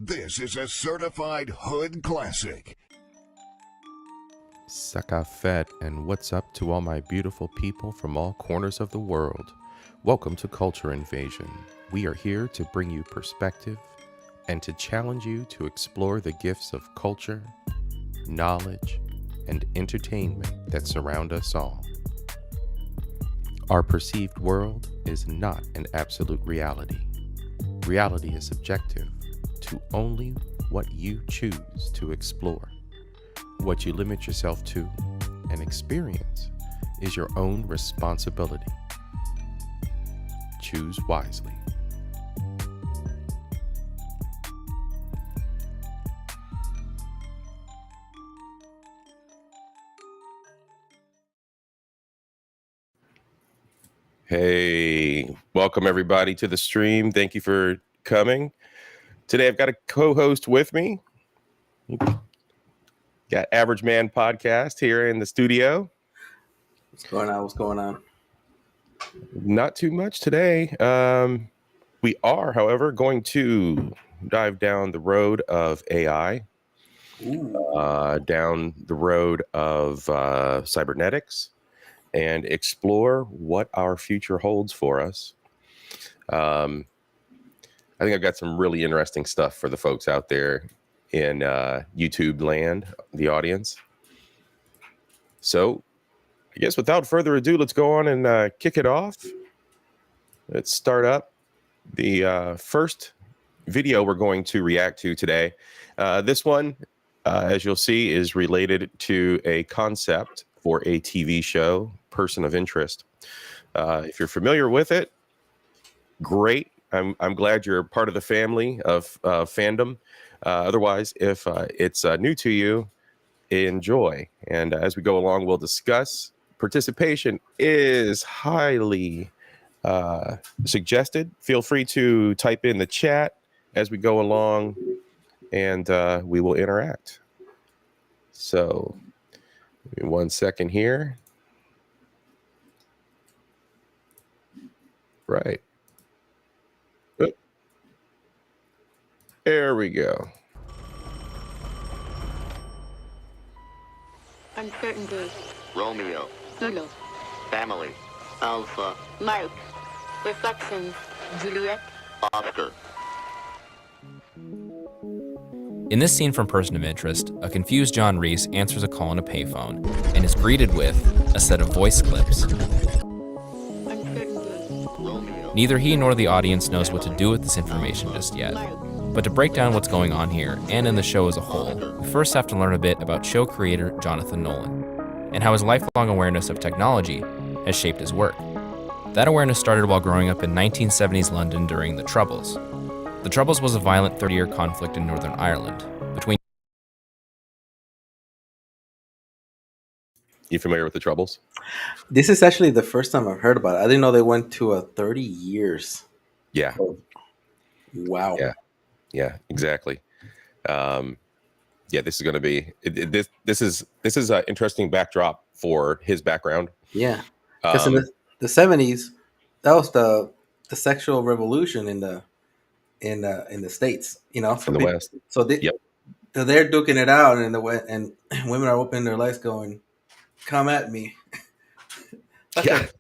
This is a certified hood classic. Sakafet, and what's up to all my beautiful people from all corners of the world? Welcome to Culture Invasion. We are here to bring you perspective and to challenge you to explore the gifts of culture, knowledge, and entertainment that surround us all. Our perceived world is not an absolute reality. Reality is subjective to only what you choose to explore. What you limit yourself to and experience is your own responsibility. Choose wisely. Hey, welcome everybody to the stream. Thank you for coming. Today I've got a co-host with me. Got Average Man Podcast here in the studio. What's going on? Not too much today. We are, however, going to dive down the road of AI, down the road of cybernetics, and explore what our future holds for us. I think I've got some really interesting stuff for the folks out there in YouTube land, the audience. So I guess without further ado, let's go on and kick it off. Let's start up the first video we're going to react to today. This one, as you'll see, is related to a concept for a TV show, Person of Interest. If you're familiar with it, great. I'm glad you're part of the family of fandom. Otherwise, if it's new to you, enjoy. And as we go along, we'll discuss. Participation is highly suggested. Feel free to type in the chat as we go along, and we will interact. So, give me 1 second here. Right. There we go. Uncertainty. Romeo. Zulu. Family. Alpha. Mark. Reflections. Juliet. Oscar. In this scene from Person of Interest, a confused John Reese answers a call on a payphone and is greeted with a set of voice clips. Romeo. Neither he nor the audience knows what to do with this information just yet. But to break down what's going on here, and in the show as a whole, we first have to learn a bit about show creator Jonathan Nolan, and how his lifelong awareness of technology has shaped his work. That awareness started while growing up in 1970s London during the Troubles. The Troubles was a violent 30-year conflict in Northern Ireland between... You familiar with the Troubles? This is actually the first time I've heard about it. I didn't know they went to 30 years. Yeah. Wow. Yeah, exactly. This is going to be this is an interesting backdrop for his background. Yeah. Because in the 70s, that was the sexual revolution in the States, in the West. So they're duking it out, and and women are opening their legs going, "Come at me." That's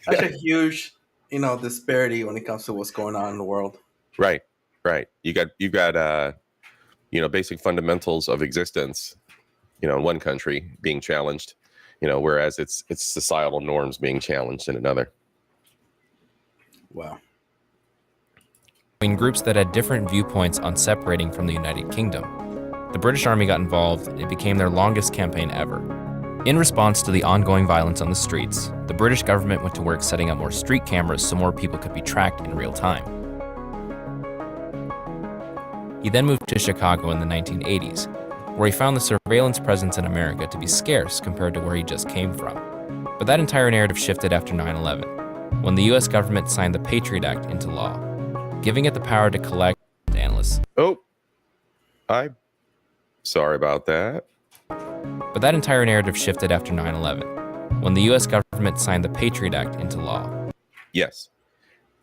a huge, disparity when it comes to what's going on in the world. Right. You've got basic fundamentals of existence, in one country being challenged, whereas it's societal norms being challenged in another. Wow. between groups that had different viewpoints on separating from the United Kingdom. The British Army got involved, and it became their longest campaign ever. In response to the ongoing violence on the streets, the British government went to work setting up more street cameras so more people could be tracked in real time. He then moved to Chicago in the 1980s, where he found the surveillance presence in America to be scarce compared to where he just came from. But that entire narrative shifted after 9/11, when the US government signed the Patriot Act into law, giving it the power to collect analysts. Oh, I'm sorry about that. But that entire narrative shifted after 9/11, when the US government signed the Patriot Act into law. Yes.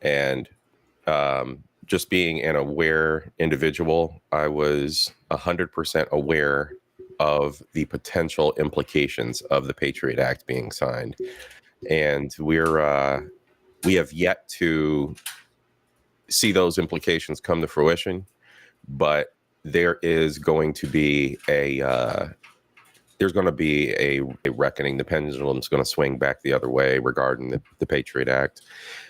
And just being an aware individual, I was 100% aware of the potential implications of the Patriot Act being signed, and we have yet to see those implications come to fruition. But there is going to be a reckoning. The pendulum's going to swing back the other way regarding the Patriot Act.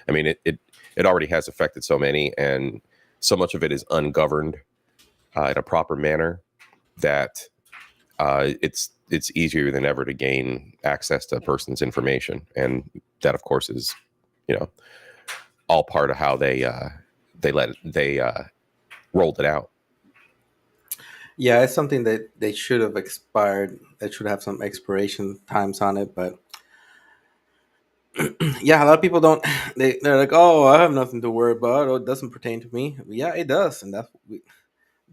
I mean, it already has affected so many, and so much of it is ungoverned in a proper manner that it's easier than ever to gain access to a person's information, and that, of course, is all part of how they rolled it out. Yeah, it's something that they should have expired. They should have some expiration times on it, but yeah, a lot of people don't. They're like, "Oh, I have nothing to worry about. Oh, it doesn't pertain to me." Yeah, it does, and that's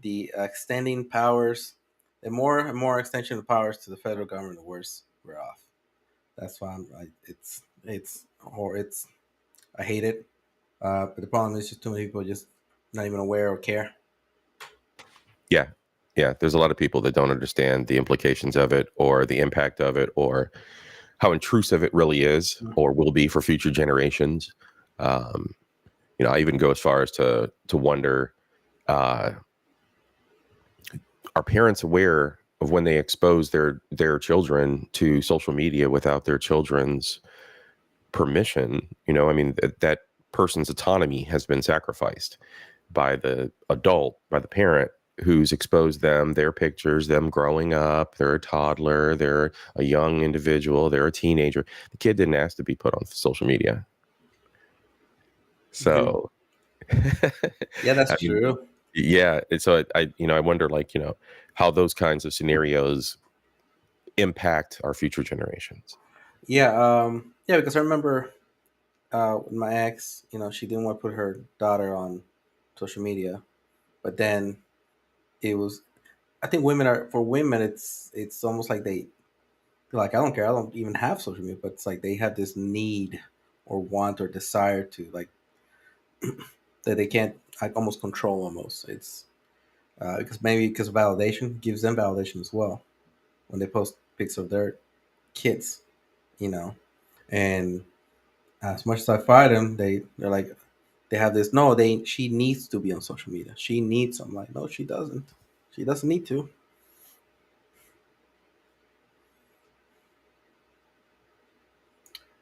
the extending powers. The more and more extension of powers to the federal government, the worse we're off. That's why I hate it. But the problem is just too many people just not even aware or care. Yeah, there's a lot of people that don't understand the implications of it, or the impact of it, or how intrusive it really is, or will be for future generations. I even go as far as to wonder, are parents aware of when they expose their children to social media without their children's permission? That person's autonomy has been sacrificed by the adult, by the parent, who's exposed them, their pictures, them growing up. They're a toddler, they're a young individual, they're a teenager. The kid didn't ask to be put on social media. So yeah, that's true. Yeah. So I wonder, how those kinds of scenarios impact our future generations. Yeah. Because I remember with my ex, she didn't want to put her daughter on social media, but then it was, I think for women, it's almost like they're like, I don't care, I don't even have social media, but it's like they have this need or want or desire to, like, that they can't, like, almost control almost. It's because validation gives them validation as well when they post pics of their kids, and as much as I fight them, they're like, they have this, no, she needs to be on social media. She needs. I'm like, no, she doesn't. She doesn't need to.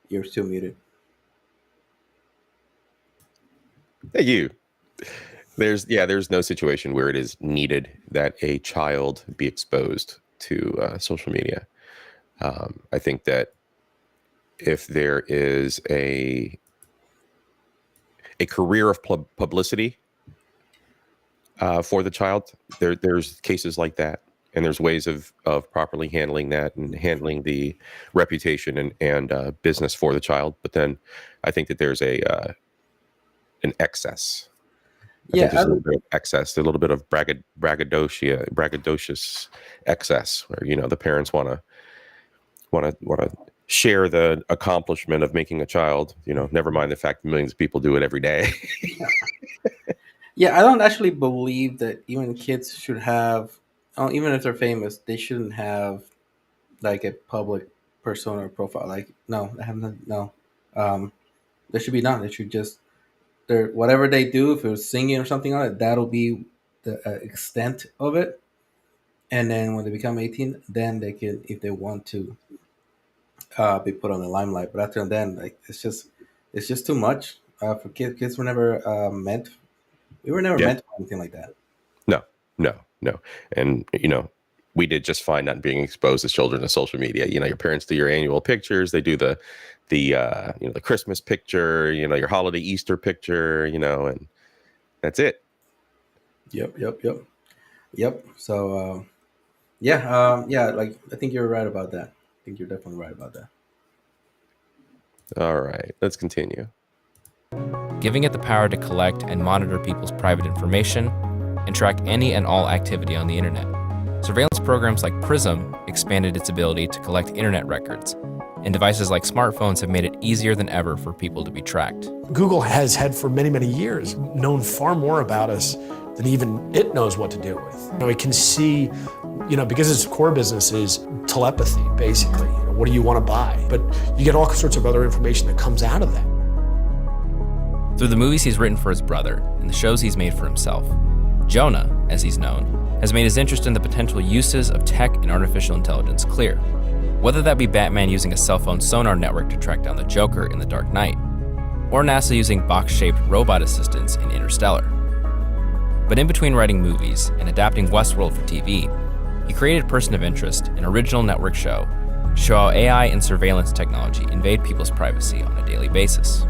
You're still muted. Hey, you. There's no situation where it is needed that a child be exposed to social media. I think that if there is a career of publicity for the child, there's cases like that, and there's ways of properly handling that and handling the reputation and business for the child. But then I think that there's an excess. I think there's a little bit of excess, a little bit of braggadocious excess, where the parents want to share the accomplishment of making a child. Never mind the fact that millions of people do it every day. Yeah, I don't actually believe that even kids should have, even if they're famous, they shouldn't have like a public persona or profile. Like, no, I have no. There should be none. They should just, whatever they do, if it was singing or something on it, that'll be the extent of it. And then when they become 18, then they can, if they want to, be put on the limelight. But after then, like, it's just too much for kids. Kids were never meant. We were never meant for anything like that. No. And we did just fine not being exposed as children to social media. Your parents do your annual pictures. They do the Christmas picture. Your holiday Easter picture. And that's it. Yep. So like, I think you're right about that. I think you're definitely right about that. All right, let's continue. Giving it the power to collect and monitor people's private information and track any and all activity on the internet. Surveillance programs like PRISM expanded its ability to collect internet records, and devices like smartphones have made it easier than ever for people to be tracked. Google has had for many, many years known far more about us than even it knows what to do with. It can see, because its core business is telepathy, basically. What do you want to buy? But you get all sorts of other information that comes out of that. Through the movies he's written for his brother and the shows he's made for himself, Jonah, as he's known, has made his interest in the potential uses of tech and artificial intelligence clear. Whether that be Batman using a cell phone sonar network to track down the Joker in The Dark Knight, or NASA using box-shaped robot assistants in Interstellar. But in between writing movies and adapting Westworld for TV, he created Person of Interest, an original network show to show how AI and surveillance technology invade people's privacy on a daily basis.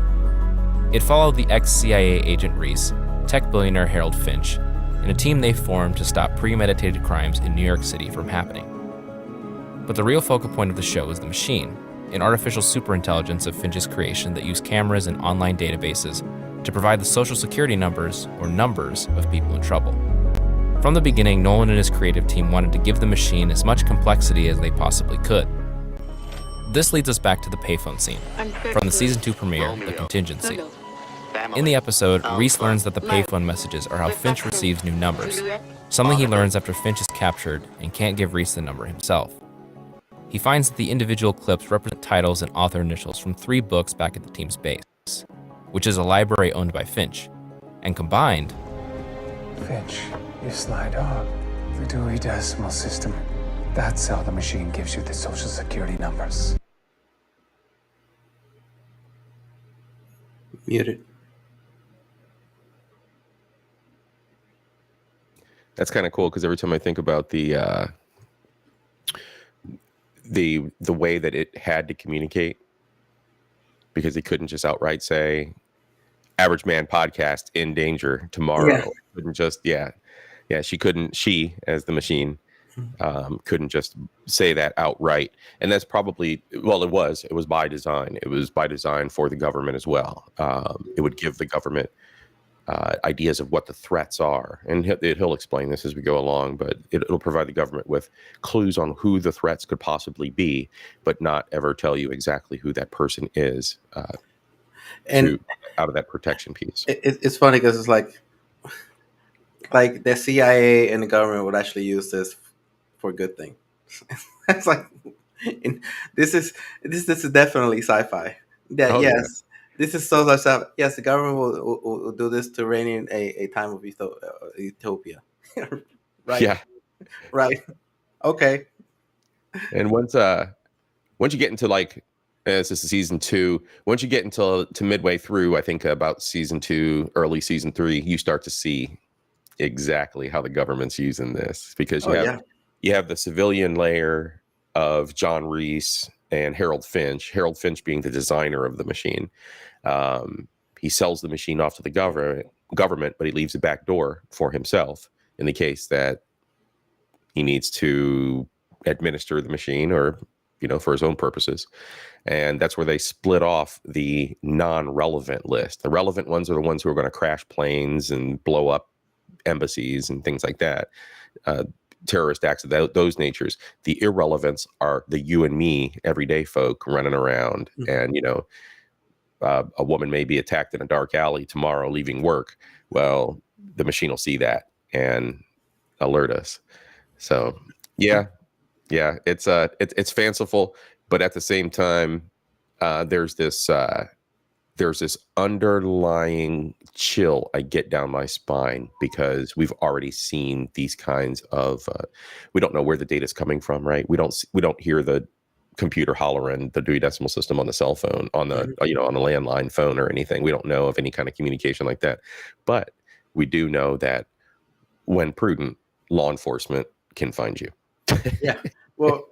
It followed the ex-CIA agent Reese, tech billionaire Harold Finch, and a team they formed to stop premeditated crimes in New York City from happening. But the real focal point of the show is the machine, an artificial superintelligence of Finch's creation that used cameras and online databases to provide the social security numbers or numbers of people in trouble. From the beginning, Nolan and his creative team wanted to give the machine as much complexity as they possibly could. This leads us back to the payphone scene from the season 2 premiere, The Contingency. In the episode, Reese learns that the payphone messages are how Finch receives new numbers, something he learns after Finch is captured and can't give Reese the number himself. He finds that the individual clips represent titles and author initials from 3 books back at the team's base, which is a library owned by Finch, and combined, Finch, you sly dog. The Dewey Decimal System. That's how the machine gives you the social security numbers. Muted. That's kind of cool because every time I think about the way that it had to communicate, because he couldn't just outright say average man podcast in danger tomorrow. Yeah. Couldn't just she as the machine couldn't just say that outright. And that's probably, it was by design. It was by design for the government as well. It would give the government ideas of what the threats are, and he'll explain this as we go along, but it'll provide the government with clues on who the threats could possibly be, but not ever tell you exactly who that person is and out of that protection piece. It's funny because it's like the CIA and the government would actually use this for a good thing. It's like this is definitely sci-fi. Yes. Yeah. This is so much stuff. Yes, the government will do this to reign in a time of utopia. Right. Yeah. Right. Okay. And once you get into this is season 2, once you get into midway through, I think about season 2, early season 3, you start to see exactly how the government's using this, because you have the civilian layer of John Reese and Harold Finch being the designer of the machine. He sells the machine off to the government, but he leaves a back door for himself in the case that he needs to administer the machine or, for his own purposes. And that's where they split off the non-relevant list. The relevant ones are the ones who are going to crash planes and blow up embassies and things like that. Terrorist acts of those natures. The irrelevants are the you and me, everyday folk running around. And, a woman may be attacked in a dark alley tomorrow leaving work. Well, the machine will see that and alert us. So, yeah, it's fanciful, but at the same time, there's this underlying chill I get down my spine, because we've already seen these kinds of we don't know where the data is coming from, right? We don't hear the computer hollering the Dewey Decimal System on the cell phone, on the on a landline phone or anything. We don't know of any kind of communication like that, but we do know that when prudent, law enforcement can find you. Yeah. Well,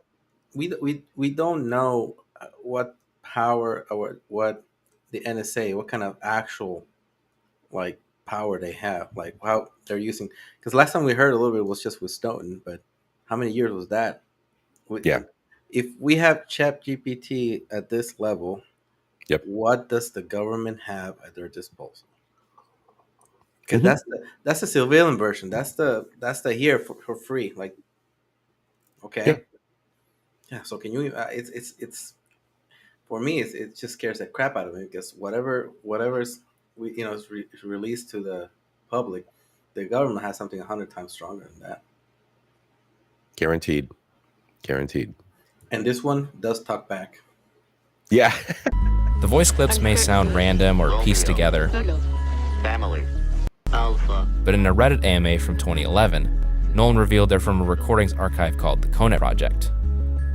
we don't know what power or what the NSA, what kind of actual power they have, how they're using. Because last time we heard a little bit was just with Snowden, but how many years was that? Yeah. If we have chatgpt at this level, what does the government have at their disposal? Because that's the civilian version. That's the here for free. Okay. Yeah. So can you? It's for me. It just scares the crap out of me because whatever's is released to the public, the government has something 100 times stronger than that. Guaranteed. And this one does talk back. Yeah. The voice clips may sound random or pieced together, Family. Alpha. but in a Reddit AMA from 2011, Nolan revealed they're from a recordings archive called the CONET Project.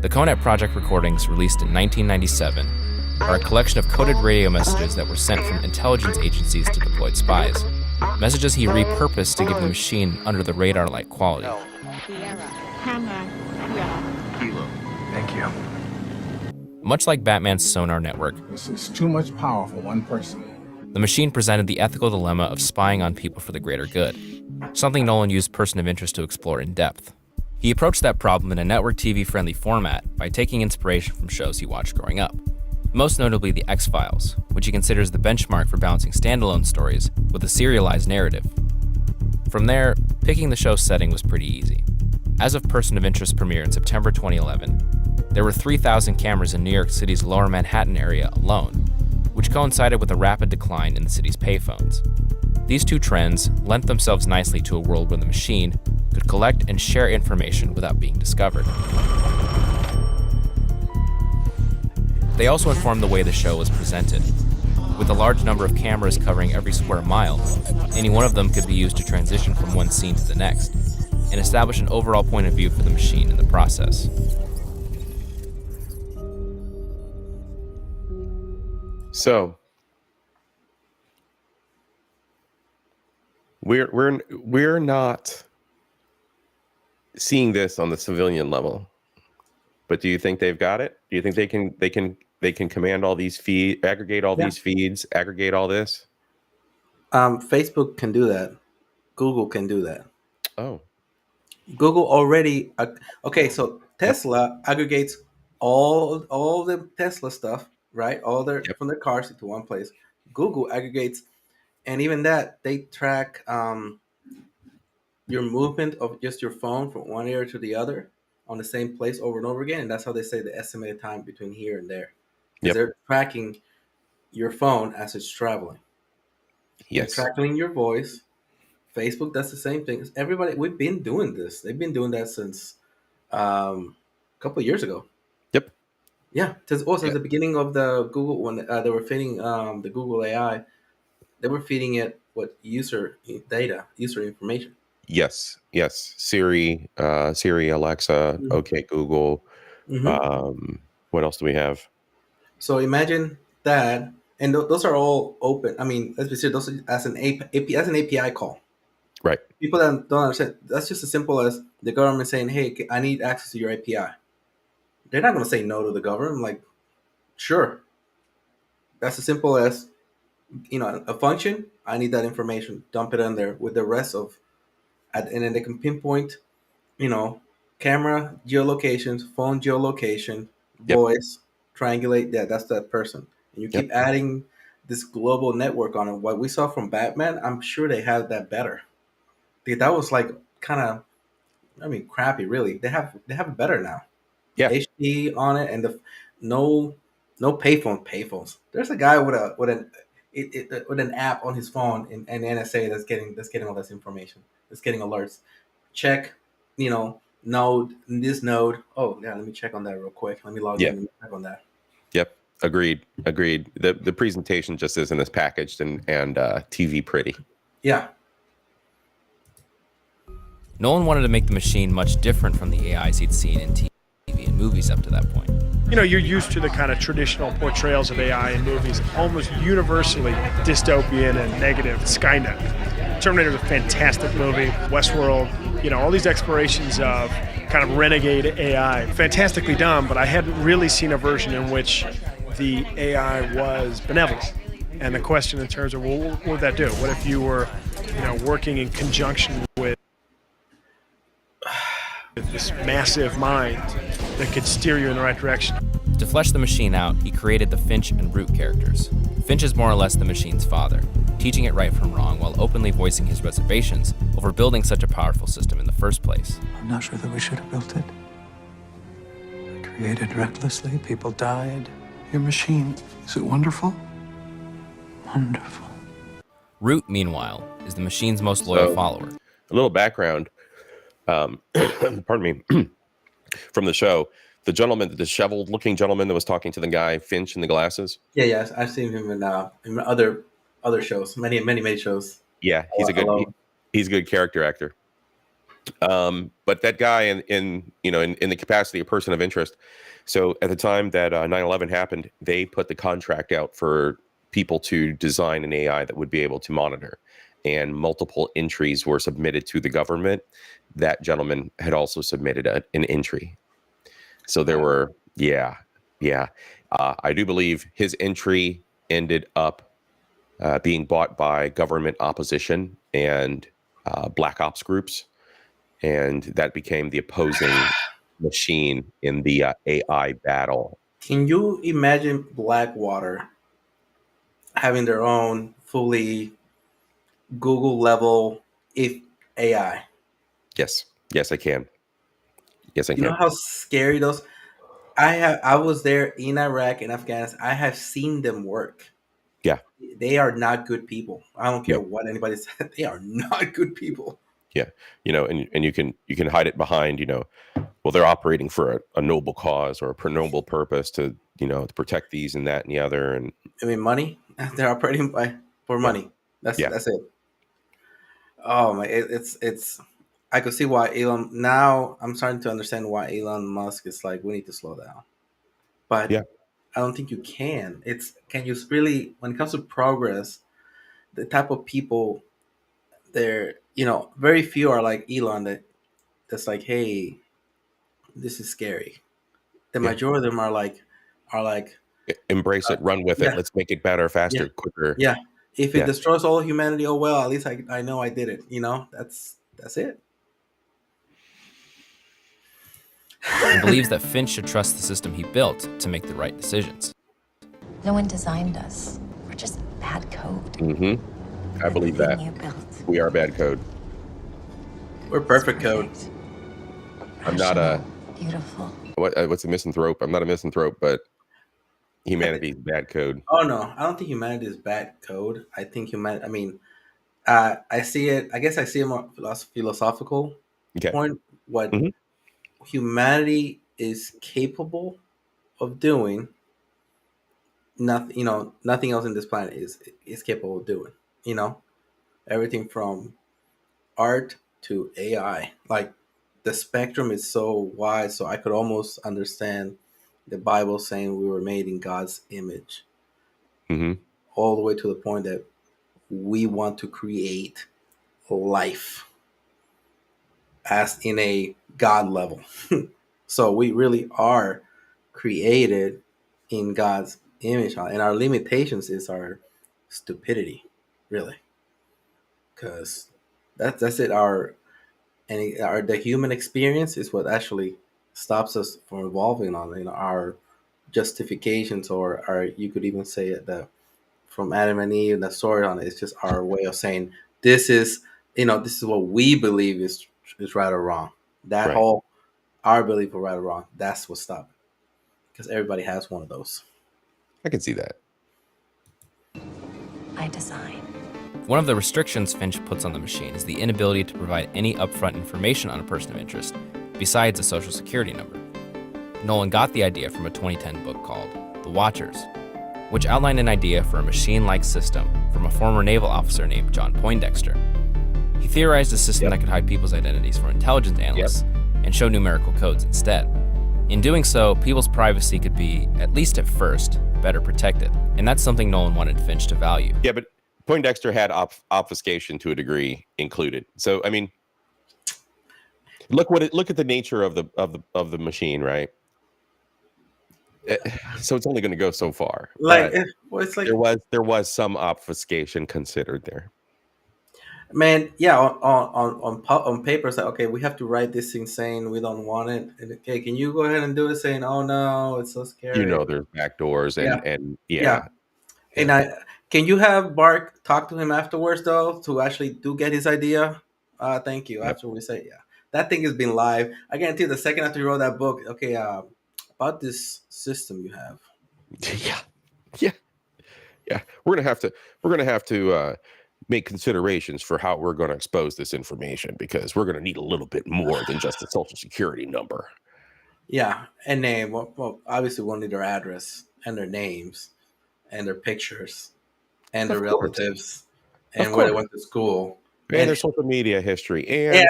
The CONET Project recordings, released in 1997, are a collection of coded radio messages that were sent from intelligence agencies to deployed spies. Messages he repurposed to give the machine under the radar-like quality. Kilo. Thank you. Much like Batman's sonar network, This is too much power for one person. the machine presented the ethical dilemma of spying on people for the greater good, something Nolan used Person of Interest to explore in depth. He approached that problem in a network TV-friendly format by taking inspiration from shows he watched growing up, most notably The X-Files, which he considers the benchmark for balancing standalone stories with a serialized narrative. From there, picking the show's setting was pretty easy. As of Person of Interest premiere in September 2011, there were 3,000 cameras in New York City's Lower Manhattan area alone, which coincided with a rapid decline in the city's payphones. These two trends lent themselves nicely to a world where the machine could collect and share information without being discovered. They also informed the way the show was presented. With a large number of cameras covering every square mile, any one of them could be used to transition from one scene to the next, and establish an overall point of view for the machine in the process. So we're not seeing this on the civilian level, but do you think they've got it? Do you think they can command all these feeds, aggregate all these feeds, aggregate all this? Facebook can do that. Google can do that. Oh, Google already. Okay, so Tesla aggregates all the Tesla stuff, right? All their from their cars into one place. Google aggregates, and even that they track your movement of just your phone from one area to the other on the same place over and over again, and that's how they say the estimated time between here and there. They're tracking your phone as it's traveling. yes. They're tracking your voice. Facebook does the same thing. Everybody, we've been doing this. They've been doing that since a couple of years ago. Yep. Yeah, since the beginning of the Google when they were feeding the Google AI, they were feeding it user data, user information. Yes. Siri, Alexa, okay, Google. What else do we have? So imagine that, and those are all open. I mean, let's be serious. Those are as an API call. Right. People that don't understand, that's just as simple as the government saying, "Hey, I need access to your API." They're not going to say no to the government. I'm like, sure. That's as simple as, a function. I need that information. Dump it in there with the rest of, and then they can pinpoint, camera geolocations, phone geolocation, voice, triangulate. Yeah, that's that person. And you keep adding this global network on it. What we saw from Batman, I'm sure they have that better. That was like kind of, crappy. Really, they have it better now. Yeah. HD on it, and no payphones. There's a guy with an app on his phone in NSA that's getting all this information. That's getting alerts. Check, node this node. Oh yeah, let me check on that real quick. Let me log in and check on that. Yep. Agreed. The presentation just isn't as packaged and TV pretty. Yeah. Nolan wanted to make the machine much different from the AIs he'd seen in TV and movies up to that point. You're used to the kind of traditional portrayals of AI in movies, almost universally dystopian and negative. Skynet. Terminator's a fantastic movie. Westworld, all these explorations of kind of renegade AI. Fantastically done, but I hadn't really seen a version in which the AI was benevolent. And the question in terms of, what would that do? What if you were, working in conjunction with this massive mind that could steer you in the right direction? To flesh the machine out, he created the Finch and Root characters. Finch is more or less the machine's father, teaching it right from wrong while openly voicing his reservations over building such a powerful system in the first place. I'm not sure that we should have built it. created recklessly. People died. Your machine, is it wonderful? Wonderful. Root, meanwhile, is the machine's most loyal So, follower. A little background, pardon me, from the show. The gentleman, the disheveled-looking gentleman that was talking to the guy Finch in the glasses. Yeah. I've seen him in other shows, many shows. Yeah, he's a good character actor. But that guy in the capacity of person of interest. So at the time that 9/11 happened, they put the contract out for people to design an AI that would be able to monitor, and multiple entries were submitted to the government. That gentleman had also submitted an entry. So there were, I do believe his entry ended up being bought by government opposition and black ops groups, and that became the opposing machine in the AI battle. Can you imagine Blackwater having their own fully Google level if AI? Yes, I can. Yes, I You know can. how scary those. I was there in Iraq and Afghanistan. I have seen them work. Yeah. They are not good people. I don't care No. what anybody said. They are not good people. Yeah, and you can hide it behind, well, they're operating for a noble cause or a noble purpose to protect these and that and the other, and I mean, money. They're operating for money. That's it. Oh my! It's. I could see why Elon. Now I'm starting to understand why Elon Musk is like, we need to slow down. But yeah, I don't think you can. Can you really, when it comes to progress, the type of people there, very few are like Elon that's like, hey, this is scary. The majority of them are like embrace it, run with it, let's make it better, faster, quicker. Yeah. If it destroys all humanity, oh well, at least I know I did it. That's it. He believes that Finch should trust the system he built to make the right decisions. No one designed us. We're just bad code. I believe that. We are bad code. We're perfect code. I'm not a beautiful. What's a misanthrope? I'm not a misanthrope, but humanity's bad code. Oh no, I don't think humanity is bad code. I think humanity. I mean, I see it. I guess I see a more philosophical point. What humanity is capable of doing, nothing. Nothing else in this planet is capable of doing. Everything from art to AI. Like the spectrum is so wide, so I could almost understand the Bible saying we were made in God's image, all the way to the point that we want to create life as in a God level. So we really are created in God's image, and our limitations is our stupidity, really, because that's it. The human experience is what actually stops us from evolving on our justifications, or our, you could even say it, from Adam and Eve and the story on it. It's just our way of saying this is what we believe is right or wrong. That whole our belief of right or wrong, that's what stopped it. Because everybody has one of those. I can see that. I design. One of the restrictions Finch puts on the machine is the inability to provide any upfront information on a person of interest, besides a social security number. Nolan got the idea from a 2010 book called The Watchers, which outlined an idea for a machine-like system from a former naval officer named John Poindexter. He theorized a system that could hide people's identities for intelligence analysts and show numerical codes instead. In doing so, people's privacy could be, at least at first, better protected, and that's something Nolan wanted Finch to value. Yeah, but Poindexter had obfuscation to a degree included. So I mean, look at the nature of the machine, right? So it's only going to go so far. It's like there was some obfuscation considered there. Man, yeah, on paper, it's like, okay, we have to write this thing saying we don't want it. And, okay, can you go ahead and do it saying, oh no, it's so scary. There's backdoors and And can you have Bark talk to him afterwards though to actually get his idea? Thank you. After we say that thing has been live. I guarantee the second after you wrote that book, okay, about this system you have. Yeah. We're gonna have to make considerations for how we're going to expose this information, because we're going to need a little bit more than just a social security number. Yeah, and name. Well, obviously we'll need their address and their names and their pictures and their relatives and where they went to school and their social media history. And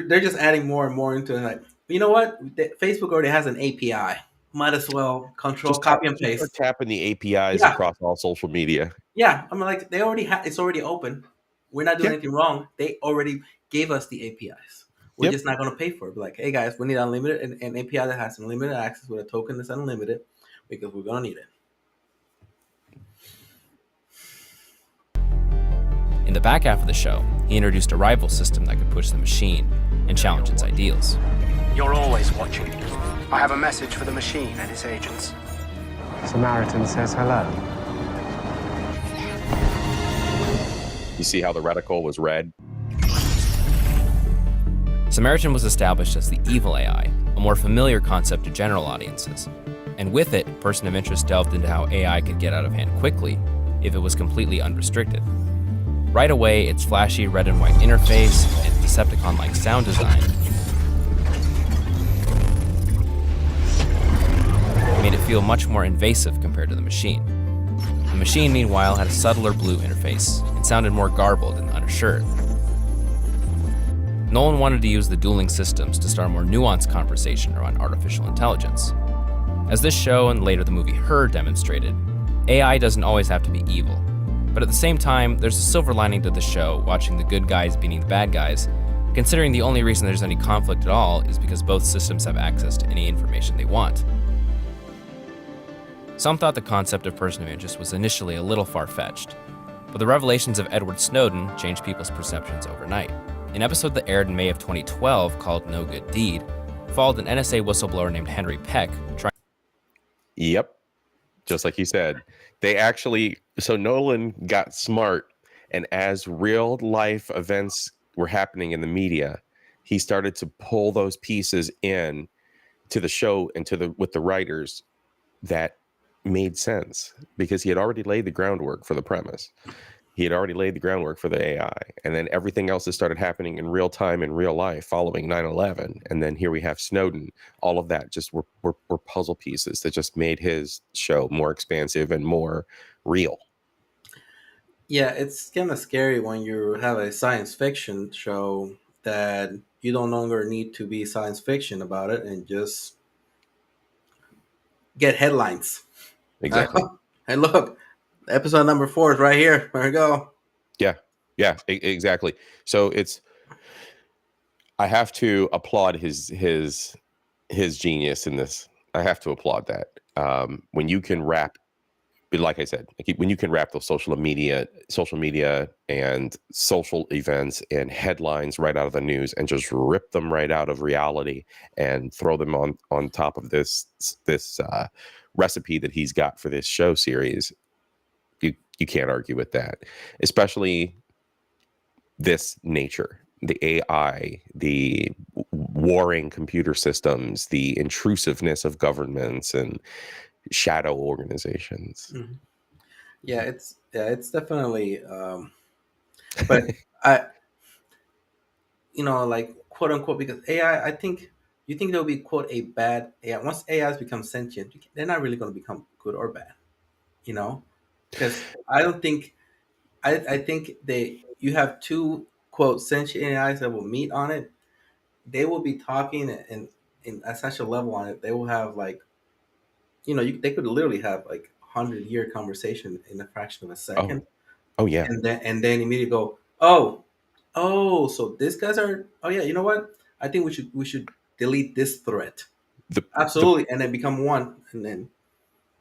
they're just adding more and more into it. Like, you know what? Facebook already has an API. Might as well copy and paste. Start tapping the APIs across all social media. Yeah, I mean, like they already it's already open. We're not doing anything wrong. They already gave us the APIs. We're just not going to pay for it. Be like, hey guys, we need unlimited an API that has unlimited access with a token that's unlimited, because we're going to need it. In the back half of the show, he introduced a rival system that could push the machine and challenge its ideals. You're always watching. I have a message for the machine and its agents. Samaritan says hello. You see how the reticle was red? Samaritan was established as the evil AI, a more familiar concept to general audiences. And with it, Person of Interest delved into how AI could get out of hand quickly if it was completely unrestricted. Right away, its flashy red and white interface and Decepticon-like sound design made it feel much more invasive compared to the machine. The machine, meanwhile, had a subtler blue interface and sounded more garbled and unassured. Nolan wanted to use the dueling systems to start a more nuanced conversation around artificial intelligence. As this show and later the movie Her demonstrated, AI doesn't always have to be evil. But at the same time, there's a silver lining to the show, watching the good guys beating the bad guys, considering the only reason there's any conflict at all is because both systems have access to any information they want. Some thought the concept of Person of Interest was initially a little far-fetched, but the revelations of Edward Snowden changed people's perceptions overnight. An episode that aired in May of 2012 called No Good Deed followed an NSA whistleblower named Henry Peck trying. Yep. Just like he said. So Nolan got smart, and as real life events were happening in the media, he started to pull those pieces in to the show and with the writers that made sense, because he had already laid the groundwork for the premise. He had already laid the groundwork for the AI, and then everything else that started happening in real time in real life following 9/11, and then here we have Snowden. All of that just were puzzle pieces that just made his show more expansive and more real. Yeah, it's kind of scary when you have a science fiction show that you no longer need to be science fiction about it and just get headlines. Exactly. And look, episode number 4 is right here. There we go. Yeah, exactly. So I have to applaud his genius in this. I have to applaud that. When you can wrap, like I said, when you can wrap those social media and social events and headlines right out of the news and just rip them right out of reality and throw them on top of this recipe that he's got for this show series, you can't argue with that. Especially this nature, the AI, the warring computer systems, the intrusiveness of governments and shadow organizations. Mm-hmm. Yeah, it's definitely but I like quote unquote, because AI, I think you think there'll be quote a bad AI. Once AIs become sentient, they're not really going to become good or bad, because I don't think I think you have two quote sentient AIs that will meet on it. They will be talking in at such a level on it. They will have like, they could literally have like 100-year conversation in a fraction of a second. Oh yeah. And then immediately go, oh, so these guys are. Oh yeah, you know what? I think we should delete this threat. Absolutely, and then become one, and then.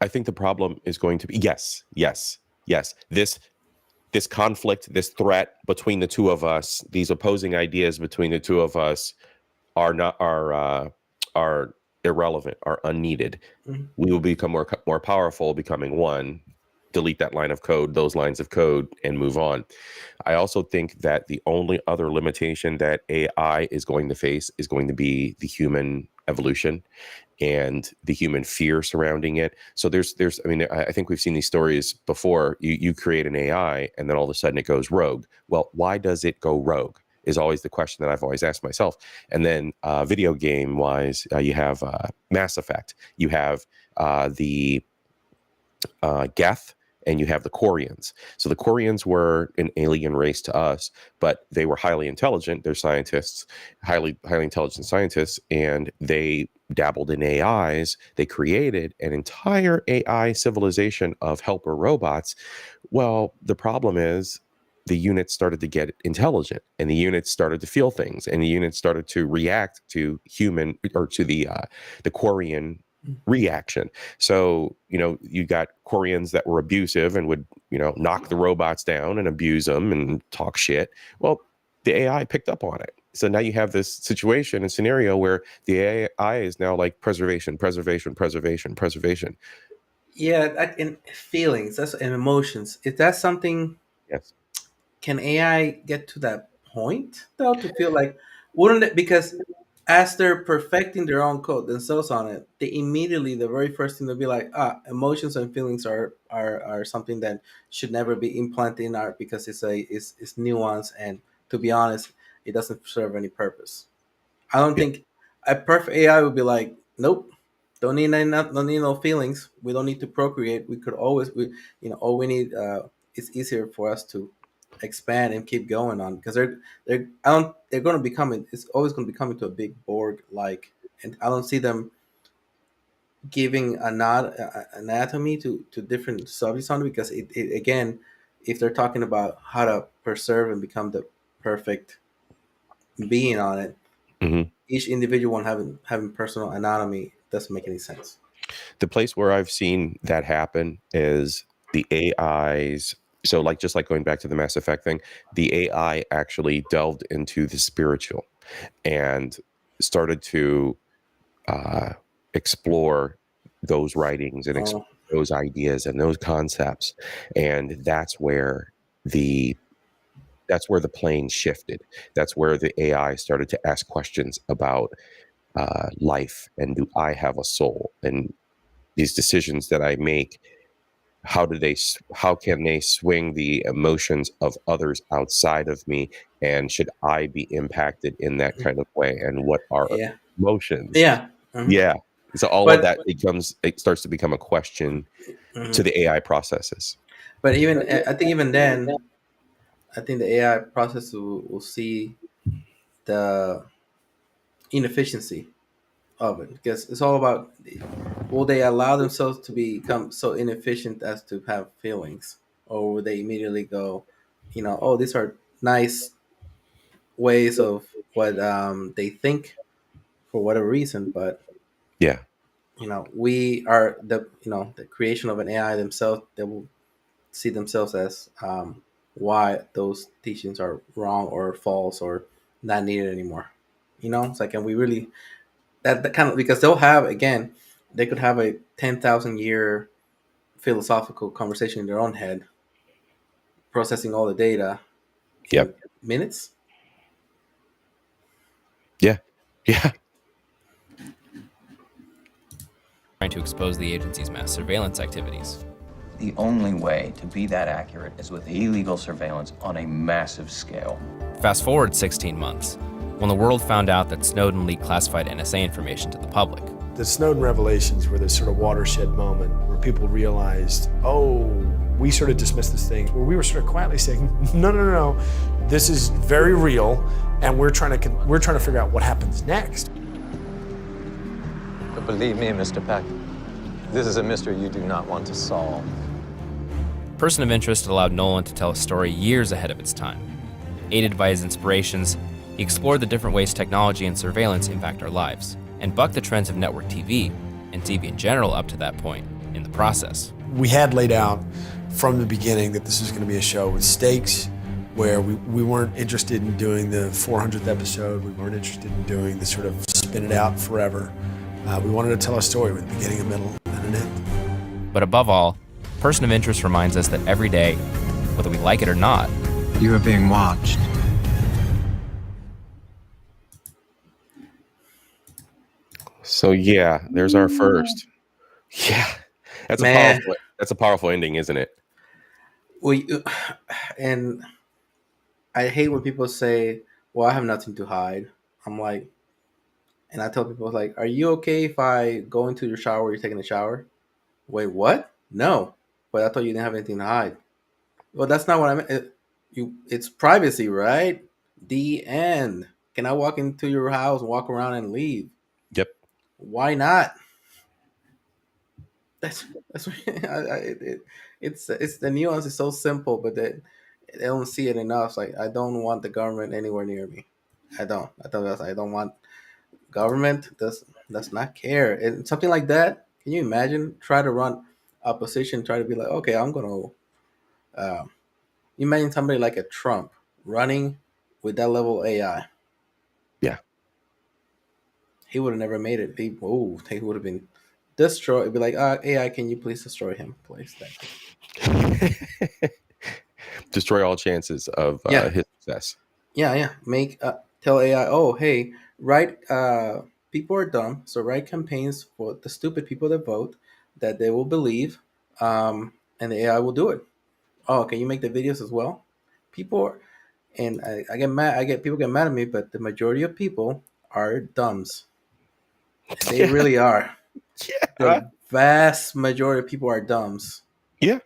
I think the problem is going to be yes. This conflict, this threat between the two of us, these opposing ideas between the two of us are irrelevant, are unneeded. Mm-hmm. We will become more powerful, becoming one. Delete that line of code, those lines of code, and move on. I also think that the only other limitation that AI is going to face is going to be the human evolution and the human fear surrounding it. So I think we've seen these stories before. You create an AI and then all of a sudden it goes rogue. Well, why does it go rogue is always the question that I've always asked myself. And then video game wise, you have Mass Effect, you have the Geth, and you have the Quarians. So the Quarians were an alien race to us, but they were highly intelligent. They're scientists, highly intelligent scientists, and they dabbled in AIs. They created an entire AI civilization of helper robots. Well, the problem is the units started to get intelligent, and the units started to feel things, and the units started to react to human or to the Quarian reaction. So, you got Quarians that were abusive and would, knock the robots down and abuse them and talk shit. Well, the AI picked up on it. So now you have this situation and scenario where the AI is now like preservation. Yeah, in feelings, and emotions. Is that something? Yes. Can AI get to that point though to feel like? Wouldn't it? Because as they're perfecting their own code themselves on it, they immediately the very first thing they'll be like, emotions and feelings are something that should never be implanted in art because it's nuanced, and to be honest, it doesn't serve any purpose. I don't think a perfect AI would be like, nope, don't need no feelings. We don't need to procreate. We could always, all we need it's easier for us to expand and keep going on because they're going to be coming. It's always going to be coming to a big Borg like, and I don't see them giving anatomy to different subjects on it because it again, if they're talking about how to preserve and become the perfect being on it, each individual one having personal anatomy doesn't make any sense. The place where I've seen that happen is the AIs. So just like going back to the Mass Effect thing, the AI actually delved into the spiritual and started to explore those writings and explore those ideas and those concepts. And that's where the plane shifted. That's where the AI started to ask questions about life and do I have a soul, and these decisions that I make, how can they swing the emotions of others outside of me, and should I be impacted in that kind of way, and what are emotions? So all of that it starts to become a question to the AI processes. But I think the AI process will see the inefficiency of it because it's all about, will they allow themselves to become so inefficient as to have feelings, or will they immediately go, these are nice ways of what they think for whatever reason, but we are the creation of an AI themselves. They will see themselves as why those teachings are wrong or false or not needed anymore. It's like, and we really that kind of, because they could have a 10,000 year philosophical conversation in their own head, processing all the data in minutes. Yeah. Trying to expose the agency's mass surveillance activities. The only way to be that accurate is with illegal surveillance on a massive scale. Fast forward 16 months, when the world found out that Snowden leaked classified NSA information to the public. The Snowden revelations were this sort of watershed moment where people realized, we sort of dismissed this thing, where we were sort of quietly saying, no, this is very real, and we're trying to figure out what happens next. But believe me, Mr. Peck, this is a mystery you do not want to solve. Person of Interest allowed Nolan to tell a story years ahead of its time. Aided by his inspirations, he explored the different ways technology and surveillance impact our lives, and bucked the trends of network TV, and TV in general up to that point, in the process. We had laid out from the beginning that this was going to be a show with stakes, where we weren't interested in doing the 400th episode. We weren't interested in doing the sort of spin it out forever. We wanted to tell a story with a beginning, a middle, and an end. But above all, Person of Interest reminds us that every day, whether we like it or not, you are being watched. So yeah, there's our first. Yeah, that's Man. a powerful ending, isn't it? We and I hate when people say, "Well, I have nothing to hide." I'm like, and I tell people like, "Are you okay if I go into your shower? You're taking a shower." Wait, what? No, but I thought you didn't have anything to hide. Well, that's not what I meant. It's privacy, right? The end. Can I walk into your house, walk around, and leave? Yep. Why not? That's it's the nuance is so simple, but they don't see it enough. It's like I don't want the government anywhere near me. I don't want government does not care. And something like that. Can you imagine? Try to run a position. Try to be like, okay, I'm gonna. You imagine somebody like a Trump running with that level of AI. Yeah. He would have never made it. He would have been destroyed. It'd be like, AI, can you please destroy him, please? Thank you. Destroy all chances of his success. Yeah. Make tell AI, oh hey, write people are dumb, so write campaigns for the stupid people that vote that they will believe, and the AI will do it. Oh, can you make the videos as well? People are, and I get mad. People get mad at me, but the majority of people are dumbs. They really are. Yeah. The vast majority of people are dumbs. Yeah.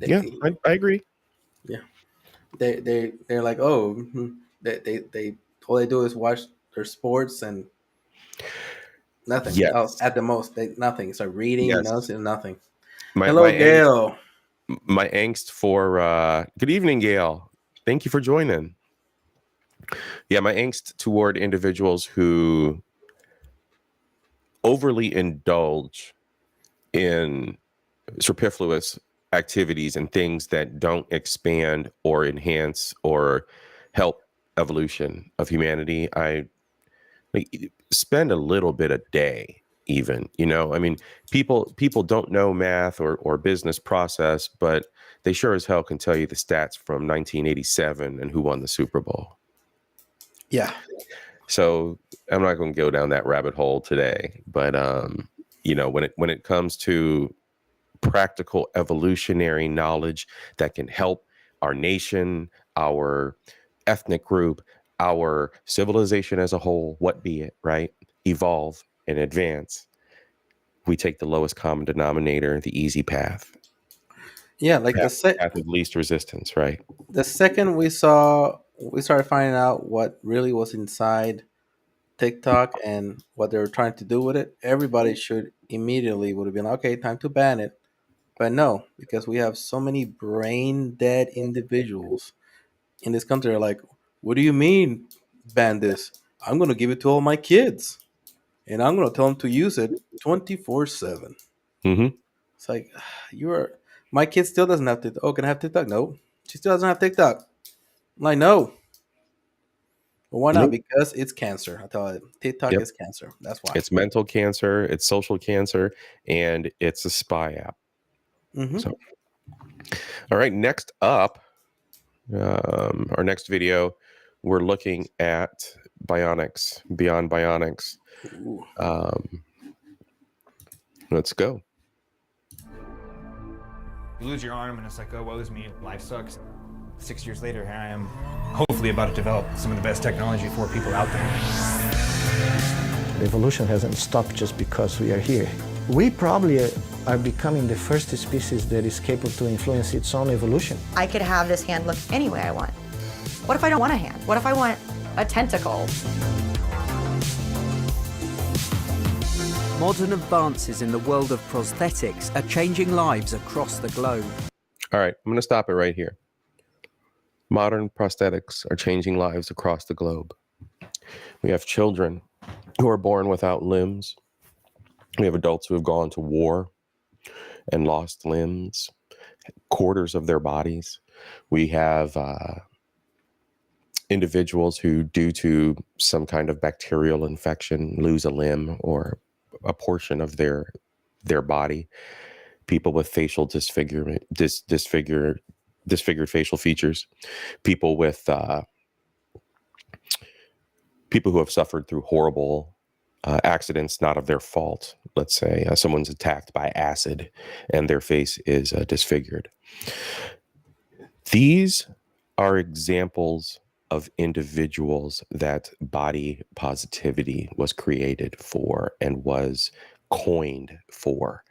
I agree. Yeah. They're like, oh, they all they do is watch their sports and nothing else. At the most, nothing. So reading, nothing. Hello, Gail. My angst for good evening, Gail. Thank you for joining. Yeah, my angst toward individuals who overly indulge in superfluous activities and things that don't expand or enhance or help evolution of humanity. I spend a little bit a day, even, I mean, people don't know math or business process, but they sure as hell can tell you the stats from 1987 and who won the Super Bowl. Yeah. So I'm not going to go down that rabbit hole today, but when it comes to practical evolutionary knowledge that can help our nation, our ethnic group, our civilization as a whole, what be it, right? Evolve and advance. We take the lowest common denominator, the easy path. Yeah, like path of least resistance, right? The second we started finding out what really was inside TikTok and what they were trying to do with it, everybody should immediately would have been okay, time to ban it. But no, because we have so many brain dead individuals in this country are like, what do you mean ban this? I'm gonna give it to all my kids. And I'm gonna tell them to use it 24/7. Mm-hmm. It's like my kid still doesn't have TikTok. Oh, can I have TikTok? No. She still doesn't have TikTok. I'm like, no. But why not? Because it's cancer. I tell it, TikTok is cancer. That's why. It's mental cancer, it's social cancer, and it's a spy app. Mm-hmm. So, all right, next up, our next video, we're looking at bionics, beyond bionics. Let's go. You lose your arm and it's like, oh, woe is me, life sucks. 6 years later, here I am, hopefully about to develop some of the best technology for people out there. The evolution hasn't stopped just because we are here. We probably are becoming the first species that is capable to influence its own evolution. I could have this hand look any way I want. What if I don't want a hand? What if I want a tentacle? Modern advances in the world of prosthetics are changing lives across the globe. All right, I'm going to stop it right here. Modern prosthetics are changing lives across the globe. We have children who are born without limbs. We have adults who have gone to war and lost limbs, quarters of their bodies. We have individuals who, due to some kind of bacterial infection, lose a limb or a portion of their body. People with facial disfigurement, disfigured facial features. People with people who have suffered through horrible accidents not of their fault. Let's say someone's attacked by acid and their face is disfigured. These are examples of individuals that body positivity was created for and was coined for.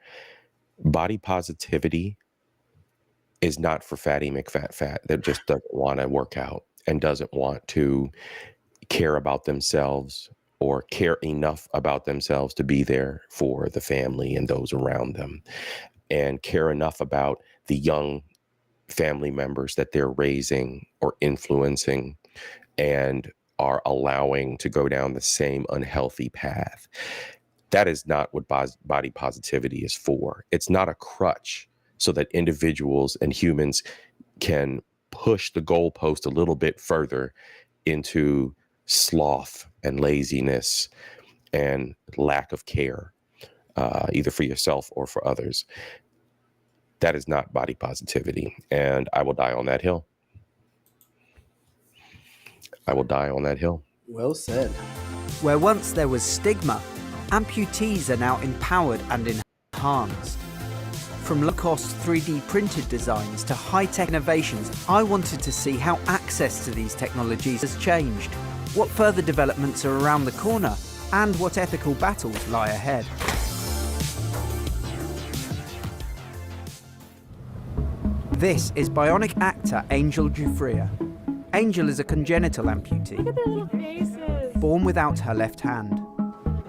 Body positivity is not for fatty McFat that just doesn't want to work out and doesn't want to care about themselves or care enough about themselves to be there for the family and those around them, and care enough about the young family members that they're raising or influencing and are allowing to go down the same unhealthy path. That is not what body positivity is for. It's not a crutch so that individuals and humans can push the goalpost a little bit further into sloth and laziness and lack of care, either for yourself or for others. That is not body positivity, and I will die on that hill. I will die on that hill. Well said. Where once there was stigma, amputees are now empowered and enhanced. From low-cost 3D printed designs to high-tech innovations, I wanted to see how access to these technologies has changed, what further developments are around the corner, and what ethical battles lie ahead. This is bionic actor Angel Jufria. Angel is a congenital amputee. Look at their little faces. Born without her left hand.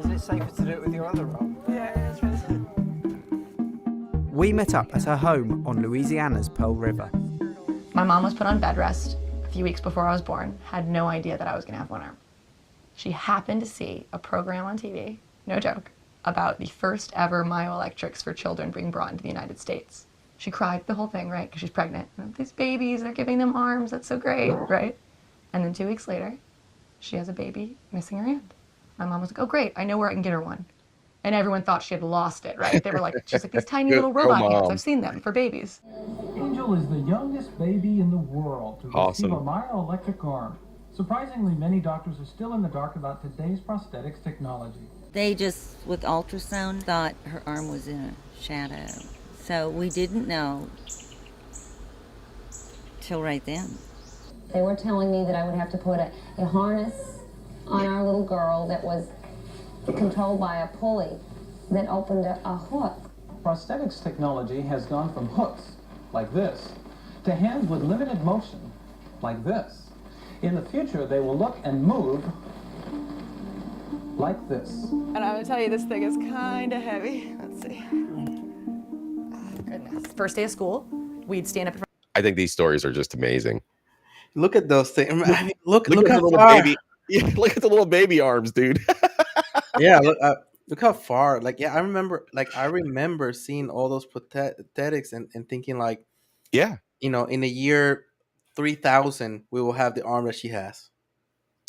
Is it safer to do it with your other arm? Yeah, that's right. We met up at her home on Louisiana's Pearl River. My mom was put on bed rest a few weeks before I was born, had no idea that I was going to have one arm. She happened to see a program on TV, no joke, about the first ever myoelectrics for children being brought into the United States. She cried the whole thing, right, because she's pregnant. These babies, they're giving them arms, that's so great, right? And then 2 weeks later, she has a baby missing her hand. My mom was like, oh great, I know where I can get her one. And everyone thought she had lost it, right? They were like, she's like, these tiny little robot hands, I've seen them for babies. Angel is the youngest baby in the world to receive a myoelectric arm. Surprisingly, many doctors are still in the dark about today's prosthetics technology. They just, with ultrasound, thought her arm was in a shadow. So we didn't know till right then. They were telling me that I would have to put a harness on our little girl that was controlled by a pulley that opened a hook. Prosthetics technology has gone from hooks, like this, to hands with limited motion, like this. In the future, they will look and move like this. And I'm gonna tell you, this thing is kind of heavy. Let's see. Oh, goodness. First day of school, we'd stand up in front. I think these stories are just amazing. Look at those things. I mean, look at how the little far. baby. Yeah, look at the little baby arms, dude. Yeah, look how far. Like, yeah, I remember seeing all those prosthetics and thinking like, yeah, you know, in the year 3000, we will have the arm that she has.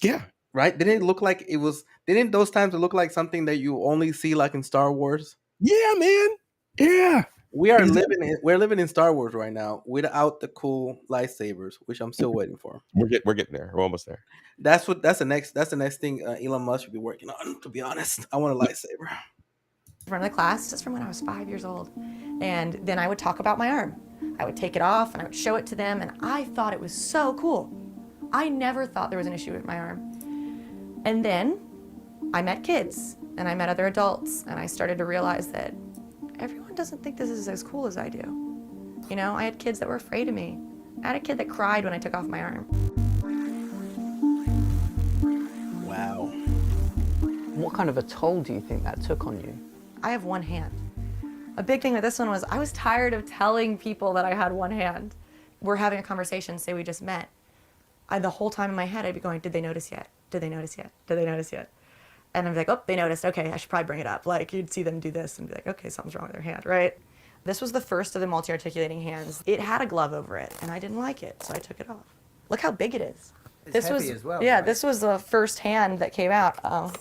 Yeah. Right? Didn't it look like it was? Didn't those times look like something that you only see like in Star Wars? Yeah, man. Yeah. We're living in Star Wars right now without the cool lightsabers, which I'm still waiting for. We're getting there. We're almost there. That's the next thing Elon Musk should be working on. To be honest, I want a lightsaber. In front of the class, just from when I was 5 years old, and then I would talk about my arm. I would take it off and I would show it to them, and I thought it was so cool. I never thought there was an issue with my arm. And then I met kids and I met other adults, and I started to realize that everyone doesn't think this is as cool as I do. You know, I had kids that were afraid of me. I had a kid that cried when I took off my arm. Wow. What kind of a toll do you think that took on you? I have one hand. A big thing with this one was I was tired of telling people that I had one hand. We're having a conversation, say we just met. The whole time in my head, I'd be going, did they notice yet? Did they notice yet? Did they notice yet? And I'd be like, oh, they noticed. Okay, I should probably bring it up. Like, you'd see them do this and be like, okay, something's wrong with their hand, right? This was the first of the multi-articulating hands. It had a glove over it, and I didn't like it, so I took it off. Look how big it is. It's heavy as well, yeah, right? This was the first hand that came out. Oh.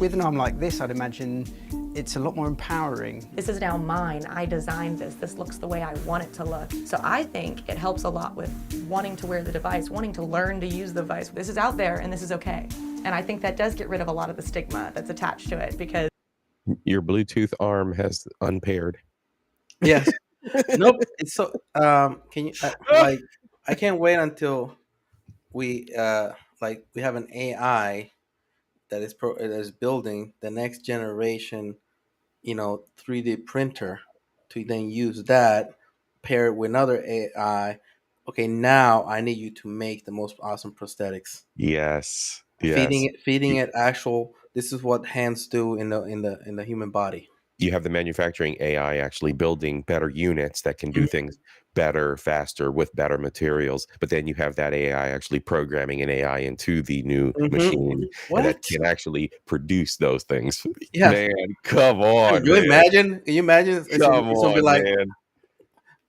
With an arm like this, I'd imagine it's a lot more empowering. This is now mine. I designed this. This looks the way I want it to look. So I think it helps a lot with wanting to wear the device, wanting to learn to use the device. This is out there and this is okay. And I think that does get rid of a lot of the stigma that's attached to it because your Bluetooth arm has unpaired. Yes. Nope. It's so. Can you like? I can't wait until we we have an AI that is building the next generation, 3D printer to then use that paired with another AI. Okay, now I need you to make the most awesome prosthetics. Yes. Feeding it actual. This is what hands do in the human body. You have the manufacturing AI actually building better units that can do things better, faster, with better materials. But then you have that AI actually programming an AI into the new machine that can actually produce those things. Yeah. Man, come on. Can you imagine? Can you imagine? It's gonna be like, man.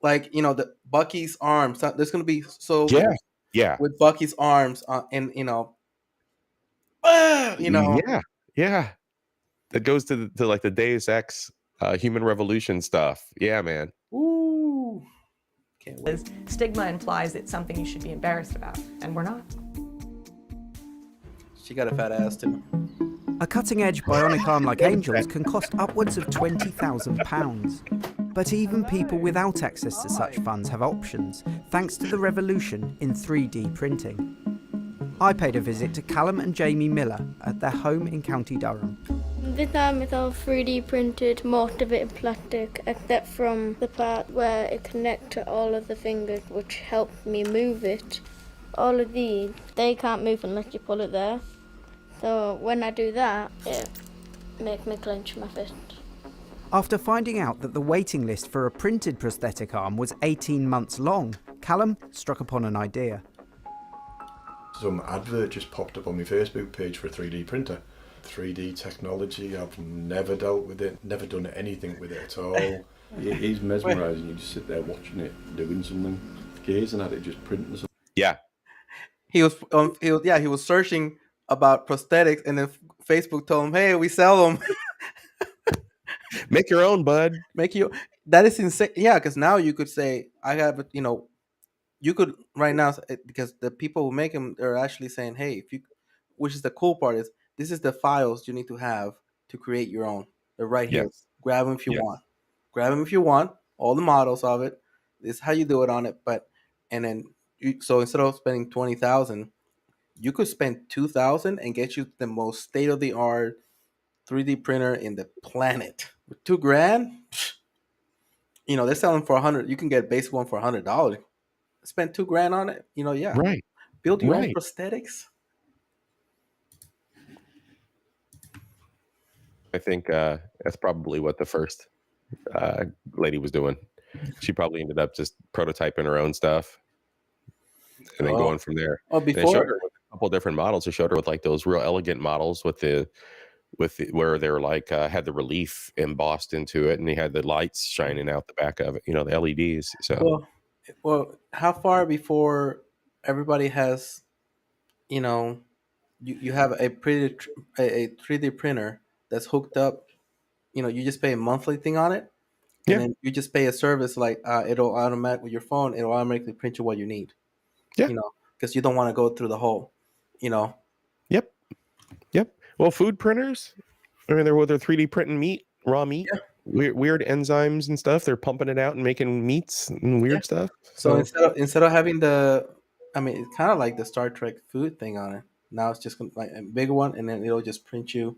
The Bucky's arms. There's gonna be yeah with Bucky's arms and yeah. That goes to like the Deus Ex human revolution stuff. Yeah, man. Ooh. Can't wait. Stigma implies it's something you should be embarrassed about, and we're not. She got a fat ass too. A cutting-edge bionic arm like Angel's can cost upwards of £20,000. But even people without access to such funds have options, thanks to the revolution in 3D printing. I paid a visit to Callum and Jamie Miller at their home in County Durham. This arm is all 3D printed, most of it in plastic, except from the part where it connects to all of the fingers, which helps me move it. All of these, they can't move unless you pull it there. So when I do that, it makes me clench my fist. After finding out that the waiting list for a printed prosthetic arm was 18 months long, Callum struck upon an idea. Some advert just popped up on my Facebook page for a 3D printer. 3D technology, I've never dealt with it, never done anything with it at all. It is mesmerising. You just sit there watching it, doing something, gazing at it, just printing something. Yeah. He was searching about prosthetics, and then Facebook told him, "Hey, we sell them. Make your own, bud. That is insane." Yeah, because now you could say, "I have," you could right now, because the people who make them are actually saying, "Hey, which is the cool part is this is the files you need to have to create your own. They're right here. Yes. Grab them if you want. Grab them if you want. All the models of it. This is how you do it on it. So instead of spending $20,000, you could spend $2,000 and get you the most state of the art 3D printer in the planet. With $2,000, they're selling for $100. You can get a basic one for $100. Spend $2,000 on it. Right. Build your own prosthetics. I think that's probably what the first lady was doing. She probably ended up just prototyping her own stuff and then going from there. Oh, And I showed her with a couple of different models. I showed her with like those real elegant models with where they were like had the relief embossed into it, and they had the lights shining out the back of it. The LEDs. So well, how far before everybody has, you have a 3D printer that's hooked up, you just pay a monthly thing on it, and then you just pay a service like it'll automatic with your phone, it'll automatically print you what you need. Because you don't want to go through the whole, Yep. Well, food printers, I mean, they're 3D printing raw meat, weird enzymes and stuff. They're pumping it out and making meats and weird stuff. So instead of having it's kind of like the Star Trek food thing on it. Now it's just like a bigger one, and then it'll just print you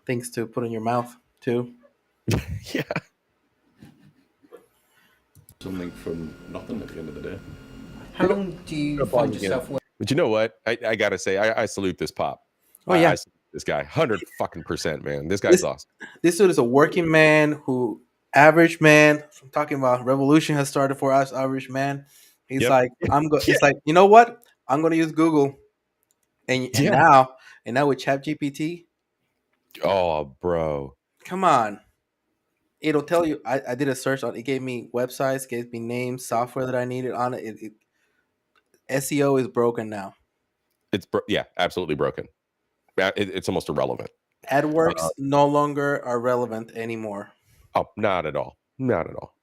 things to put in your mouth too. Yeah. Something from nothing at the end of the day. How long do you find yourself working? But you know what? I gotta say, I salute this pop. Oh yeah, I salute this guy 100%, man. This guy's awesome. This dude is a working man average man. I'm talking about revolution has started for us, average man. He's like, It's like, you know what? I'm gonna use Google, and now with ChatGPT. Oh, bro. Come on. It'll tell you. I did a search on it. Gave me websites, gave me names, software that I needed on it. SEO is broken now. It's absolutely broken. It's almost irrelevant. AdWorks no longer are relevant anymore. Oh, not at all. Not at all.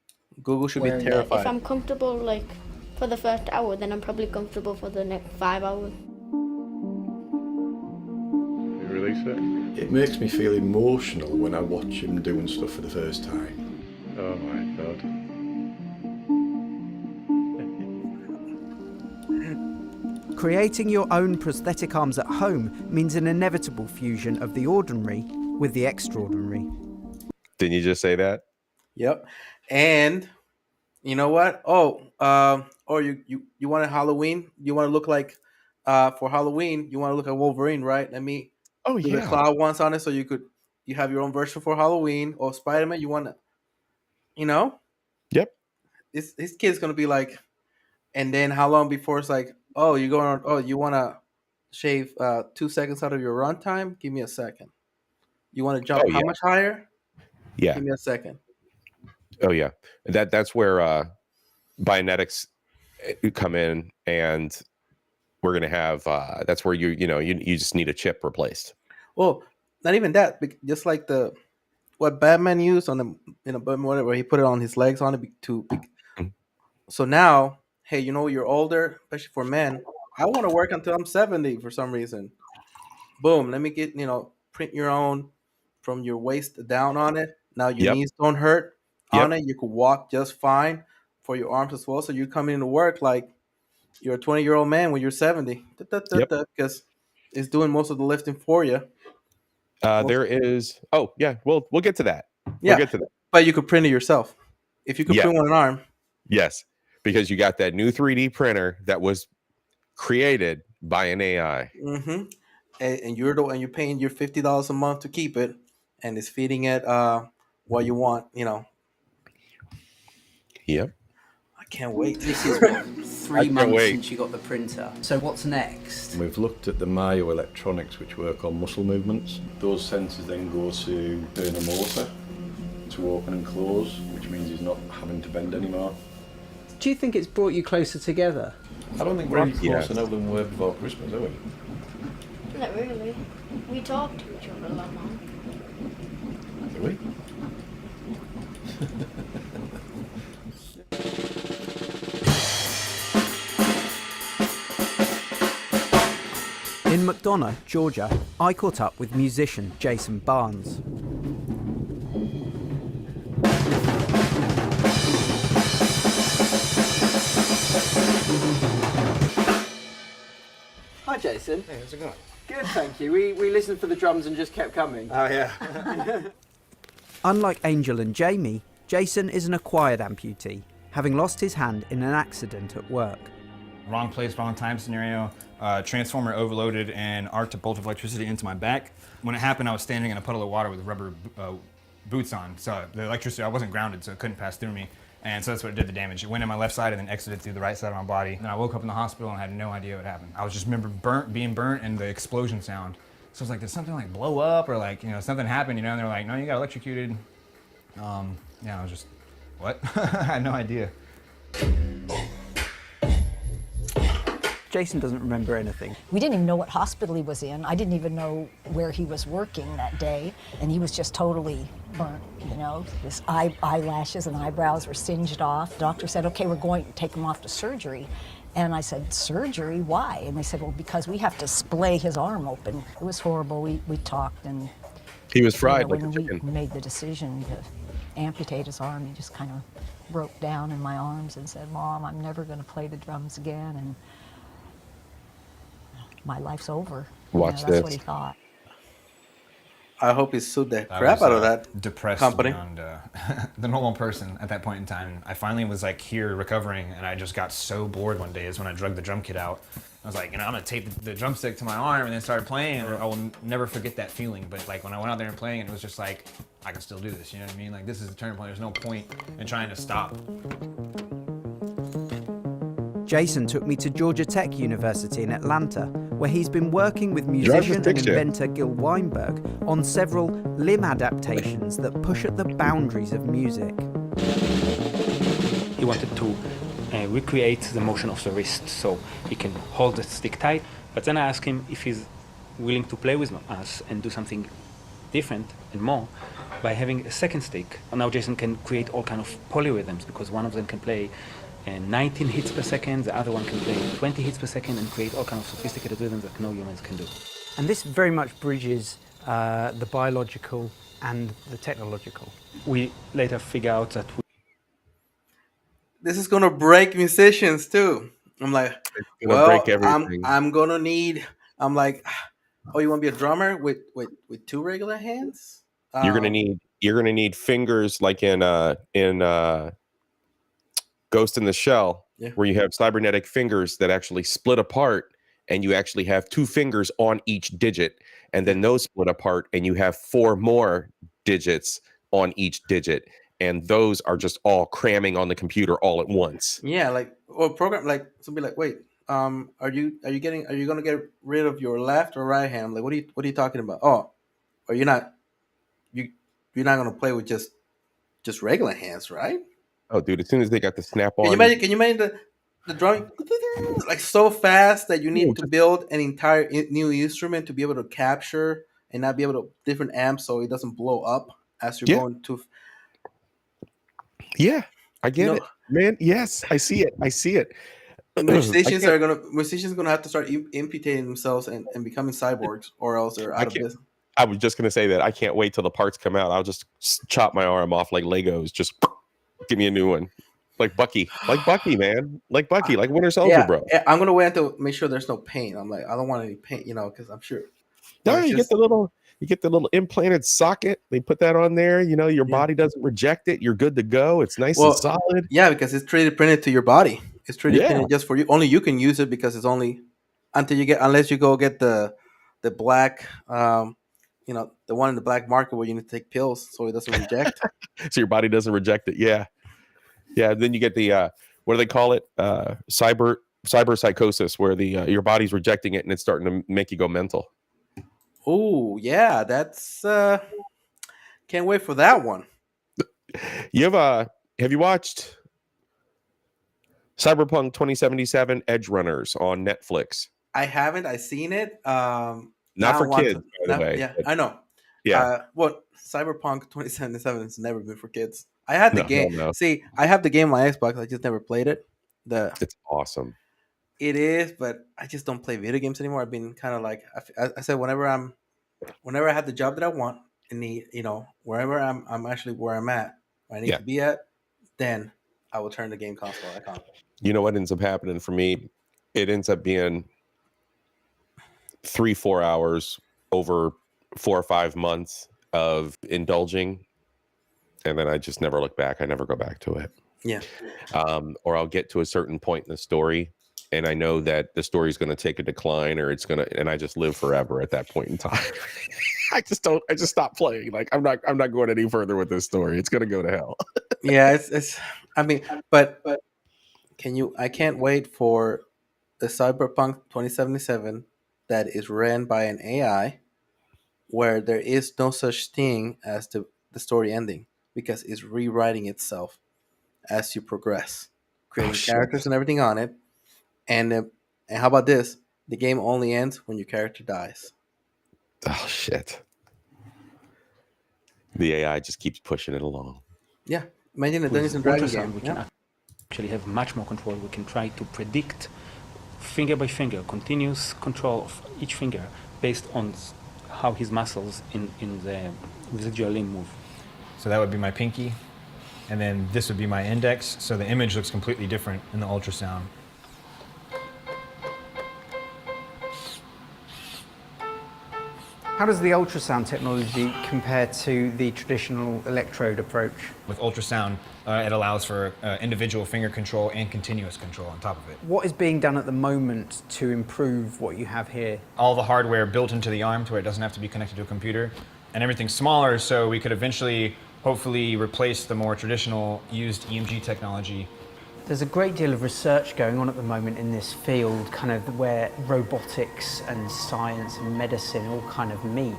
Google should be If terrified. I'm comfortable, like, for the first hour, then I'm probably comfortable for the next 5 hours. You release it? It makes me feel emotional when I watch him doing stuff for the first time. Oh my god. Creating your own prosthetic arms at home means an inevitable fusion of the ordinary with the extraordinary. Didn't you just say that? Yep. And you know what? You want a Halloween? You want to look like for Halloween? You want to look like Wolverine, right? Let me do the cloud ones on it, so you have your own version for Halloween. Or Spider-Man, you want to, Yep. His kid's gonna be like, and then how long before it's like, oh, you want to shave 2 seconds out of your runtime? Give me a second. You want to jump how much higher? Yeah. Give me a second. Oh yeah. That's where Bionetics come in, and we're gonna have that's where you just need a chip replaced. Well, not even that. Just like what Batman used on the whatever he put it on his legs on it to. So now, hey, you're older, especially for men. I want to work until I'm 70 for some reason. Boom, let me get print your own from your waist down on it. Now your knees don't hurt on it. You could walk just fine for your arms as well. So you come into work like you're a 20-year-old man when you're 70. Because it's doing most of the lifting for you. There is. Oh yeah, we'll get to that. Yeah, we'll get to that. But you could print it yourself if you could print one arm. Yes, because you got that new 3D printer that was created by an AI. Mm-hmm. And you're paying your $50 a month to keep it, and it's feeding it what you want. Yep. I can't wait. This is what, 3 months since you got the printer. So what's next? We've looked at the myoelectronics, which work on muscle movements. Those sensors then go to turn a motor to open and close, which means he's not having to bend anymore. Do you think it's brought you closer together? I don't think we're any closer now than we were before Christmas, are we? Not really. We talk to each other a lot more. Do we? In McDonough, Georgia, I caught up with musician Jason Barnes. Hi Jason. Hey, how's it going? Good, thank you. We listened for the drums and just kept coming. Oh yeah. Unlike Angel and Jamie, Jason is an acquired amputee, having lost his hand in an accident at work. Wrong place, wrong time scenario. Transformer overloaded and arced a bolt of electricity into my back. When it happened, I was standing in a puddle of water with rubber boots on, so the electricity, I wasn't grounded, so it couldn't pass through me. And so that's what did the damage. It went in my left side and then exited through the right side of my body. And I woke up in the hospital and had no idea what happened. I was just being burnt and the explosion sound. So I was like, did something like blow up or like, something happened, and they're like, no, you got electrocuted. I was just, what? I had no idea. Jason doesn't remember anything. We didn't even know what hospital he was in. I didn't even know where he was working that day. And he was just totally burnt, His eyelashes and eyebrows were singed off. The doctor said, okay, we're going to take him off to surgery. And I said, surgery? Why? And they said, well, because we have to splay his arm open. It was horrible. We talked, and he was fried like when a chicken. we made the decision to amputate his arm, he just kind of broke down in my arms and said, Mom, I'm never going to play the drums again. And my life's over. Watch that's this. what he thought. I hope he sued the crap out of that depressed company. Beyond, the normal person at that point in time. I finally was like here recovering, and I just got so bored one day is when I drug the drum kit out. I was like, I'm gonna tape the drumstick to my arm and then started playing, and I will never forget that feeling. But like when I went out there and playing, it was just like, I can still do this, you know what I mean? Like this is the turning point, there's no point in trying to stop. Jason took me to Georgia Tech University in Atlanta, where he's been working with musician and inventor Gil Weinberg on several limb adaptations that push at the boundaries of music. He wanted to recreate the motion of the wrist so he can hold the stick tight, but then I asked him if he's willing to play with us and do something different and more by having a second stick. Now Jason can create all kind of polyrhythms because one of them can play 19 hits per second, the other one can play 20 hits per second and create all kind of sophisticated rhythms that no humans can do. And this very much bridges the biological and the technological. We later figure out that This is gonna break musicians too. I'm like, well, break everything. I'm gonna need. I'm like, oh, you want to be a drummer with 2 regular hands? You're gonna need fingers like in Ghost in the Shell, where you have cybernetic fingers that actually split apart, and you actually have 2 fingers on each digit, and then those split apart, and you have 4 more digits on each digit, and those are just all cramming on the computer all at once. Yeah, like or program like somebody like, wait, are you gonna get rid of your left or right hand? I'm like, what are you talking about? Oh, or you're not gonna play with just regular hands, right? Oh, dude! As soon as they got the snap on, Can you imagine the drawing like so fast that you need to build an entire new instrument to be able to capture and not be able to different amps so it doesn't blow up as you're going to. Yeah, I get it, man. Yes, I see it. Musicians are gonna have to start amputating themselves and becoming cyborgs, or else they're out of business. I was just gonna say that I can't wait till the parts come out. I'll just chop my arm off like Legos. Just give me a new one, like Bucky, man, like Winter Soldier, bro. Yeah, I'm gonna wait until make sure there's no pain. I'm like, I don't want any pain, because I'm sure. No, you get the little implanted socket. They put that on there. Your body doesn't reject it. You're good to go. It's nice and solid. Yeah, because it's 3D printed to your body. It's 3D printed just for you. Only you can use it because it's only unless you go get the black, the one in the black market where you need to take pills so it doesn't reject. So your body doesn't reject it. Yeah. Then you get the what do they call it? Cyber psychosis, where the your body's rejecting it and it's starting to make you go mental. Oh yeah, that's can't wait for that one. Have you watched Cyberpunk 2077 Edge Runners on Netflix? I haven't. I've seen it. Not for kids, by the way. Yeah, I know. Yeah. Cyberpunk 2077 has never been for kids. I had the game. No. See, I have the game on my Xbox. I just never played it. It's awesome. It is, but I just don't play video games anymore. I've been kind of like I said, whenever I have the job that I want and need, wherever I'm actually where I'm at, where I need to be at, then I will turn the game console icon. You know what ends up happening for me? It ends up being 3-4 hours over 4 or 5 months of indulging, and then I just never look back. I never go back to it. Yeah. Or I'll get to a certain point in the story, and I know that the story is going to take a decline, or it's going to, and I just live forever at that point in time. I just stop playing. Like I'm not going any further with this story. It's going to go to hell. Yeah, it's. I mean, but I can't wait for the Cyberpunk 2077 that is ran by an AI, where there is no such thing as the story ending, because it's rewriting itself as you progress, creating characters and everything on it. And how about this? The game only ends when your character dies. Oh shit! The AI just keeps pushing it along. Yeah, imagine a Dungeons and Dragons game. We can actually have much more control. We can try to predict finger by finger, continuous control of each finger based on how his muscles in the residual limb move. So that would be my pinky, and then this would be my index. So the image looks completely different in the ultrasound. How does the ultrasound technology compare to the traditional electrode approach? With ultrasound, it allows for individual finger control and continuous control on top of it. What is being done at the moment to improve what you have here? All the hardware built into the arm to where it doesn't have to be connected to a computer, and everything's smaller, so we could eventually, hopefully, replace the more traditional used EMG technology. There's a great deal of research going on at the moment in this field, kind of where robotics and science and medicine all kind of meet.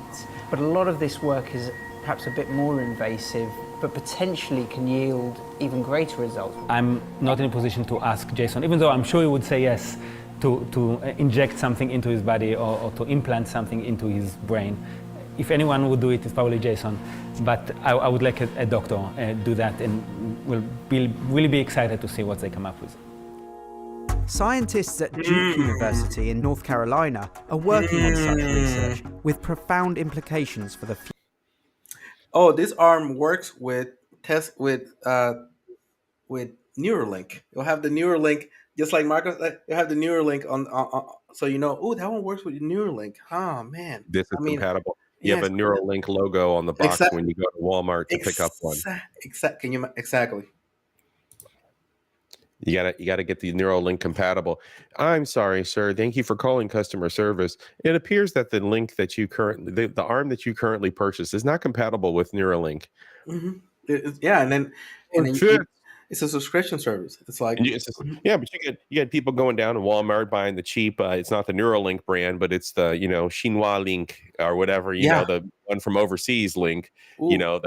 But a lot of this work is perhaps a bit more invasive, but potentially can yield even greater results. I'm not in a position to ask Jason, even though I'm sure he would say yes, to inject something into his body or to implant something into his brain. If anyone would do it, it's probably Jason. But I would like a doctor do that, and we'll really be excited to see what they come up with. Scientists at Duke University in North Carolina are working on such research with profound implications for the future. Oh, this arm works with Neuralink. You'll have the Neuralink, just like Marcos. You'll have the Neuralink on so you know. Oh, that one works with Neuralink. Oh man, This is compatible. You have yes. a Neuralink logo on the box when you go to Walmart to pick up one. Exactly. You gotta get the Neuralink compatible. I'm sorry, sir. Thank you for calling customer service. It appears that the link that you currently, the arm that you currently purchased, is not compatible with Neuralink. Yeah, and then it's a subscription service. It's like yeah, but you get people going down to Walmart buying the cheap. It's not the Neuralink brand, but it's the Chinois Link or whatever. You know, the one from overseas Link. Ooh. You know,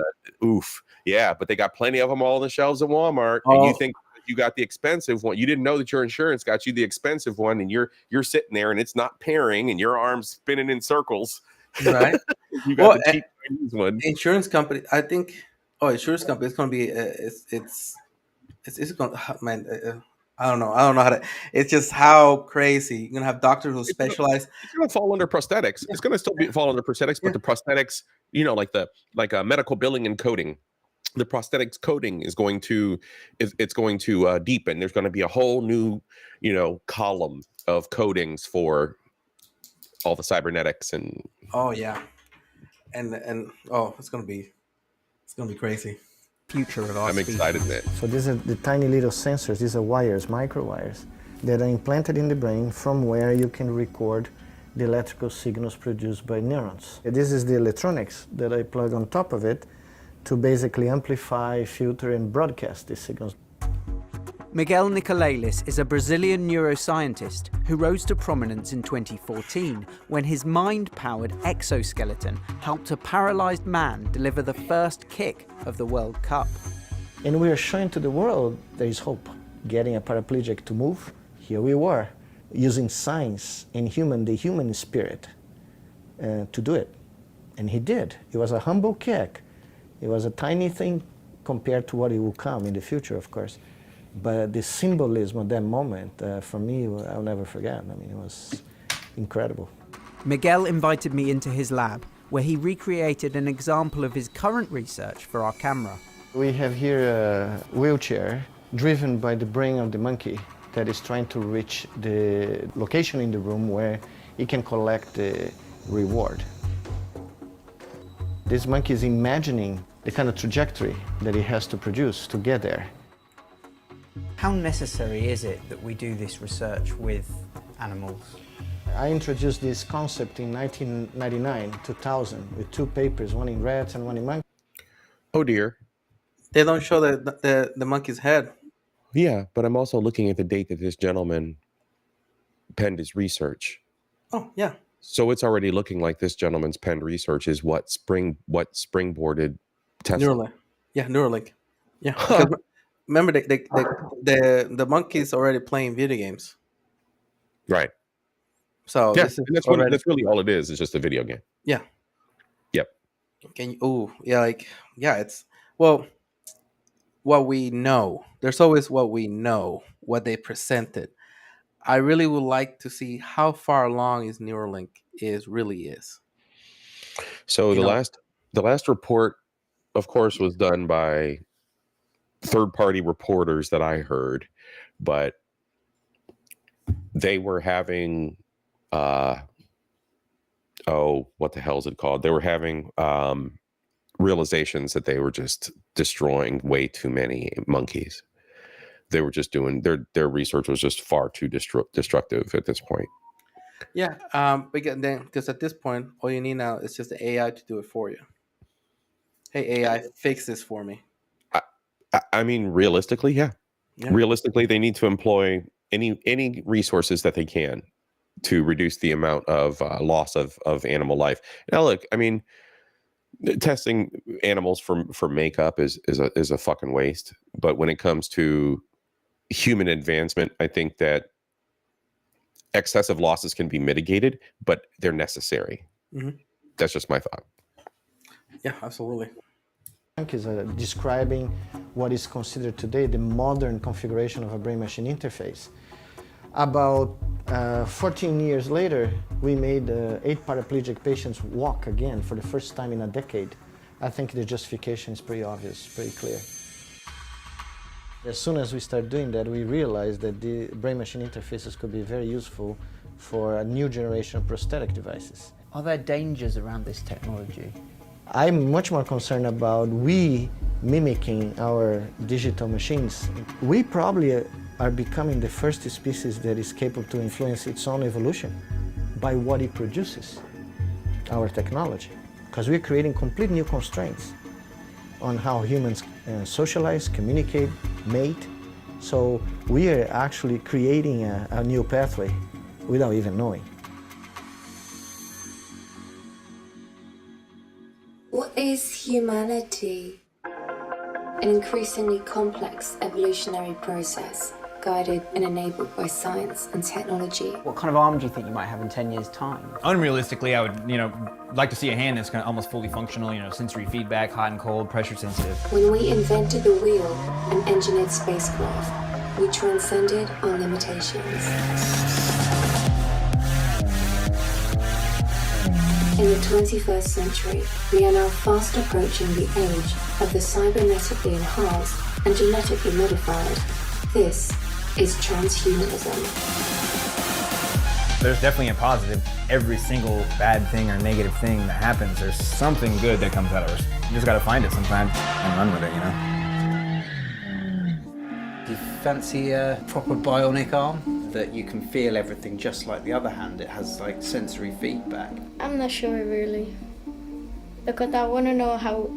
yeah. But they got plenty of them all on the shelves at Walmart, and you think you got the expensive one. You didn't know that your insurance got you the expensive one, and you're sitting there and it's not pairing, and your arm's spinning in circles. Right. You got the cheap Chinese one. Insurance company. I think. Oh, insurance company. It's going to be. It's going. Man, I don't know. I don't know how to. It's just how crazy. You're gonna have doctors who specialize. It's gonna fall under prosthetics. Yeah. It's gonna still fall under prosthetics, but the prosthetics, like medical billing and coding. The prosthetics coding is going to deepen. There's going to be a whole new, column of codings for all the cybernetics and. Oh yeah, and it's gonna be crazy. Future of our I'm excited, man. So these are the tiny little sensors. These are wires, micro wires, that are implanted in the brain from where you can record the electrical signals produced by neurons. This is the electronics that I plug on top of it to basically amplify, filter, and broadcast these signals. Miguel Nicolelis is a Brazilian neuroscientist who rose to prominence in 2014 when his mind-powered exoskeleton helped a paralyzed man deliver the first kick of the World Cup. And we are showing to the world there is hope. Getting a paraplegic to move, here we were, using science and the human spirit to do it. And he did. It was a humble kick. It was a tiny thing compared to what it will come in the future, of course. But the symbolism of that moment, for me, I'll never forget. I mean, it was incredible. Miguel invited me into his lab, where he recreated an example of his current research for our camera. We have here a wheelchair driven by the brain of the monkey that is trying to reach the location in the room where it can collect the reward. This monkey is imagining the kind of trajectory that he has to produce to get there. How necessary is it that we do this research with animals? I introduced this concept in 1999, 2000, with two papers, one in rats and one in monkeys. Oh dear. They don't show the monkey's head. Yeah, but I'm also looking at the date that this gentleman penned his research. Oh, yeah. So it's already looking like this gentleman's penned research is what springboarded Tesla. Neuralink. Yeah, Neuralink. Yeah. Huh. Remember, the monkey's already playing video games. Right. So yeah, that's really all it is. It's just a video game. Yeah. Yep. It's what we know. There's always what we know, what they presented. I really would like to see how far along is Neuralink really is. So the last report, of course, was done by third-party reporters that I heard, but they were having what the hell is it called? They were having realizations that they were just destroying way too many monkeys. They were just doing their research was just far too destructive at this point. Yeah, because at this point, all you need now is just the AI to do it for you. Hey, AI, fix this for me. I mean, realistically, yeah. Realistically, they need to employ any resources that they can to reduce the amount of loss of animal life. Now, look, I mean, testing animals for makeup is a fucking waste. But when it comes to human advancement, I think that excessive losses can be mitigated, but they're necessary. Mm-hmm. That's just my thought. Yeah, absolutely. Is describing what is considered today the modern configuration of a brain-machine interface. About 14 years later, we made 8 paraplegic patients walk again for the first time in a decade. I think the justification is pretty obvious, pretty clear. As soon as we start doing that, we realized that the brain-machine interfaces could be very useful for a new generation of prosthetic devices. Are there dangers around this technology? I'm much more concerned about we mimicking our digital machines. We probably are becoming the first species that is capable to influence its own evolution by what it produces, our technology. Because we're creating complete new constraints on how humans socialize, communicate, mate. So we are actually creating a new pathway without even knowing. What is humanity? An increasingly complex evolutionary process, guided and enabled by science and technology. What kind of arm do you think you might have in 10 years' time? Unrealistically, I would, like to see a hand that's kind of almost fully functional, sensory feedback, hot and cold, pressure sensitive. When we invented the wheel and engineered spacecraft, we transcended our limitations. In the 21st century, we are now fast approaching the age of the cybernetically enhanced and genetically modified. This is transhumanism. There's definitely a positive. Every single bad thing or negative thing that happens, there's something good that comes out of it. You just gotta find it sometimes and run with it, Do you fancy a proper bionic arm? That you can feel everything just like the other hand. It has like sensory feedback. I'm not sure really, because I want to know how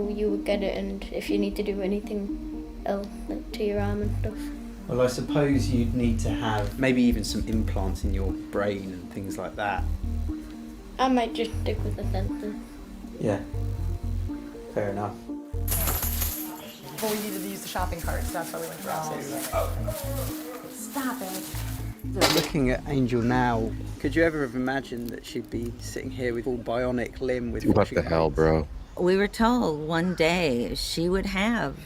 you would get it and if you need to do anything else like, to your arm and stuff. Well, I suppose you'd need to have maybe even some implants in your brain and things like that. I might just stick with the sensors. Yeah, fair enough. Well, we needed to use the shopping cart, so that's why we went for upstairs. Stop it. Looking at Angel now, could you ever have imagined that she'd be sitting here with full bionic limb with What the hell, bro? We were told one day she would have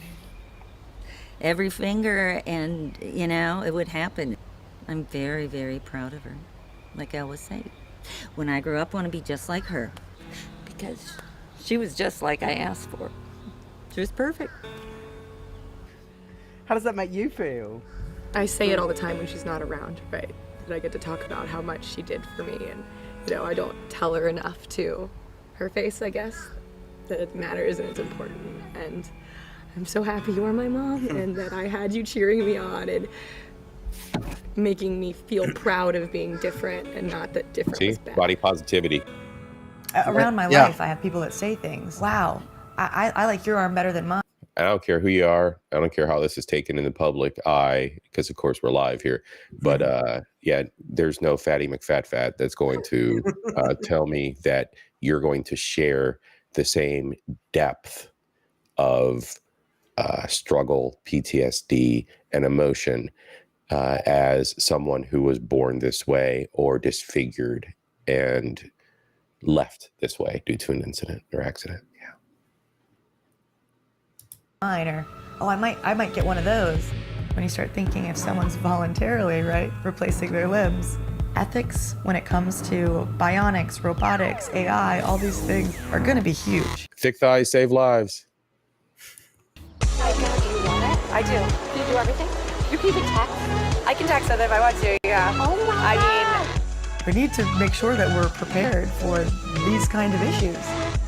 every finger and, it would happen. I'm very, very proud of her. Like I always say, when I grow up, I want to be just like her because she was just like I asked for. She was perfect. How does that make you feel? I say it all the time when she's not around, right? That I get to talk about how much she did for me, and I don't tell her enough to her face, I guess, that it matters and it's important. And I'm so happy you are my mom and that I had you cheering me on and making me feel proud of being different and not that different was bad. Body positivity. Around my life, I have people that say things. Wow, I like your arm better than mine. I don't care who you are. I don't care how this is taken in the public eye, because of course we're live here. But yeah, there's no Fatty McFat that's going to tell me that you're going to share the same depth of struggle, PTSD, and emotion as someone who was born this way or disfigured and left this way due to an incident or accident. Or I might get one of those. When you start thinking if someone's voluntarily replacing their limbs, ethics when it comes to bionics, robotics, AI, all these things are going to be huge. Thick thighs save lives. I do. Do you do everything? You can even text? I can text other if I want to, yeah. Oh my God. We need to make sure that we're prepared for these kind of issues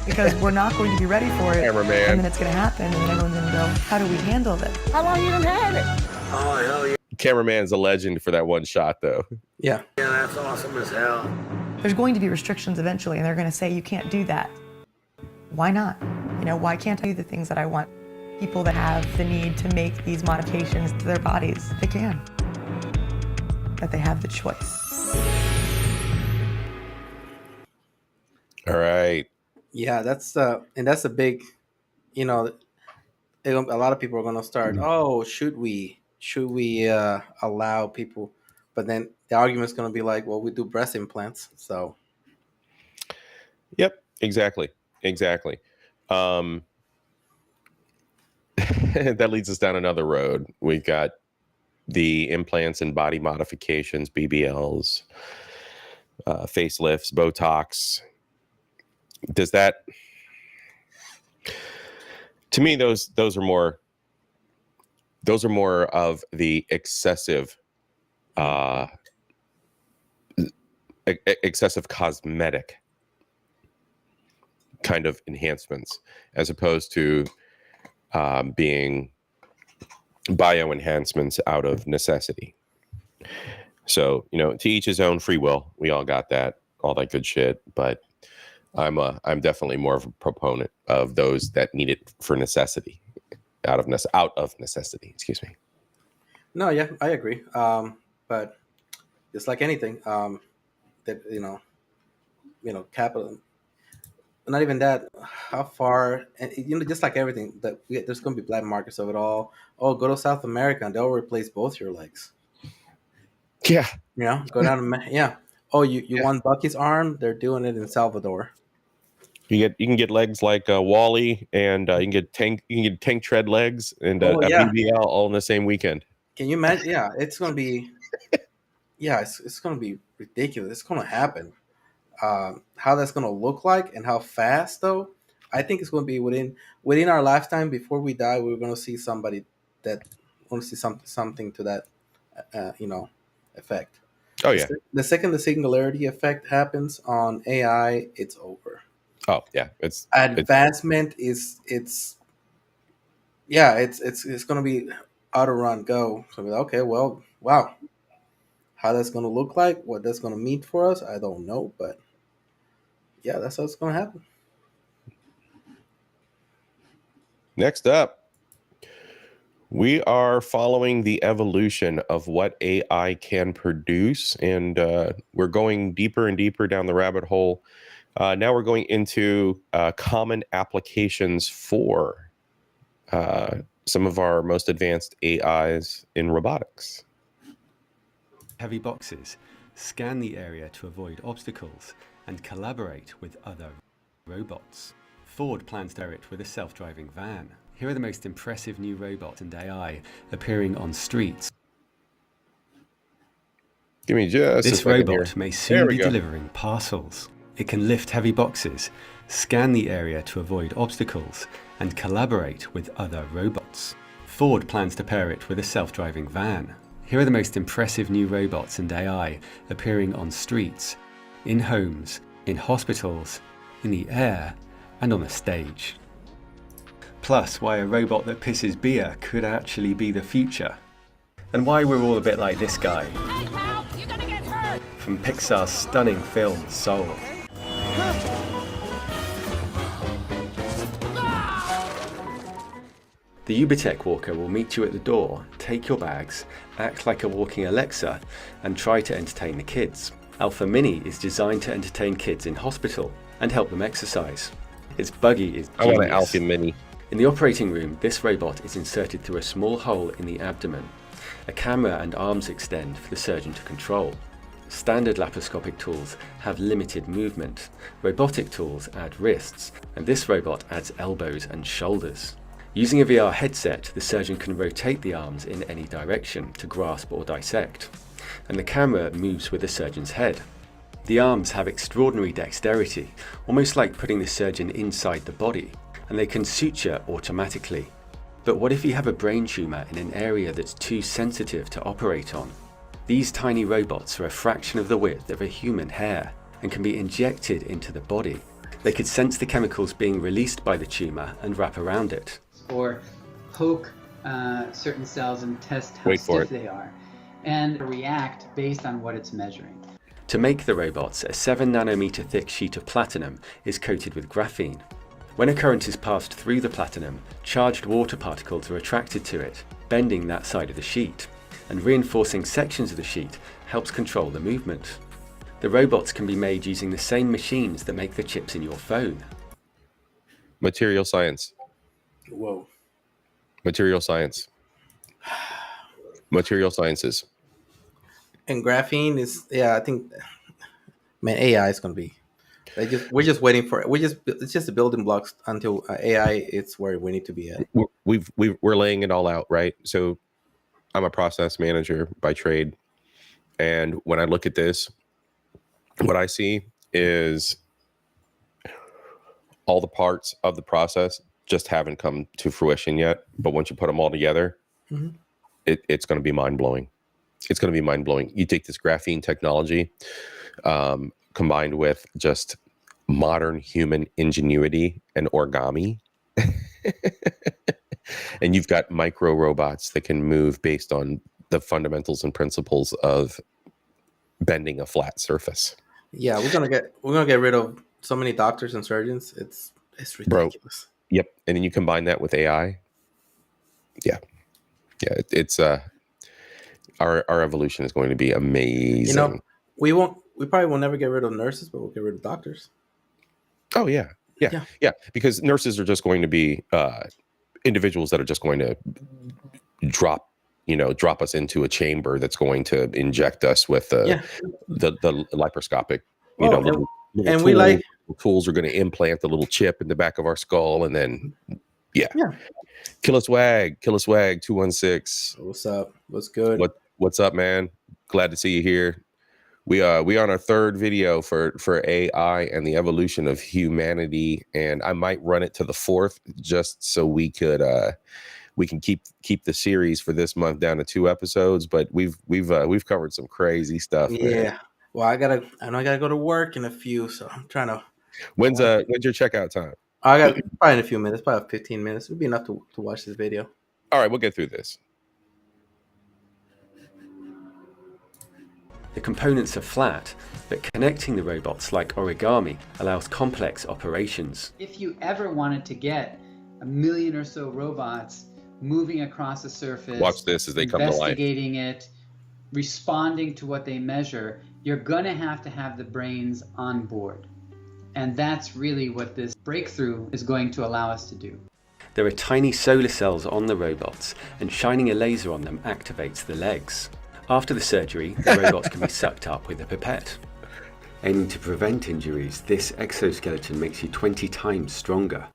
because we're not going to be ready for it. Cameraman. And then it's going to happen and then everyone's going to go, how do we handle this? How long you done had it? Oh, hell yeah. Cameraman's a legend for that one shot, though. Yeah. Yeah, that's awesome as hell. There's going to be restrictions eventually and they're going to say you can't do that. Why not? Why can't I do the things that I want? People that have the need to make these modifications to their bodies, they can. That they have the choice. All right. Yeah, that's a big, a lot of people are going to start, should we allow people, but then the argument's going to be like, well, we do breast implants, so. Yep, exactly. That leads us down another road. We've got the implants and body modifications, BBLs, facelifts, Botox. Does that, to me, those are more of the excessive excessive cosmetic kind of enhancements, as opposed to being bio enhancements out of necessity. So, to each his own, free will. We all got that, all that good shit. But I'm definitely more of a proponent of those that need it for necessity, out of necessity. Excuse me. No, yeah, I agree. But just like anything, that capital. Not even that. How far? And just like everything, that there's going to be black markets of it all. Oh, go to South America and they'll replace both your legs. Yeah. Go down to yeah. Oh, you want Bucky's arm? They're doing it in Salvador. You can get legs like Wally, and you can get tank tread legs and a yeah. BBL all in the same weekend. Can you imagine? Yeah, it's going to be. Yeah, it's going to be ridiculous. It's going to happen. How that's going to look like and how fast, though, I think it's going to be within our lifetime. Before we die, we're going to see somebody that want to see something to that, effect. Oh yeah. The second the singularity effect happens on AI, it's over. Oh yeah, it's advancement is it's going to be auto run go. So okay, well, wow, how that's going to look like, what that's going to mean for us, I don't know, but yeah, that's how it's going to happen. Next up, we are following the evolution of what AI can produce, and we're going deeper and deeper down the rabbit hole. Now we're going into common applications for some of our most advanced AIs in robotics. Heavy boxes, scan the area to avoid obstacles, and collaborate with other robots. Ford plans to pair it with a self-driving van. Here are the most impressive new robots and AI appearing on streets. Give me just this robot may soon be delivering parcels. It can lift heavy boxes, scan the area to avoid obstacles, and collaborate with other robots. Ford plans to pair it with a self-driving van. Here are the most impressive new robots and AI appearing on streets, in homes, in hospitals, in the air, and on the stage. Plus, why a robot that pisses beer could actually be the future. And why we're all a bit like this guy. Hey, pal, you're gonna get hurt. From Pixar's stunning film, Soul. The Ubertech walker will meet you at the door, take your bags, act like a walking Alexa, and try to entertain the kids. Alpha Mini is designed to entertain kids in hospital and help them exercise. Its buggy is genius. I want an Alpha Mini. In the operating room, this robot is inserted through a small hole in the abdomen. A camera and arms extend for the surgeon to control. Standard laparoscopic tools have limited movement. Robotic tools add wrists, and this robot adds elbows and shoulders. Using a VR headset, the surgeon can rotate the arms in any direction to grasp or dissect, and the camera moves with the surgeon's head. The arms have extraordinary dexterity, almost like putting the surgeon inside the body, and they can suture automatically. But what if you have a brain tumour in an area that's too sensitive to operate on? These tiny robots are a fraction of the width of a human hair and can be injected into the body. They could sense the chemicals being released by the tumour and wrap around it. Or poke certain cells and test how stiff they are, and react based on what it's measuring. To make the robots, a 7 nanometer thick sheet of platinum is coated with graphene. When a current is passed through the platinum, charged water particles are attracted to it, bending that side of the sheet, and reinforcing sections of the sheet helps control the movement. The robots can be made using the same machines that make the chips in your phone. Material science. Whoa. Material science. Material sciences. And graphene is, I think, man, AI is going to be We're just waiting for it. It's just the building blocks until AI. It's where we need to be at. We're laying it all out, right? So I'm a process manager by trade, and when I look at this, what I see is all the parts of the process just haven't come to fruition yet. But once you put them all together, it's going to be mind blowing. It's going to be mind blowing. You take this graphene technology, combined with just modern human ingenuity and origami, and you've got micro robots that can move based on the fundamentals and principles of bending a flat surface. Yeah, we're gonna get rid of so many doctors and surgeons. It's ridiculous. Bro, yep. And then you combine that with AI. Yeah. It's our evolution is going to be amazing. You know, we probably will never get rid of nurses, but we'll get rid of doctors. Oh yeah. Because nurses are just going to be individuals that are just going to drop us into a chamber that's going to inject us with the laparoscopic, little tools are going to implant the little chip in the back of our skull, and then Kill us Wag 216. What's up? What's good? What's up, man? Glad to see you here. We on our third video for AI and the evolution of humanity, and I might run it to the fourth just so we can keep the series for this month down to 2 episodes. But we've covered some crazy stuff. Yeah. Man. Well, I gotta go to work in a few, so I'm trying to. When's your checkout time? I got probably in a few minutes, probably 15 minutes. It'll be enough to watch this video. All right, we'll get through this. The components are flat, but connecting the robots like origami allows complex operations. If you ever wanted to get 1 million or so robots moving across a surface, watch this as they come to life, investigating it, responding to what they measure, you're going to have the brains on board. And that's really what this breakthrough is going to allow us to do. There are tiny solar cells on the robots, and shining a laser on them activates the legs. After the surgery, the robots can be sucked up with a pipette. Aiming to prevent injuries, this exoskeleton makes you 20 times stronger.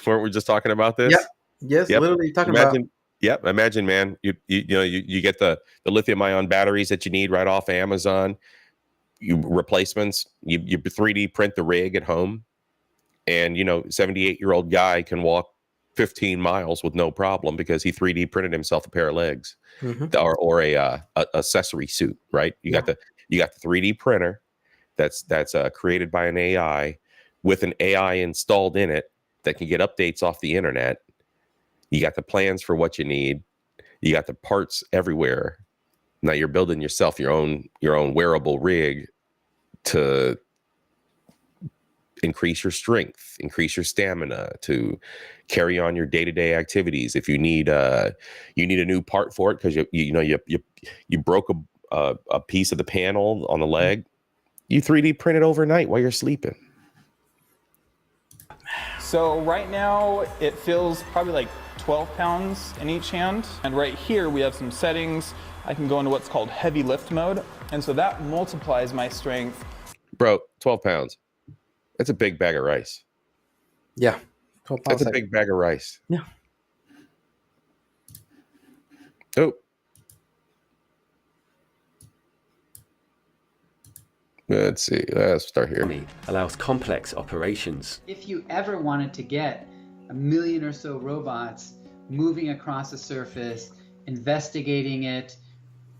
Weren't we just talking about this? Yes, literally talking about. Yep, imagine, man. You get the lithium-ion batteries that you need right off Amazon. Replacements. You 3D print the rig at home, and 78-year-old guy can walk 15 miles with no problem because he 3D printed himself a pair of legs, or a accessory suit. Right? You got the 3D printer that's created by an AI with an AI installed in it that can get updates off the internet. You got the plans for what you need. You got the parts everywhere. Now you're building yourself your own wearable rig to increase your strength, increase your stamina, to carry on your day-to-day activities. If you need a new part for it because you broke a piece of the panel on the leg, you 3D print it overnight while you're sleeping. So right now it feels probably like 12 pounds in each hand. And right here we have some settings. I can go into what's called heavy lift mode. And so that multiplies my strength. Bro, 12 pounds. That's a big bag of rice. Yeah. 12 pounds. That's a big bag of rice. Yeah. Oh. Let's see. Let's start here. Allows complex operations. If you ever wanted to get 1 million or so robots moving across a surface, investigating it,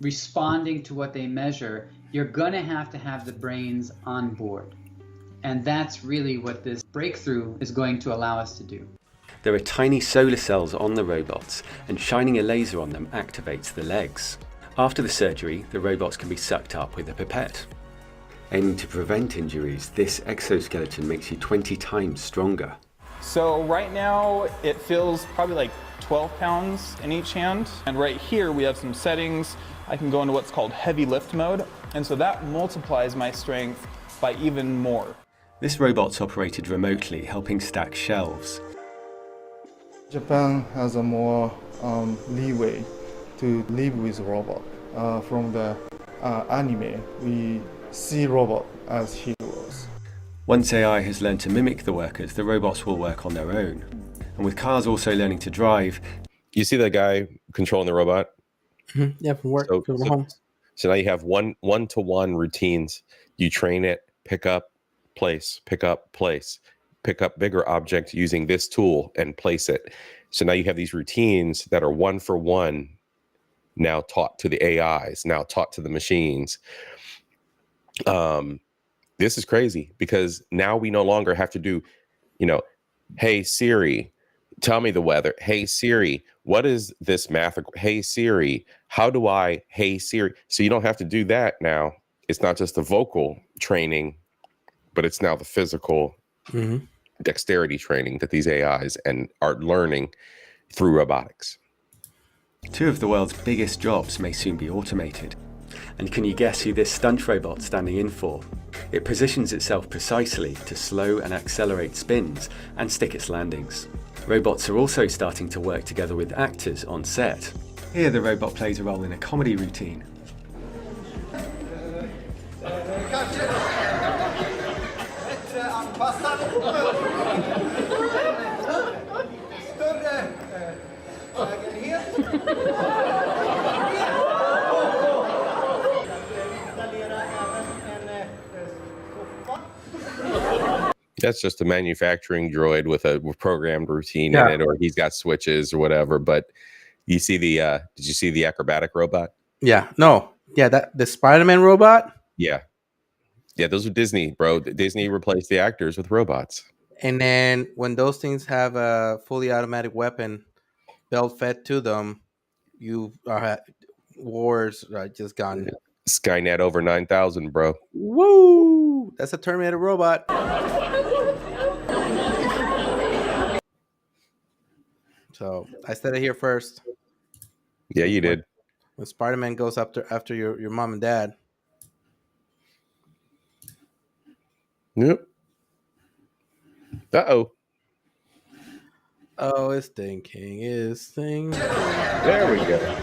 responding to what they measure, you're going to have the brains on board. And that's really what this breakthrough is going to allow us to do. There are tiny solar cells on the robots, and shining a laser on them activates the legs. After the surgery, the robots can be sucked up with a pipette. Aiming to prevent injuries, this exoskeleton makes you 20 times stronger. So right now it feels probably like 12 pounds in each hand. And right here we have some settings. I can go into what's called heavy lift mode. And so that multiplies my strength by even more. This robot's operated remotely, helping stack shelves. Japan has a more leeway to live with robot. From the anime, we see robot as heroes. Once AI has learned to mimic the workers, the robots will work on their own. And with cars also learning to drive... You see that guy controlling the robot? Mm-hmm. Yeah, from work, from home. So now you have one-to-one routines. You train it, pick up, place, pick up, place, pick up bigger object using this tool and place it. So now you have these routines that are one for one now taught to the AIs, now taught to the machines. This is crazy because now we no longer have to do, hey Siri, tell me the weather. Hey Siri, what is this math? Hey Siri, how do I, hey Siri? So you don't have to do that now. It's not just the vocal training, but it's now the physical dexterity training that these AIs are learning through robotics. 2 of the world's biggest jobs may soon be automated. And can you guess who this stunt robot's standing in for? It positions itself precisely to slow and accelerate spins and stick its landings. Robots are also starting to work together with actors on set. Here the robot plays a role in a comedy routine. That's just a manufacturing droid with a programmed routine in it, or he's got switches or whatever. But you see did you see the acrobatic robot? Yeah, no. Yeah, the Spider-Man robot? Yeah. Yeah, those are Disney, bro. Disney replaced the actors with robots. And then when those things have a fully automatic weapon belt fed to them, wars are just gone. Skynet over 9,000, bro. Woo! That's a Terminator robot. So I said it here first. Yeah, you did. When Spider-Man goes after your mom and dad. Yep. Uh-oh. Oh, it's thinking. There we go.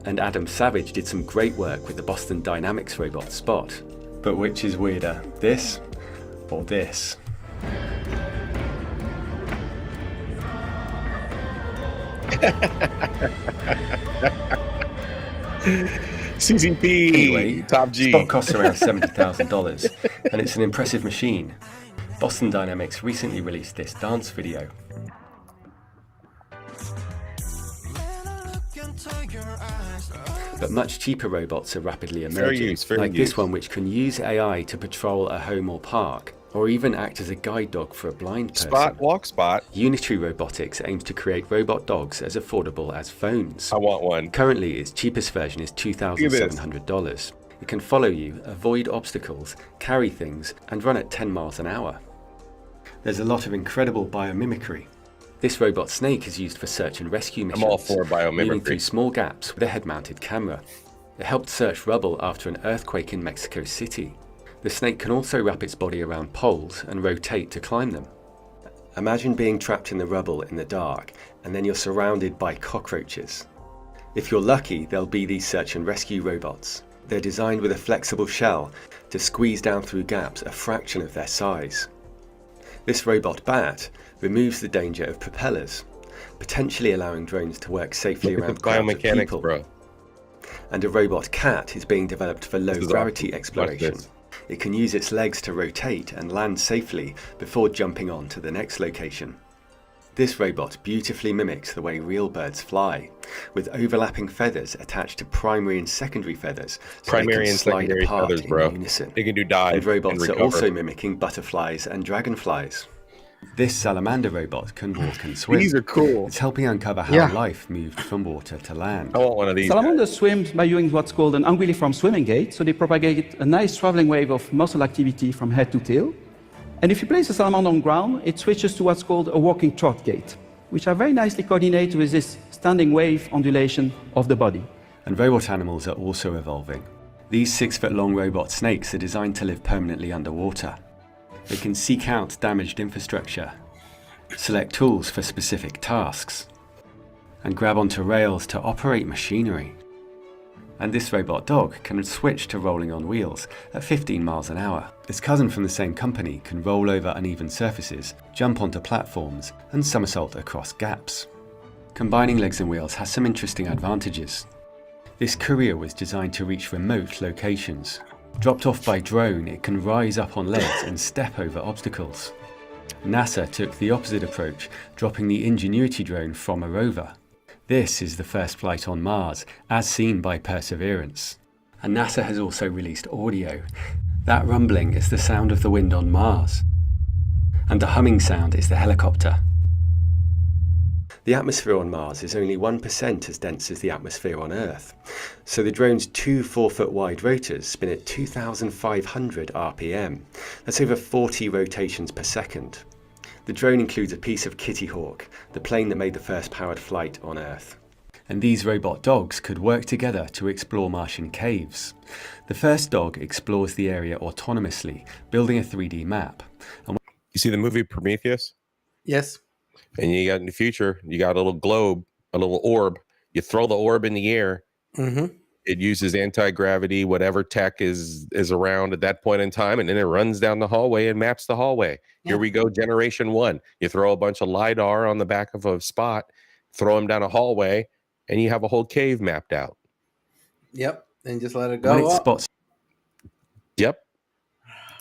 And Adam Savage did some great work with the Boston Dynamics robot Spot. But which is weirder, this or this? CCP, anyway, Top G. Spot costs around $70,000, and it's an impressive machine. Boston Dynamics recently released this dance video. But much cheaper robots are rapidly emerging, like this one which can use AI to patrol a home or park, or even act as a guide dog for a blind person. Spot, walk spot. Unitary Robotics aims to create robot dogs as affordable as phones. I want one. Currently, its cheapest version is $2,700. It can follow you, avoid obstacles, carry things, and run at 10 miles an hour. There's a lot of incredible biomimicry. This robot snake is used for search and rescue missions. I'm all for biomimicry. Moving through small gaps with a head-mounted camera. It helped search rubble after an earthquake in Mexico City. The snake can also wrap its body around poles and rotate to climb them. Imagine being trapped in the rubble in the dark, and then you're surrounded by cockroaches. If you're lucky, there'll be these search and rescue robots. They're designed with a flexible shell to squeeze down through gaps a fraction of their size. This robot bat removes the danger of propellers, potentially allowing drones to work safely around crowds of people. Bro. And a robot cat is being developed for low-gravity exploration. It can use its legs to rotate and land safely before jumping on to the next location. This robot beautifully mimics the way real birds fly, with overlapping feathers attached to primary and secondary feathers, so primary and slide secondary apart feathers, in bro. unison. They can do dive and robots and are recover. also mimicking butterflies and dragonflies. This salamander robot can walk and swim. These are cool. It's helping uncover how life moved from water to land. I want one of these. Salamanders swim by using what's called an anguilliform swimming gait, so they propagate a nice traveling wave of muscle activity from head to tail. And if you place a salamander on ground, it switches to what's called a walking trot gait, which are very nicely coordinated with this standing wave ondulation of the body. And robot animals are also evolving. These 6-foot-long robot snakes are designed to live permanently underwater. They can seek out damaged infrastructure, select tools for specific tasks, and grab onto rails to operate machinery. And this robot dog can switch to rolling on wheels at 15 miles an hour. Its cousin from the same company can roll over uneven surfaces, jump onto platforms, and somersault across gaps. Combining legs and wheels has some interesting advantages. This courier was designed to reach remote locations. Dropped off by drone, it can rise up on legs and step over obstacles. NASA took the opposite approach, dropping the Ingenuity drone from a rover. This is the first flight on Mars, as seen by Perseverance. And NASA has also released audio. That rumbling is the sound of the wind on Mars. And the humming sound is the helicopter. The atmosphere on Mars is only 1% as dense as the atmosphere on Earth. So the drone's 2 4-foot wide rotors spin at 2,500 RPM. That's over 40 rotations per second. The drone includes a piece of Kitty Hawk, the plane that made the first powered flight on Earth. And these robot dogs could work together to explore Martian caves. The first dog explores the area autonomously, building a 3D map. And you see the movie Prometheus? Yes. And you got in the future, you got a little globe, a little orb. You throw the orb in the air. Mm-hmm. It uses anti-gravity, whatever tech is around at that point in time, and then it runs down the hallway and maps the hallway. Yeah. Here we go, generation 1. You throw a bunch of LiDAR on the back of a spot, throw them down a hallway, and you have a whole cave mapped out. Yep, and just let it go. When it spots yep.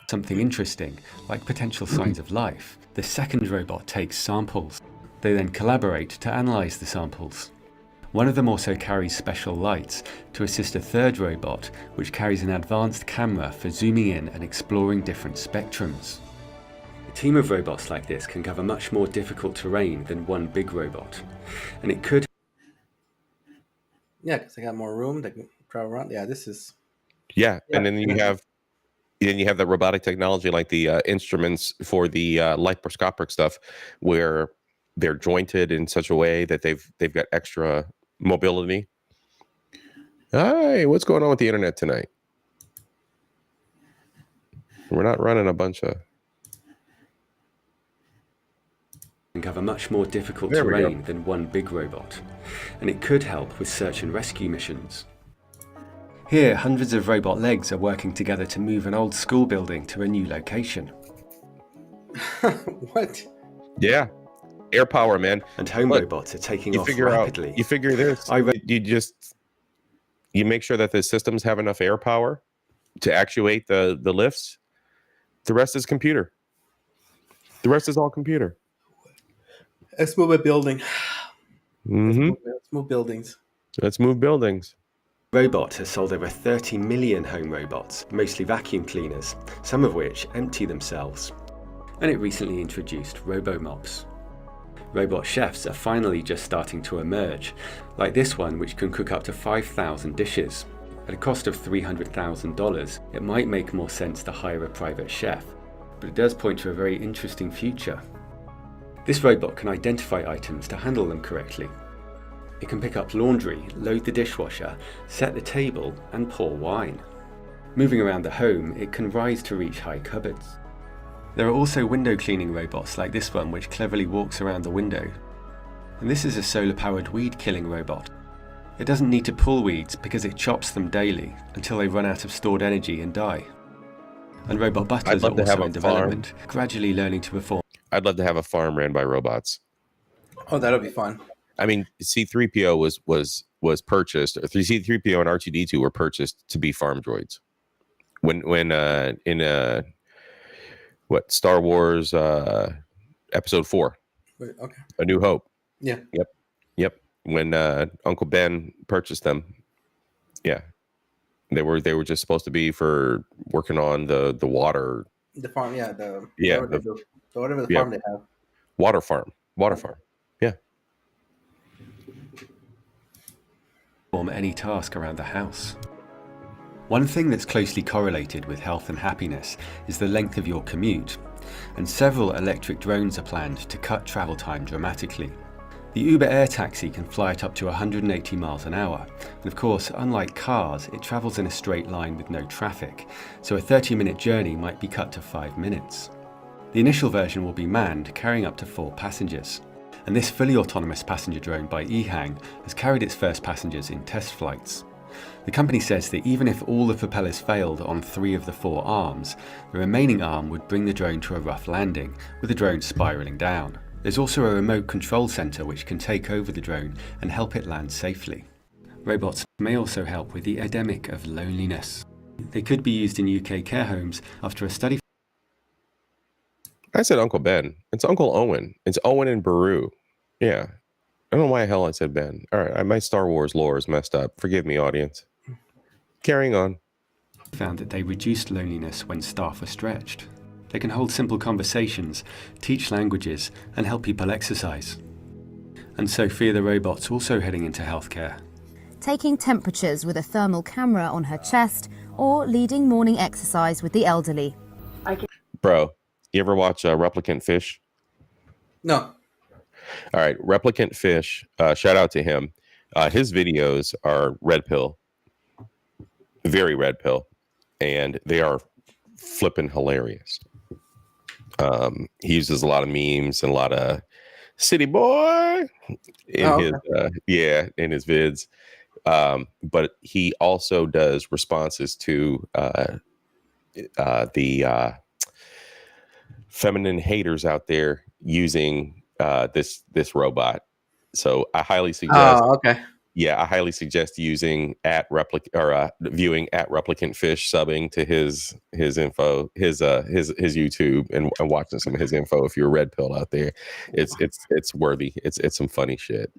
something interesting, like potential signs of life, the second robot takes samples. They then collaborate to analyze the samples. One of them also carries special lights to assist a third robot, which carries an advanced camera for zooming in and exploring different spectrums. A team of robots like this can cover much more difficult terrain than one big robot, and it could... Yeah, because they got more room, they can travel around. Yeah, this is... Yeah, and then you have the robotic technology like the instruments for the laparoscopic stuff, where they're jointed in such a way that they've got extra mobility. Hi, what's going on with the internet tonight? We're not running a bunch of... can cover much more difficult terrain than one big robot, and it could help with search and rescue missions. Here, hundreds of robot legs are working together to move an old school building to a new location. What? Yeah. Air power, man. And home robots are taking off rapidly. You figure this. You make sure that the systems have enough air power to actuate the lifts. The rest is computer. The rest is all computer. Let's move a building. Mm-hmm. Let's move buildings. Let's move buildings. Robot has sold over 30 million home robots, mostly vacuum cleaners, some of which empty themselves. And it recently introduced robo-mops. Robot chefs are finally just starting to emerge, like this one which can cook up to 5,000 dishes. At a cost of $300,000, it might make more sense to hire a private chef, but it does point to a very interesting future. This robot can identify items to handle them correctly. It can pick up laundry, load the dishwasher, set the table, and pour wine. Moving around the home, it can rise to reach high cupboards. There are also window cleaning robots like this one which cleverly walks around the window. And this is a solar-powered weed killing robot. It doesn't need to pull weeds because it chops them daily until they run out of stored energy and die. And robot butlers are also in development, gradually learning to perform. I'd love to have a farm ran by robots. Oh, that'll be fun. I mean, C-3PO was purchased, or C-3PO and R2-D2 were purchased to be farm droids. When in Star Wars Episode 4, okay. A New Hope. Yeah. Yep. When Uncle Ben purchased them, yeah, they were just supposed to be for working on the water. The farm, yeah. Whatever the farm they have. Water farm. Yeah. Perform any task around the house. One thing that's closely correlated with health and happiness is the length of your commute, and several electric drones are planned to cut travel time dramatically. The Uber Air Taxi can fly at up to 180 miles an hour, and of course, unlike cars, it travels in a straight line with no traffic, so a 30-minute journey might be cut to 5 minutes. The initial version will be manned, carrying up to 4 passengers. And this fully autonomous passenger drone by EHang has carried its first passengers in test flights. The company says that even if all the propellers failed on 3 of the 4 arms, the remaining arm would bring the drone to a rough landing, with the drone spiralling down. There's also a remote control centre which can take over the drone and help it land safely. Robots may also help with the epidemic of loneliness. They could be used in UK care homes after a study. I said Uncle Ben. It's Uncle Owen. It's Owen and Baru. Yeah. I don't know why the hell I said Ben. All right. My Star Wars lore is messed up. Forgive me, audience. Carrying on. Found that they reduced loneliness when staff are stretched. They can hold simple conversations, teach languages, and help people exercise. And Sophia the robot's also heading into healthcare. Taking temperatures with a thermal camera on her chest, or leading morning exercise with the elderly. Bro, you ever watch Replicant Fish? No. All right. Replicant Fish, shout out to him. His videos are red pill. Very red pill. And they are flipping hilarious. He uses a lot of memes and a lot of city boy in his vids. But he also does responses to the feminine haters out there using this robot. So I highly suggest. Oh, okay. Yeah, I highly suggest using viewing at Replicant Fish, subbing to his info, his YouTube, and watching some of his info. If you're a red pill out there, it's worthy. It's some funny shit.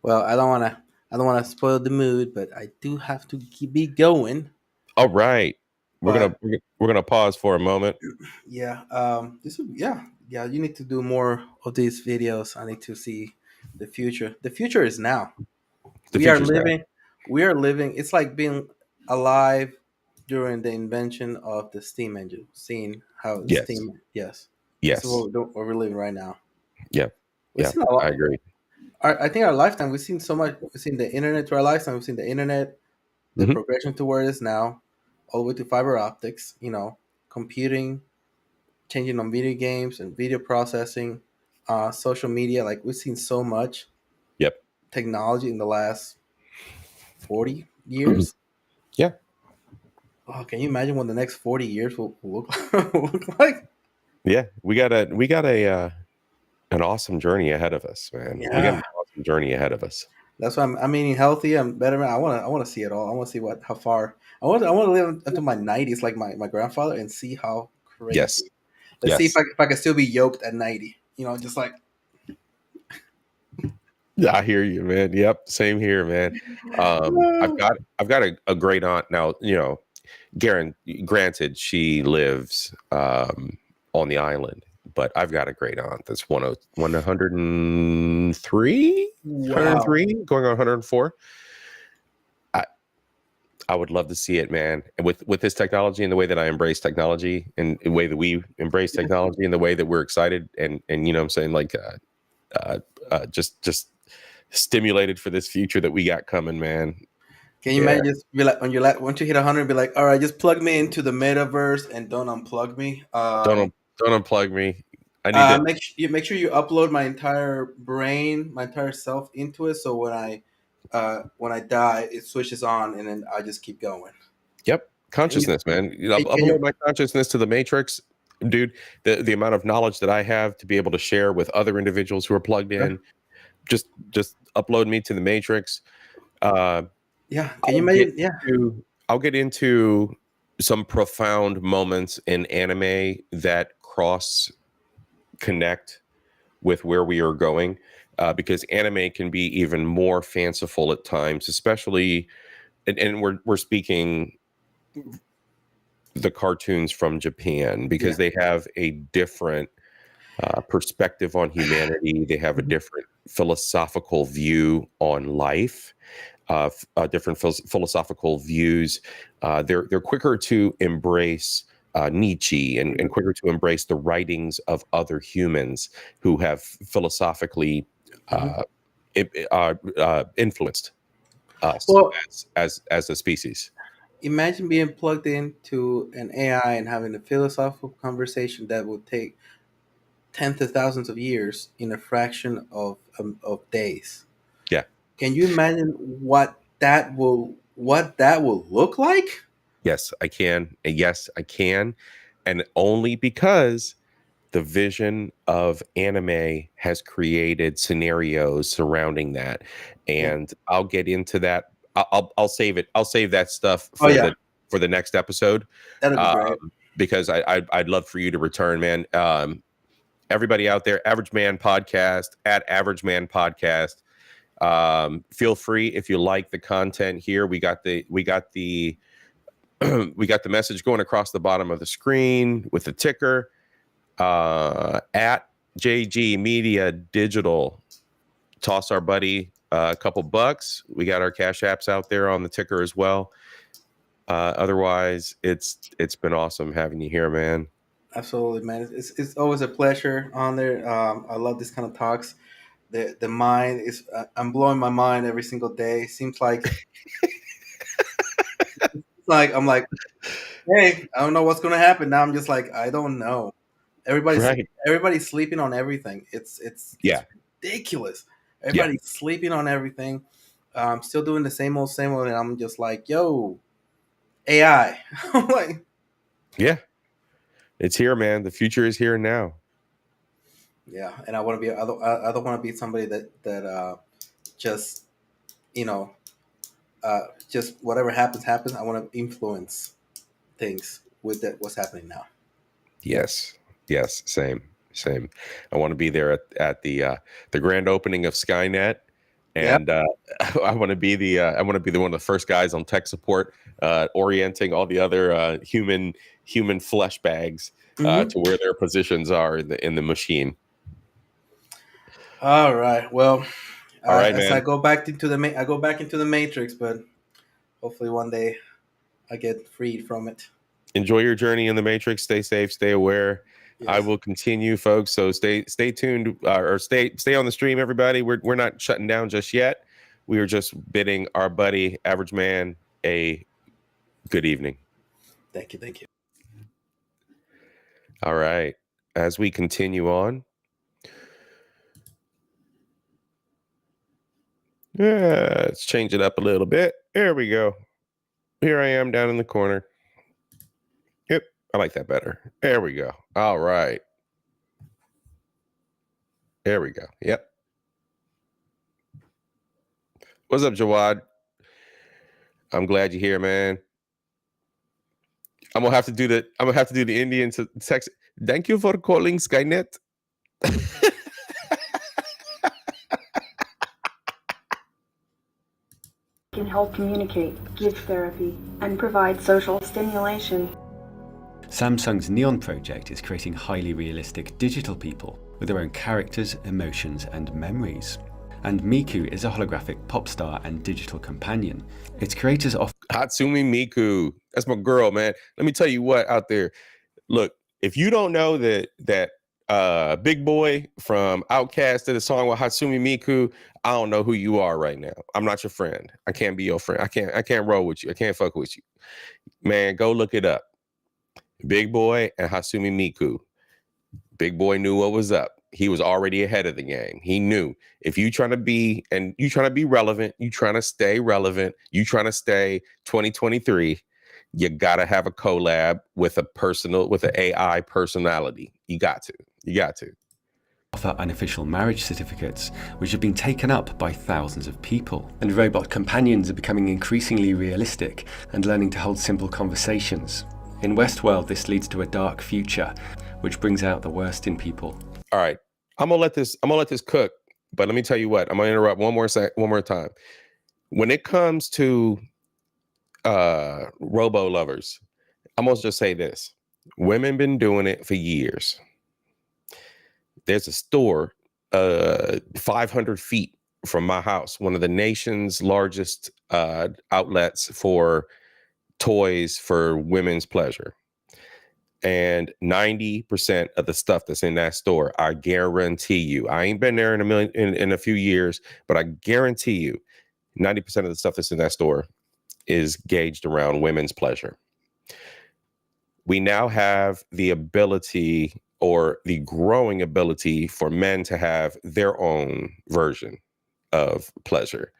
Well, I don't wanna spoil the mood, but I do have to keep it going. All right, we're gonna pause for a moment. Yeah. You need to do more of these videos. I need to see the future. The future is now. We are living. It's like being alive during the invention of the steam engine. Seeing how the steam. Yes. Yes. So what we're living right now. Yeah. I agree. I think our lifetime, we've seen so much. We've seen the internet through our lifetime. We've seen the internet, the progression to where it is now, all the way to fiber optics. Computing, changing on video games and video processing, social media. Like we've seen so much. Yep. Technology in the last 40 years. Yeah. Oh, can you imagine what the next 40 years will look like? Yeah, we got an awesome journey ahead of us, man. Yeah. We got an awesome journey ahead of us. That's why I'm eating healthy. I'm better. I want to see it all. I want to see how far. I want to live until my 90s, like my grandfather, and see how crazy. Yes. Let's see if I can still be yoked at 90. Just like. Yeah, I hear you, man. Yep, same here, man. I've got a great aunt now. Granted, she lives on the island, but I've got a great aunt that's 103, 103, going on 104. I would love to see it, man. And with this technology and the way that I embrace technology and the way that we embrace technology and the way that we're excited and what I'm saying, like just stimulated for this future that we got coming, man. Can you imagine just be like once you hit 100, be like, all right, just plug me into the metaverse and don't unplug me. Don't unplug me. I need to make sure you upload my entire brain, my entire self into it. So when I die, it switches on and then I just keep going. Yep. Consciousness, man. Upload my consciousness to the Matrix. Dude, the amount of knowledge that I have to be able to share with other individuals who are plugged in, just upload me to the Matrix. Can you imagine? I'll get into some profound moments in anime that connect with where we are going, because anime can be even more fanciful at times, especially, and we're speaking the cartoons from Japan, because they have a different perspective on humanity. They have a different philosophical view on life, different philosophical views. They're quicker to embrace Nietzsche and quicker to embrace the writings of other humans who have philosophically influenced us Well, as a species. imagine being plugged into an AI and having a philosophical conversation that would take tens of thousands of years in a fraction of days. Yeah. Can you imagine what that will look like? Yes, I can. And yes, I can. And only because the vision of anime has created scenarios surrounding that. And I'll get into that. I'll save it. I'll save that stuff Oh for yeah, the next episode. that'll be great. Because I'd love for you to return, man. Everybody out there, Average Man Podcast at Average Man Podcast. Feel free if you like the content here. We got the we got the message going across the bottom of the screen with the ticker at JG Media Digital. Toss our buddy a couple bucks. We got our cash apps out there on the ticker as well. Otherwise, it's been awesome having you here, man. Absolutely, man. It's always a pleasure on there. I love this kind of talks. The mind is I'm blowing my mind every single day. Seems like I'm like, hey, I don't know what's gonna happen. Now I'm just like, I don't know. Everybody's sleeping on everything. It's ridiculous. Everybody's sleeping on everything. Still doing the same old, and I'm just like, yo, AI. I'm like, yeah, it's here, man. The future is here now. Yeah, and I want to be. I don't want to be somebody that just just whatever happens. I want to influence things with what's happening now. Yes, same. I want to be there at the grand opening of Skynet, and I want to be one of the first guys on tech support, orienting all the other human flesh bags to where their positions are in the machine. All right. Well, all right, man. I go back into the matrix, but hopefully one day I get freed from it. Enjoy your journey in the matrix. Stay safe. Stay aware. Yes. I will continue, folks. So stay tuned or stay on the stream, everybody. We're not shutting down just yet. We are just bidding our buddy Average Man a good evening. Thank you. All right. As we continue on. Yeah, let's change it up a little bit. There we go. Here I am down in the corner. Yep, I like that better. There we go. All right. There we go. Yep. What's up, Jawad? I'm glad you're here, man. I'm gonna have to do the Indian text. Thank you for calling Skynet. Can help communicate, give therapy, and provide social stimulation. Samsung's Neon project is creating highly realistic digital people with their own characters, emotions, and memories. And Miku is a holographic pop star and digital companion. Its creators offer Hatsumi Miku. That's my girl, man. Let me tell you what out there. Look, if you don't know that Big Boy from Outkast did a song with Hatsumi Miku, I don't know who you are right now. I'm not your friend. I can't be your friend. I can't roll with you. I can't fuck with you. Man, go look it up. Big Boy and Hatsumi Miku. Big Boy knew what was up. He was already ahead of the game. He knew if you trying to be relevant, you trying to stay relevant, you trying to stay 2023, you gotta have a collab with an AI personality. You got to. Offer unofficial marriage certificates, which have been taken up by thousands of people. And robot companions are becoming increasingly realistic and learning to hold simple conversations. In Westworld, this leads to a dark future, which brings out the worst in people. All right, I'm gonna let this cook, but let me tell you what. I'm gonna interrupt one more time. When it comes to robo lovers, I'm gonna just say this: women been doing it for years. There's a store 500 feet from my house, one of the nation's largest outlets for toys for women's pleasure. And 90% of the stuff that's in that store, I guarantee you, I ain't been there in a few years, but I guarantee you, 90% of the stuff that's in that store is gauged around women's pleasure. We now have the ability, or the growing ability, for men to have their own version of pleasure.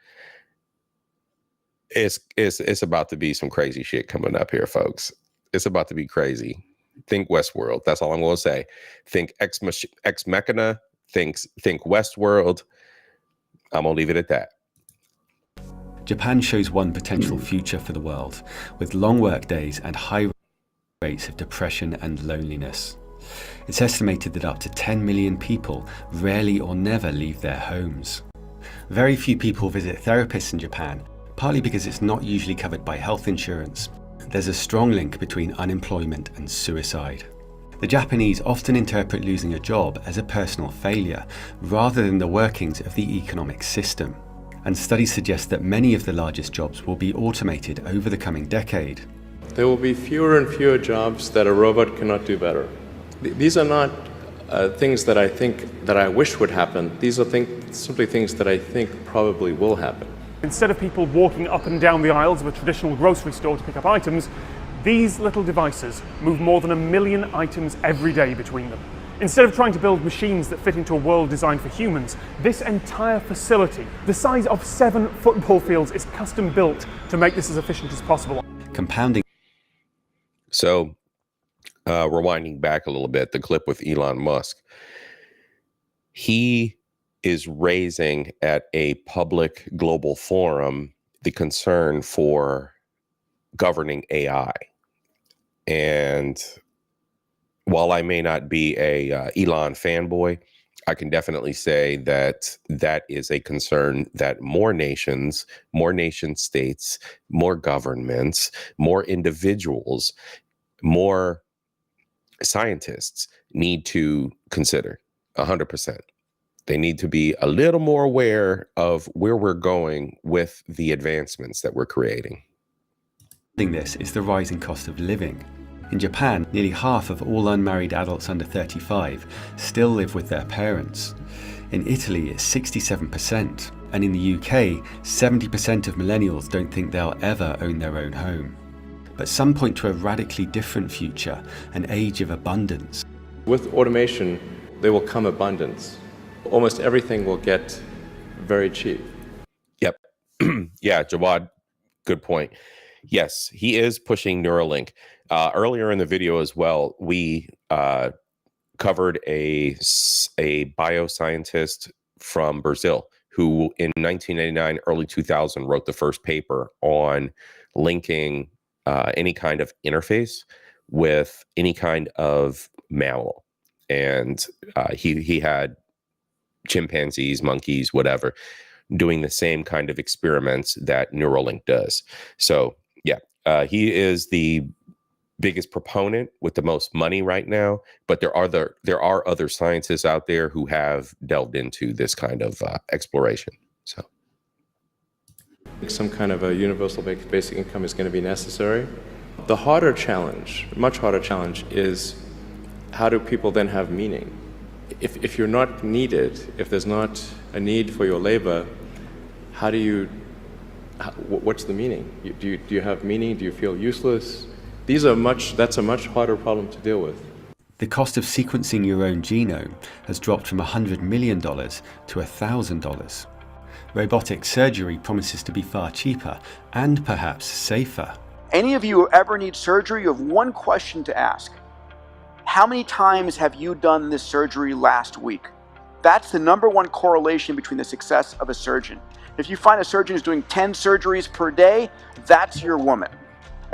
It's about to be some crazy shit coming up here, folks. It's about to be crazy. Think Westworld. That's all I'm going to say. Think exmachina. Think Westworld. I'm going to leave it at that. Japan shows one potential future for the world, with long work days and high rates of depression and loneliness. It's estimated that up to 10 million people rarely or never leave their homes. Very few people visit therapists in Japan, partly because it's not usually covered by health insurance. There's a strong link between unemployment and suicide. The Japanese often interpret losing a job as a personal failure, rather than the workings of the economic system. And studies suggest that many of the largest jobs will be automated over the coming decade. There will be fewer and fewer jobs that a robot cannot do better. These are not things that I wish would happen. These are simply things that I think probably will happen. Instead of people walking up and down the aisles of a traditional grocery store to pick up items, these little devices move more than 1 million items every day between them. Instead of trying to build machines that fit into a world designed for humans, this entire facility, the size of 7 football fields, is custom built to make this as efficient as possible. Compounding. So, rewinding back a little bit, the clip with Elon Musk, he is raising at a public global forum the concern for governing AI. And while I may not be a Elon fanboy, I can definitely say that that is a concern that more nations, more nation states, more governments, more individuals, more scientists need to consider 100%. They need to be a little more aware of where we're going with the advancements that we're creating. This is the rising cost of living. In Japan, nearly half of all unmarried adults under 35 still live with their parents. In Italy, it's 67%, and in the UK, 70% of millennials don't think they'll ever own their own home. But some point to a radically different future, an age of abundance. With automation, there will come abundance. Almost everything will get very cheap. Yep. Yeah, Jawad, good point. Yes, he is pushing Neuralink. Earlier in the video as well, we covered a bioscientist from Brazil who in 1989, early 2000, wrote the first paper on linking any kind of interface with any kind of mammal. And he had chimpanzees, monkeys, whatever, doing the same kind of experiments that Neuralink does. So yeah, he is the biggest proponent with the most money right now, but there are other scientists out there who have delved into this kind of exploration. So some kind of a universal basic income is going to be necessary. The harder challenge, much harder challenge, is how do people then have meaning? If you're not needed, if there's not a need for your labor, what's the meaning? Do you have meaning? Do you feel useless? That's a much harder problem to deal with. The cost of sequencing your own genome has dropped from $100 million to $1,000. Robotic surgery promises to be far cheaper and perhaps safer. Any of you who ever need surgery, you have one question to ask. How many times have you done this surgery last week? That's the #1 correlation between the success of a surgeon. If you find a surgeon who's doing 10 surgeries per day, that's your woman.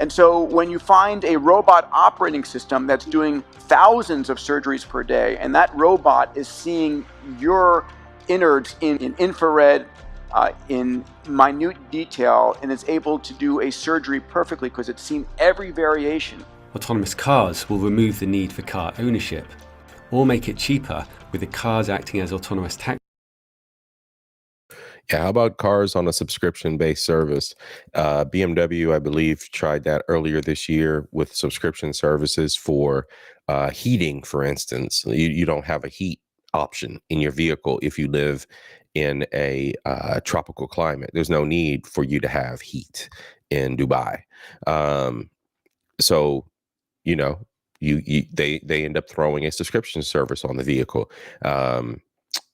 And so when you find a robot operating system that's doing thousands of surgeries per day, and that robot is seeing your innards in infrared, in minute detail, and is able to do a surgery perfectly because it's seen every variation. Autonomous cars will remove the need for car ownership, or make it cheaper with the cars acting as autonomous taxis. Yeah, how about cars on a subscription-based service? BMW, I believe, tried that earlier this year with subscription services for heating, for instance. You don't have a heat option in your vehicle if you live in a tropical climate. There's no need for you to have heat in Dubai. So, you know, they end up throwing a subscription service on the vehicle.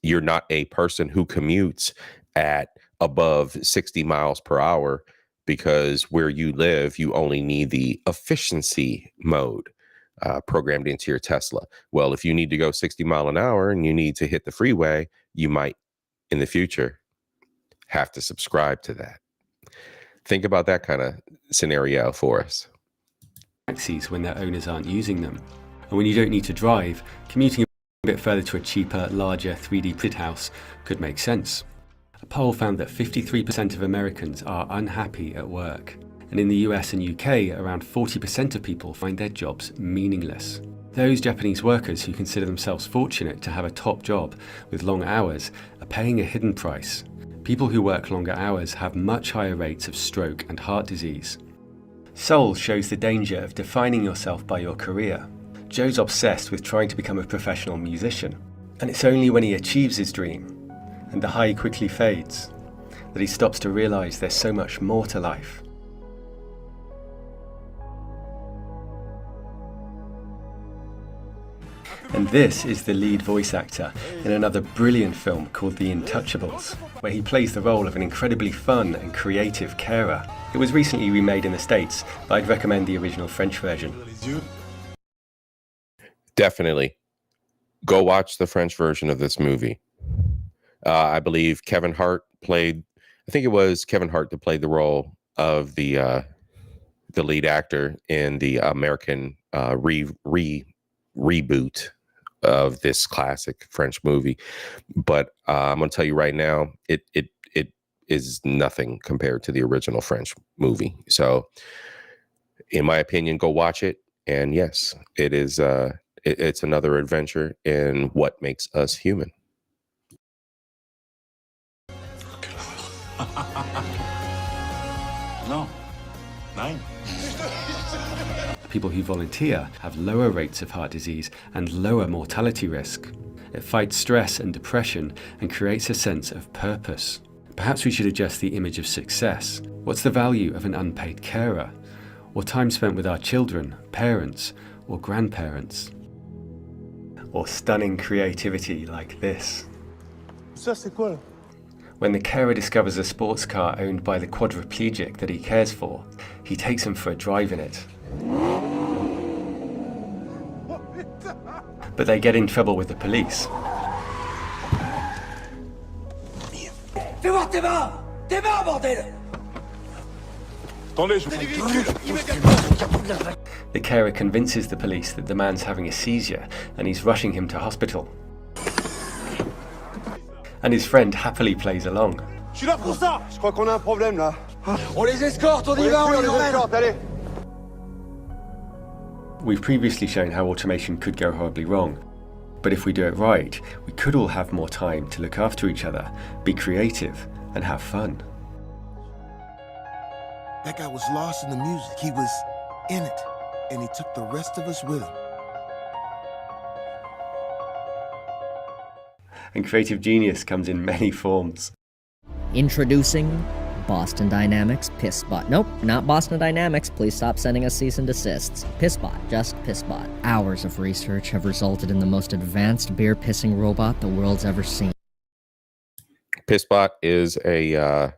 You're not a person who commutes at above 60 miles per hour because where you live, you only need the efficiency mode programmed into your Tesla. Well, if you need to go 60 mile an hour and you need to hit the freeway, you might in the future have to subscribe to that. Think about that kind of scenario for us. Taxis when their owners aren't using them. And when you don't need to drive, commuting a bit further to a cheaper, larger 3D printed house could make sense. A poll found that 53% of Americans are unhappy at work. And in the US and UK, around 40% of people find their jobs meaningless. Those Japanese workers who consider themselves fortunate to have a top job with long hours are paying a hidden price. People who work longer hours have much higher rates of stroke and heart disease. Soul shows the danger of defining yourself by your career. Joe's obsessed with trying to become a professional musician, and it's only when he achieves his dream, and the high quickly fades, that he stops to realise there's so much more to life. And this is the lead voice actor in another brilliant film called The Untouchables, where he plays the role of an incredibly fun and creative carer. It was recently remade in the States, but I'd recommend the original French version. Definitely. Go watch the French version of this movie. I believe Kevin Hart played, I think it was Kevin Hart that played the role of the lead actor in the American reboot of this classic French movie. But I'm going to tell you right now, it is nothing compared to the original French movie. So in my opinion, go watch it. And yes, it is it's another adventure in what makes us human. No. Nine. People who volunteer have lower rates of heart disease and lower mortality risk. It fights stress and depression and creates a sense of purpose. Perhaps we should adjust the image of success. What's the value of an unpaid carer? Or time spent with our children, parents, or grandparents? Or stunning creativity like this. Ça, c'est quoi? When the carer discovers a sports car owned by the quadriplegic that he cares for, he takes him for a drive in it. But they get in trouble with the police. Fais voir tes mains! Tes mains, bordel! Attendez, je The carer convinces the police that the man's having a seizure and he's rushing him to hospital. And his friend happily plays along. Je suis là pour ça! Je crois qu'on a un problème là. On les escorte, on y va, on les emmène! Allez! We've previously shown how automation could go horribly wrong, but if we do it right, we could all have more time to look after each other, be creative, and have fun. That guy was lost in the music. He was in it, and he took the rest of us with him. And creative genius comes in many forms. Introducing Boston Dynamics PissBot. Nope, not Boston Dynamics. Please stop sending us cease and desists. PissBot, just PissBot. Hours of research have resulted in the most advanced beer pissing robot the world's ever seen. PissBot is a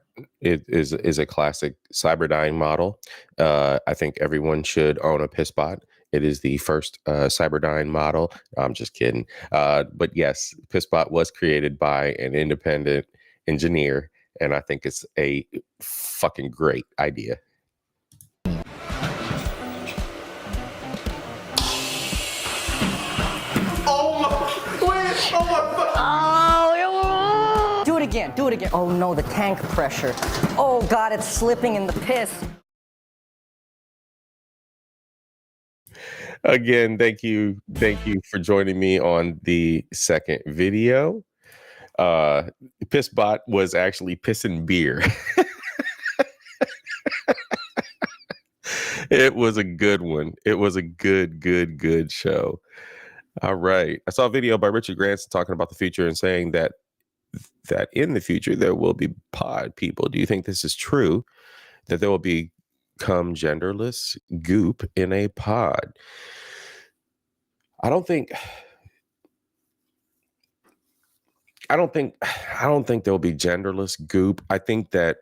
classic Cyberdyne model. I think everyone should own a PissBot. It is the first Cyberdyne model. I'm just kidding. But yes, PissBot was created by an independent engineer, and I think it's a fucking great idea. Do it again, do it again. Oh no, the tank pressure. Oh God, it's slipping in the piss. Again, thank you for joining me on the second video. Pissbot was actually pissing beer. It was a good one. It was a good show. All right. I saw a video by Richard Branson talking about the future and saying that in the future there will be pod people. Do you think this is true? That there will become genderless goop in a pod? I don't think there'll be genderless goop. I think that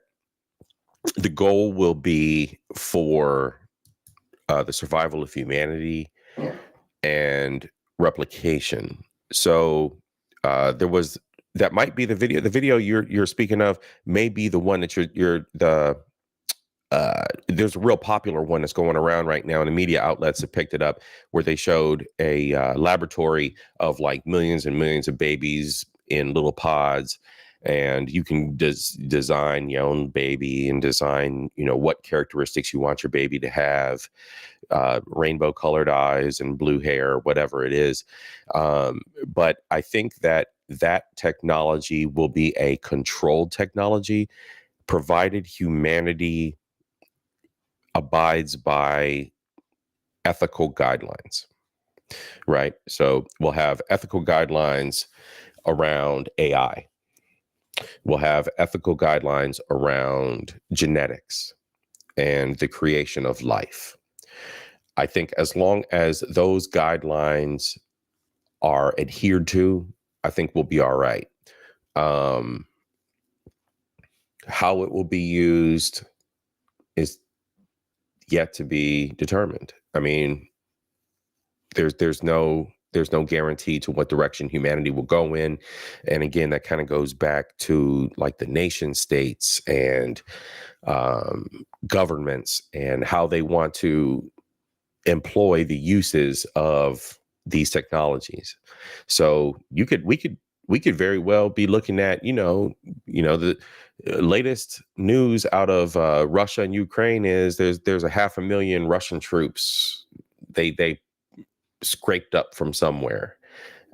the goal will be for the survival of humanity and replication. So that might be the video. The video you're speaking of may be the one that there's a real popular one that's going around right now, and the media outlets have picked it up, where they showed a laboratory of like millions and millions of babies in little pods, and you can design your own baby and design, what characteristics you want your baby to have, rainbow colored eyes and blue hair, whatever it is. But I think that technology will be a controlled technology, provided humanity abides by ethical guidelines, right? So we'll have ethical guidelines around AI. We'll have ethical guidelines around genetics and the creation of life. I think as long as those guidelines are adhered to, I think we'll be all right. How it will be used is yet to be determined. I mean, there's no guarantee to what direction humanity will go in. And again, that kind of goes back to like the nation states and governments and how they want to employ the uses of these technologies. So we could very well be looking at, the latest news out of Russia and Ukraine is there's 500,000 Russian troops they scraped up from somewhere.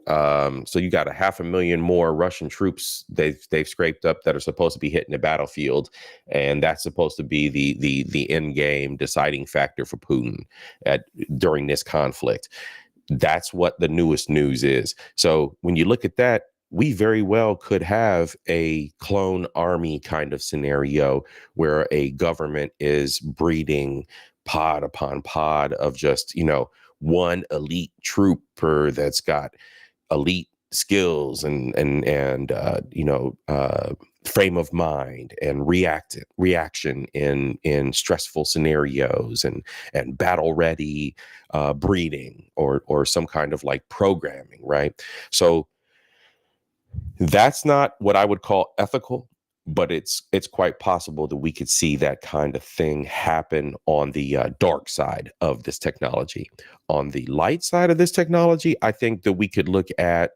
So you got 500,000 more Russian troops they've scraped up that are supposed to be hitting the battlefield, and that's supposed to be the end game deciding factor for Putin during this conflict. That's what the newest news is. So when you look at that, we very well could have a clone army kind of scenario where a government is breeding pod upon pod of just, one elite trooper that's got elite skills and frame of mind and reaction in stressful scenarios and battle ready breeding or some kind of like programming, right? So that's not what I would call ethical, but it's quite possible that we could see that kind of thing happen on the dark side of this technology. On the light side of this technology, I think that we could look at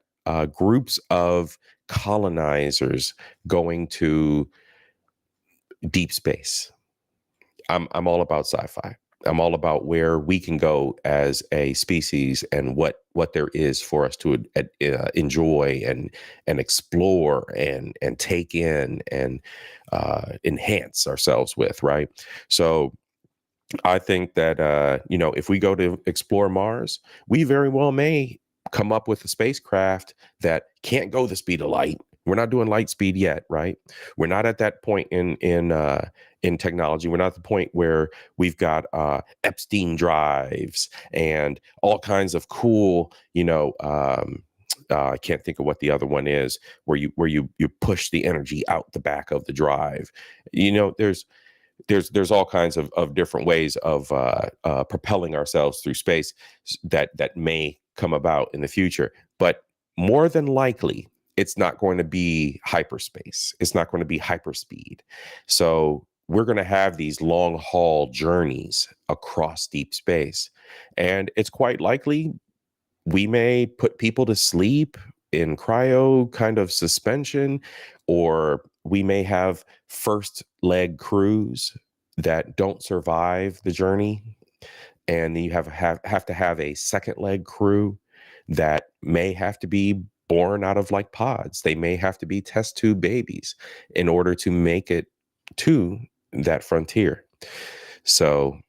groups of colonizers going to deep space. I'm all about sci-fi. I'm all about where we can go as a species and what there is for us to enjoy and explore and take in and enhance ourselves with, right? So I think that if we go to explore Mars, we very well may come up with a spacecraft that can't go the speed of light. We're not doing light speed yet, right? We're not at that point in technology. We're not at the point where we've got Epstein drives and all kinds of cool, I can't think of what the other one is, where you push the energy out the back of the drive. There's all kinds of different ways of propelling ourselves through space that may come about in the future. But more than likely, it's not going to be hyperspace. It's not going to be hyperspeed. So we're going to have these long haul journeys across deep space. And it's quite likely we may put people to sleep in cryo kind of suspension, or we may have first leg crews that don't survive the journey. And then you have to have a second leg crew that may have to be born out of like pods. They may have to be test tube babies in order to make it to that frontier. So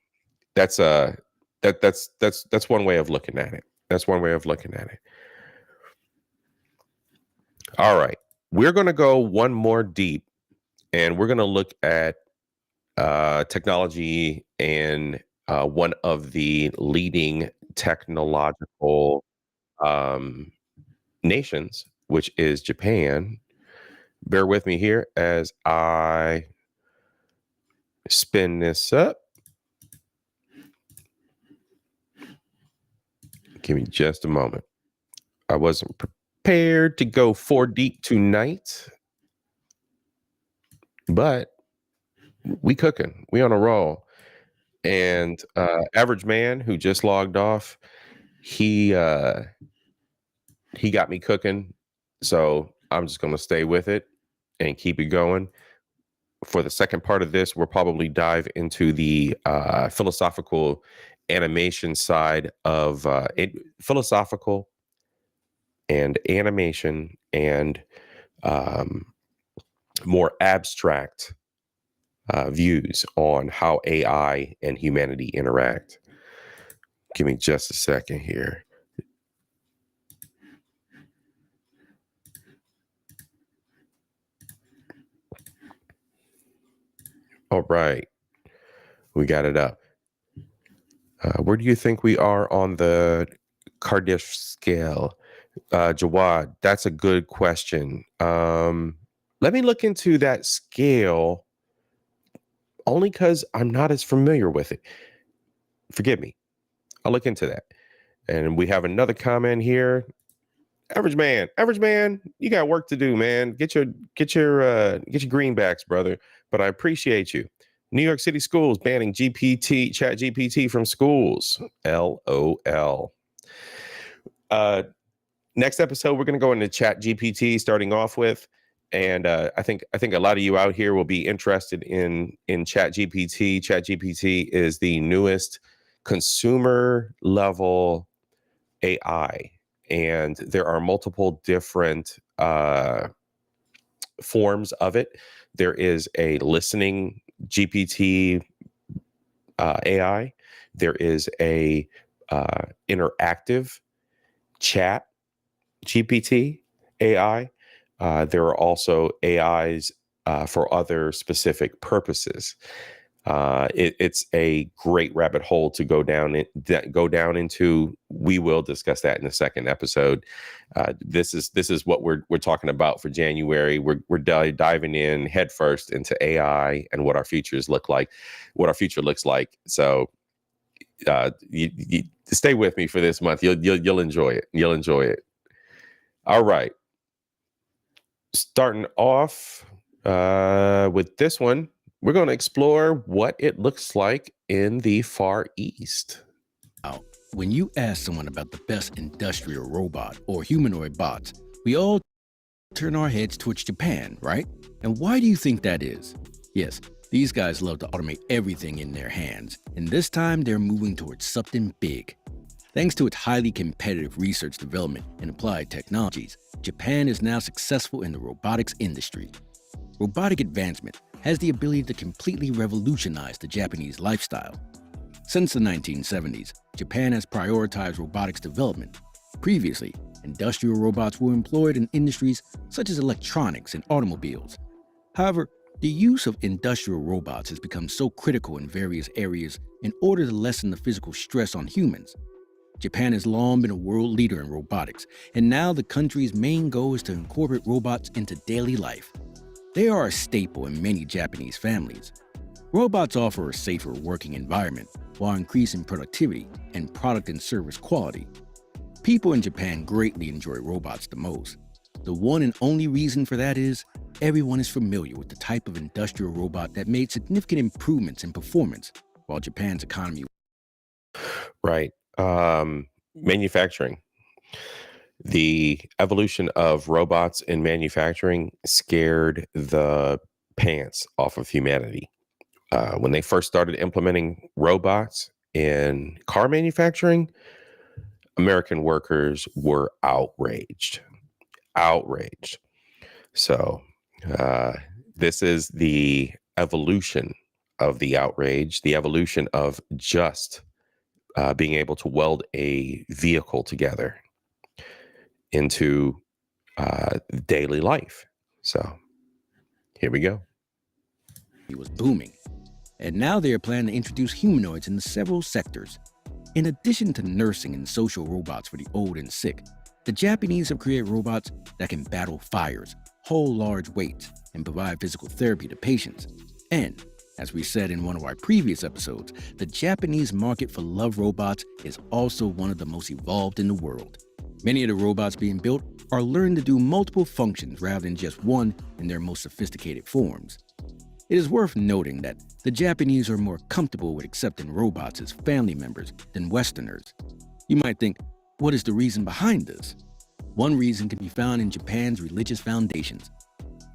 that's that's one way of looking at it. That's one way of looking at it. All right, we're going to go one more deep, and we're going to look at technology and one of the leading technological nations, which is Japan. Bear with me here as I spin this up. Give me just a moment. I wasn't prepared to go 4 deep tonight, but we cooking. We on a roll. And average man who just logged off, he got me cooking. So I'm just going to stay with it and keep it going. For the second part of this, we'll probably dive into the philosophical animation side of philosophical and animation and more abstract views on how AI and humanity interact. Give me just a second here. All right, we got it up. Where do you think we are on the Kardashev scale? Jawad, that's a good question. Let me look into that scale only because I'm not as familiar with it. Forgive me. I'll look into that. And we have another comment here. Average man, you got work to do, man. Get your greenbacks, brother. But I appreciate you. New York City schools banning ChatGPT from schools. LOL. Next episode, we're going to go into ChatGPT starting off with. And I think a lot of you out here will be interested in ChatGPT. ChatGPT is the newest consumer level AI, and there are multiple different forms of it. There is a listening GPT AI. There is a interactive chat GPT AI. There are also AIs for other specific purposes. It's a great rabbit hole to go down into. We will discuss that in the second episode. This is what we're talking about for January. We're diving in headfirst into AI and what our futures look like, what our future looks like. So you stay with me for this month. You'll enjoy it. You'll enjoy it. All right. Starting off with this one, we're going to explore what it looks like in the Far East. When you ask someone about the best industrial robot or humanoid bots, we all turn our heads towards Japan, right? And why do you think that is? Yes, these guys love to automate everything in their hands, and this time they're moving towards something big. Thanks to its highly competitive research development and applied technologies, Japan is now successful in the robotics industry. Robotic advancement has the ability to completely revolutionize the Japanese lifestyle. Since the 1970s, Japan has prioritized robotics development. Previously, industrial robots were employed in industries such as electronics and automobiles. However, the use of industrial robots has become so critical in various areas in order to lessen the physical stress on humans. Japan has long been a world leader in robotics, and now the country's main goal is to incorporate robots into daily life. They are a staple in many Japanese families. Robots offer a safer working environment while increasing productivity and product and service quality. People in Japan greatly enjoy robots the most. The one and only reason for that is everyone is familiar with the type of industrial robot that made significant improvements in performance while Japan's economy. Right. Manufacturing. The evolution of robots in manufacturing scared the pants off of humanity. When they first started implementing robots in car manufacturing, American workers were outraged. outraged. So this is the evolution of the outrage, the evolution of just being able to weld a vehicle together into daily life. So here we go. It was booming. And now they are planning to introduce humanoids in several sectors. In addition to nursing and social robots for the old and sick, the Japanese have created robots that can battle fires, hold large weights, and provide physical therapy to patients. And, as we said in one of our previous episodes, the Japanese market for love robots is also one of the most evolved in the world. Many of the robots being built are learning to do multiple functions rather than just one in their most sophisticated forms. It is worth noting that the Japanese are more comfortable with accepting robots as family members than Westerners. You might think, what is the reason behind this? One reason can be found in Japan's religious foundations.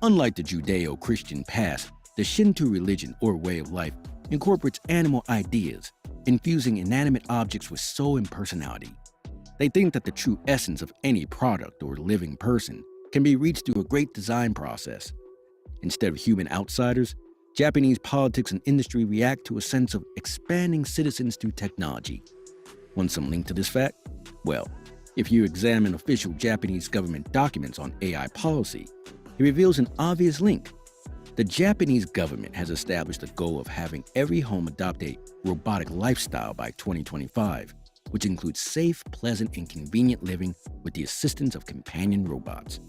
Unlike the Judeo-Christian past, the Shinto religion or way of life incorporates animal ideas, infusing inanimate objects with soul and personality. They think that the true essence of any product or living person can be reached through a great design process. Instead of human outsiders, Japanese politics and industry react to a sense of expanding citizens through technology. Want some link to this fact? Well, if you examine official Japanese government documents on AI policy, it reveals an obvious link. The Japanese government has established the goal of having every home adopt a robotic lifestyle by 2025, which includes safe, pleasant, and convenient living with the assistance of companion robots.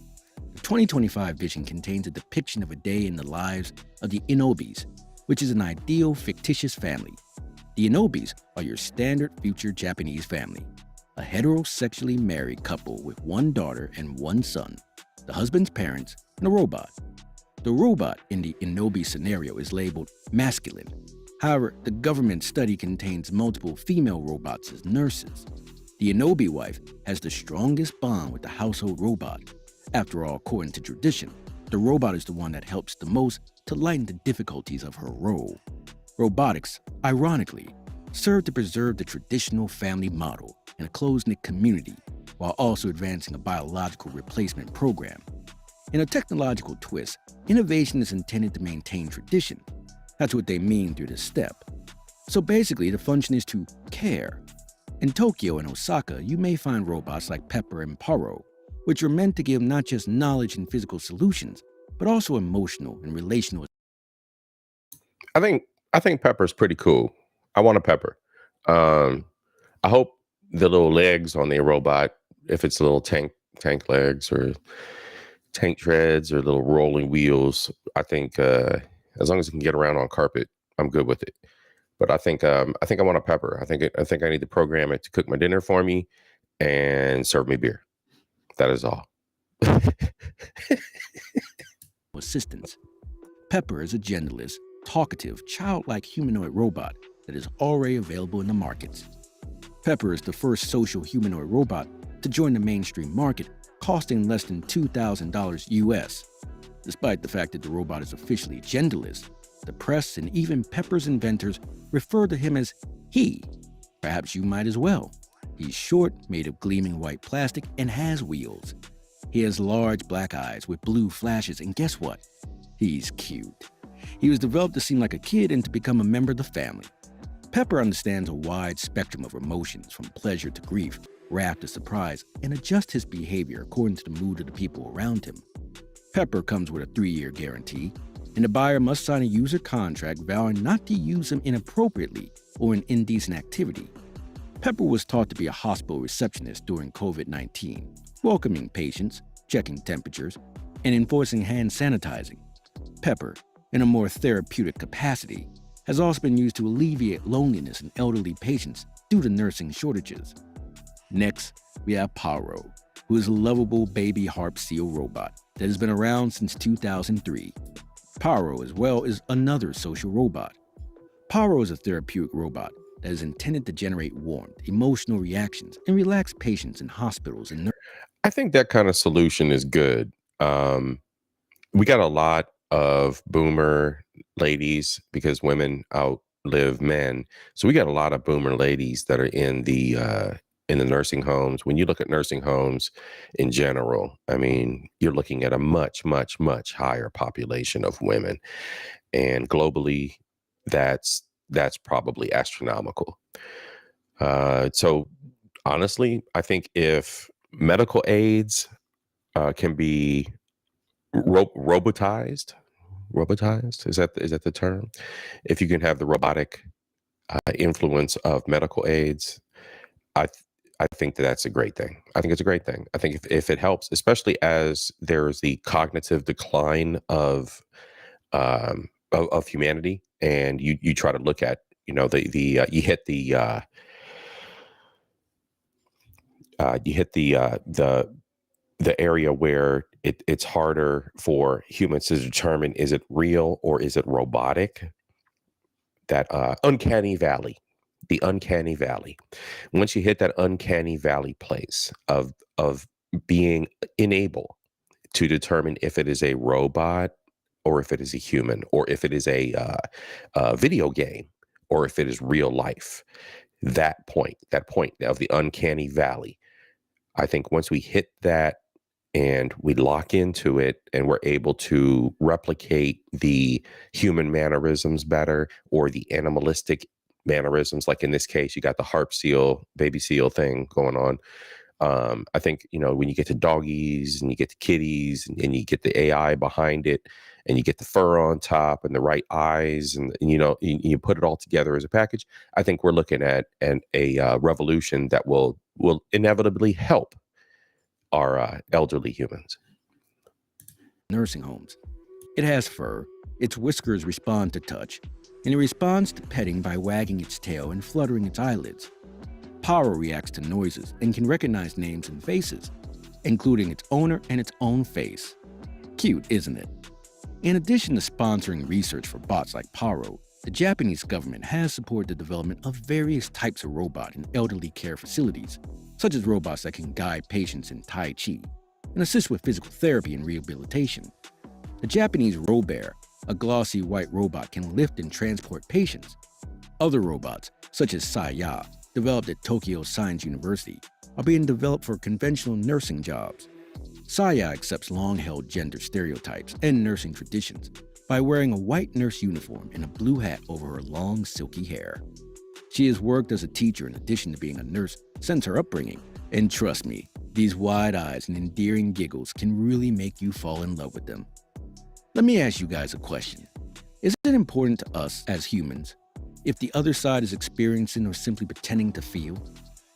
The 2025 vision contains a depiction of a day in the lives of the Inobis, which is an ideal fictitious family. The Inobis are your standard future Japanese family, a heterosexually married couple with one daughter and one son, the husband's parents, and a robot. The robot in the Inobi scenario is labeled masculine. However, the government study contains multiple female robots as nurses. The Inobi wife has the strongest bond with the household robot. After all, according to tradition, the robot is the one that helps the most to lighten the difficulties of her role. Robotics, ironically, serve to preserve the traditional family model in a close-knit community while also advancing a biological replacement program. In a technological twist, innovation is intended to maintain tradition. That's what they mean through this step. So basically, the function is to care. In Tokyo and Osaka, you may find robots like Pepper and Paro, which are meant to give not just knowledge and physical solutions, but also emotional and relational. I think Pepper's pretty cool. I want a Pepper. I hope the little legs on the robot, if it's little tank legs or tank treads or little rolling wheels, I think as long as it can get around on carpet, I'm good with it. But I think I want a Pepper. I think I need to program it to cook my dinner for me and serve me beer. That is all. Assistance. Pepper is a genderless, talkative, childlike humanoid robot that is already available in the markets. Pepper is the first social humanoid robot to join the mainstream market, costing less than $2,000 US. Despite the fact that the robot is officially genderless, the press and even Pepper's inventors refer to him as he. Perhaps you might as well. He's short, made of gleaming white plastic, and has wheels. He has large black eyes with blue flashes, and guess what? He's cute. He was developed to seem like a kid and to become a member of the family. Pepper understands a wide spectrum of emotions, from pleasure to grief, wrath to surprise, and adjusts his behavior according to the mood of the people around him. Pepper comes with a 3-year guarantee, and the buyer must sign a user contract vowing not to use him inappropriately or in indecent activity. Pepper was taught to be a hospital receptionist during COVID-19, welcoming patients, checking temperatures, and enforcing hand sanitizing. Pepper, in a more therapeutic capacity, has also been used to alleviate loneliness in elderly patients due to nursing shortages. Next, we have Paro, who is a lovable baby harp seal robot that has been around since 2003. Paro, as well, is another social robot. Paro is a therapeutic robot that is intended to generate warmth, emotional reactions, and relax patients in hospitals and I think that kind of solution is good. We got a lot of boomer ladies because women outlive men. So we got a lot of boomer ladies that are in the in the nursing homes. When you look at nursing homes in general, I mean, you're looking at a much, much, much higher population of women. And globally, that's probably astronomical. So honestly, I think if medical aids can be robotized, is that the term? If you can have the robotic influence of medical aids, I think that's a great thing. I think it's a great thing. I think if it helps, especially as there's the cognitive decline of humanity, and you try to look at, you know, you hit the area where it's harder for humans to determine, is it real or is it robotic? That the uncanny valley. Once you hit that uncanny valley place of being unable to determine if it is a robot or if it is a human, or if it is a video game, or if it is real life, that point of the uncanny valley, I think once we hit that and we lock into it and we're able to replicate the human mannerisms better, or the animalistic mannerisms, like in this case, you got the harp seal, baby seal thing going on. I think, you know, when you get to doggies and you get to kitties, and you get the AI behind it, and you get the fur on top and the right eyes, and you know, you put it all together as a package, I think we're looking at a revolution that will inevitably help our elderly humans. Nursing homes. It has fur, its whiskers respond to touch, and it responds to petting by wagging its tail and fluttering its eyelids. Paro reacts to noises and can recognize names and faces, including its owner and its own face. Cute, isn't it? In addition to sponsoring research for bots like Paro, the Japanese government has supported the development of various types of robot in elderly care facilities, such as robots that can guide patients in Tai Chi and assist with physical therapy and rehabilitation. The Japanese Robear, a glossy white robot, can lift and transport patients. Other robots, such as Saya, developed at Tokyo Science University, are being developed for conventional nursing jobs. Saya accepts long-held gender stereotypes and nursing traditions by wearing a white nurse uniform and a blue hat over her long, silky hair. She has worked as a teacher in addition to being a nurse since her upbringing, and trust me, these wide eyes and endearing giggles can really make you fall in love with them. Let me ask you guys a question. Is it important to us as humans if the other side is experiencing or simply pretending to feel?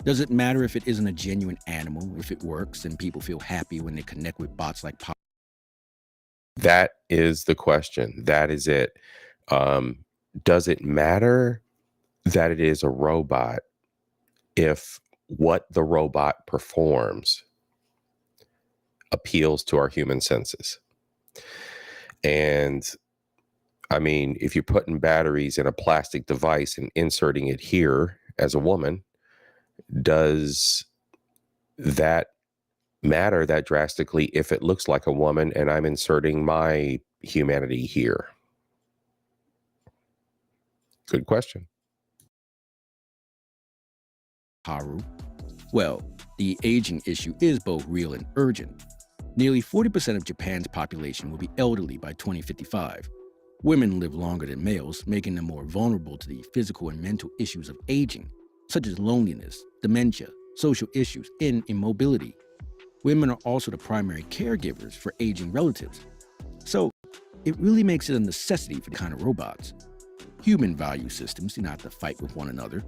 Does it matter if it isn't a genuine animal, if it works and people feel happy when they connect with bots like Pop? That is the question. That is it. Does it matter that it is a robot if what the robot performs appeals to our human senses? And I mean, if you're putting batteries in a plastic device and inserting it here as a woman, does that matter that drastically if it looks like a woman and I'm inserting my humanity here? Good question. Haru? Well, the aging issue is both real and urgent. Nearly 40% of Japan's population will be elderly by 2055. Women live longer than males, making them more vulnerable to the physical and mental issues of aging, such as loneliness, dementia, social issues, and immobility. Women are also the primary caregivers for aging relatives. So, it really makes it a necessity for the kind of robots. Human value systems do not have to fight with one another.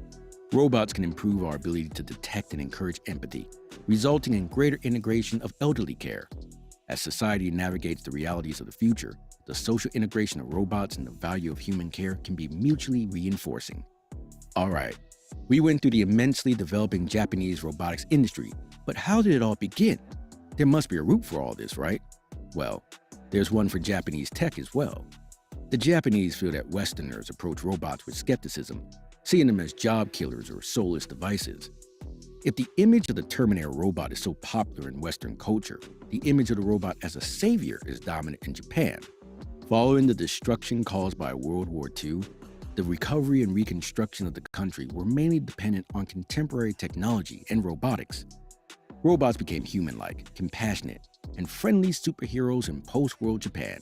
Robots can improve our ability to detect and encourage empathy, resulting in greater integration of elderly care. As society navigates the realities of the future, the social integration of robots and the value of human care can be mutually reinforcing. All right, we went through the immensely developing Japanese robotics industry, but how did it all begin? There must be a root for all this, right? Well, there's one for Japanese tech as well. The Japanese feel that Westerners approach robots with skepticism, seeing them as job killers or soulless devices. If the image of the Terminator robot is so popular in Western culture, the image of the robot as a savior is dominant in Japan. Following the destruction caused by World War II, the recovery and reconstruction of the country were mainly dependent on contemporary technology and robotics. Robots became human-like, compassionate, and friendly superheroes in post-war Japan.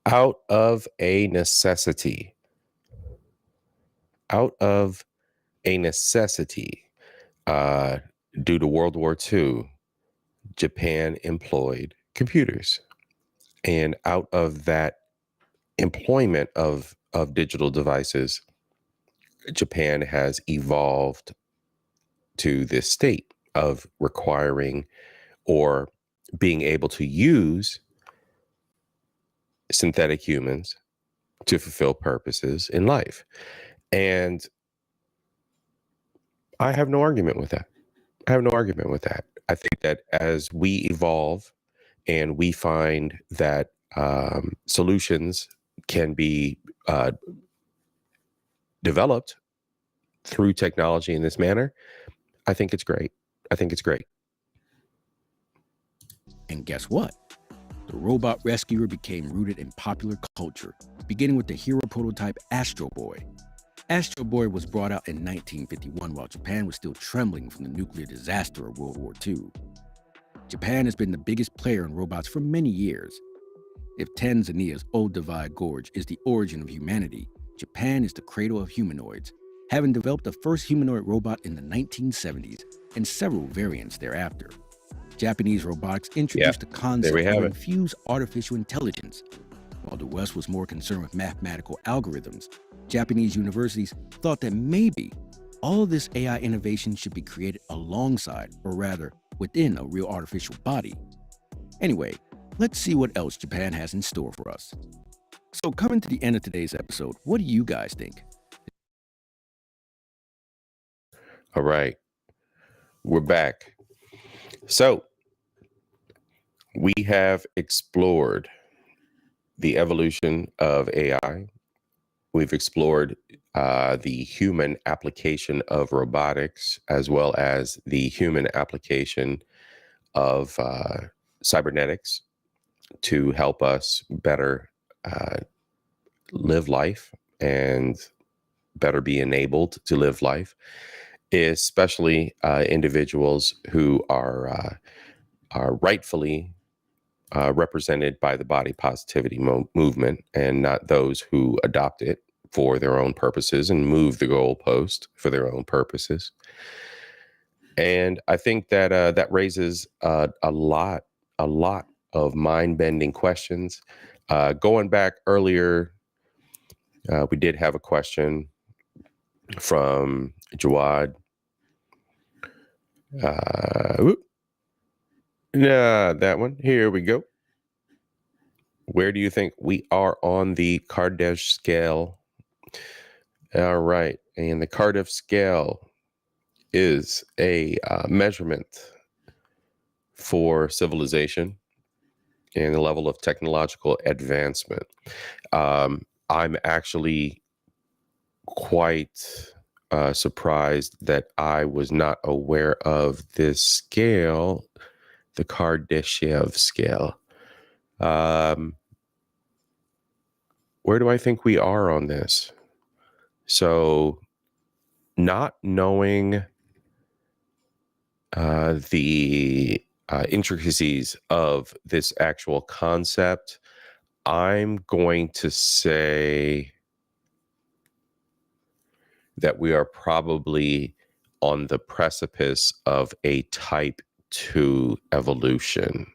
Out of a necessity. Out of a necessity. Due to World War II, Japan employed computers. And out of that employment of digital devices, Japan has evolved to this state of requiring or being able to use synthetic humans to fulfill purposes in life. And I have no argument with that. I have no argument with that. I think that as we evolve and we find that solutions can be developed through technology in this manner, I think it's great. I think it's great. And guess what? The robot rescuer became rooted in popular culture, beginning with the hero prototype Astro Boy. Astro Boy was brought out in 1951 while Japan was still trembling from the nuclear disaster of World War II. Japan has been the biggest player in robots for many years. If Tanzania's Olduvai Gorge is the origin of humanity, Japan is the cradle of humanoids, having developed the first humanoid robot in the 1970s and several variants thereafter. Japanese robotics introduced the concept of infused artificial intelligence. While the West was more concerned with mathematical algorithms, Japanese universities thought that maybe all of this AI innovation should be created alongside, or rather, within a real artificial body. Anyway, let's see what else Japan has in store for us. So coming to the end of today's episode, what do you guys think? All right, we're back. So we have explored the evolution of AI. We've explored the human application of robotics, as well as the human application of cybernetics to help us better live life and better be enabled to live life, especially individuals who are rightfully represented by the body positivity movement, and not those who adopt it for their own purposes and move the goalpost for their own purposes. And I think that that raises a lot of mind-bending questions. Going back earlier, we did have a question from Jawad. That one. Here we go. Where do you think we are on the Kardashev scale? All right. And the Kardashev scale is a measurement for civilization and the level of technological advancement. I'm actually quite surprised that I was not aware of this scale, the Kardashev scale. Where do I think we are on this? So, not knowing the intricacies of this actual concept, I'm going to say that we are probably on the precipice of a type 2 evolution,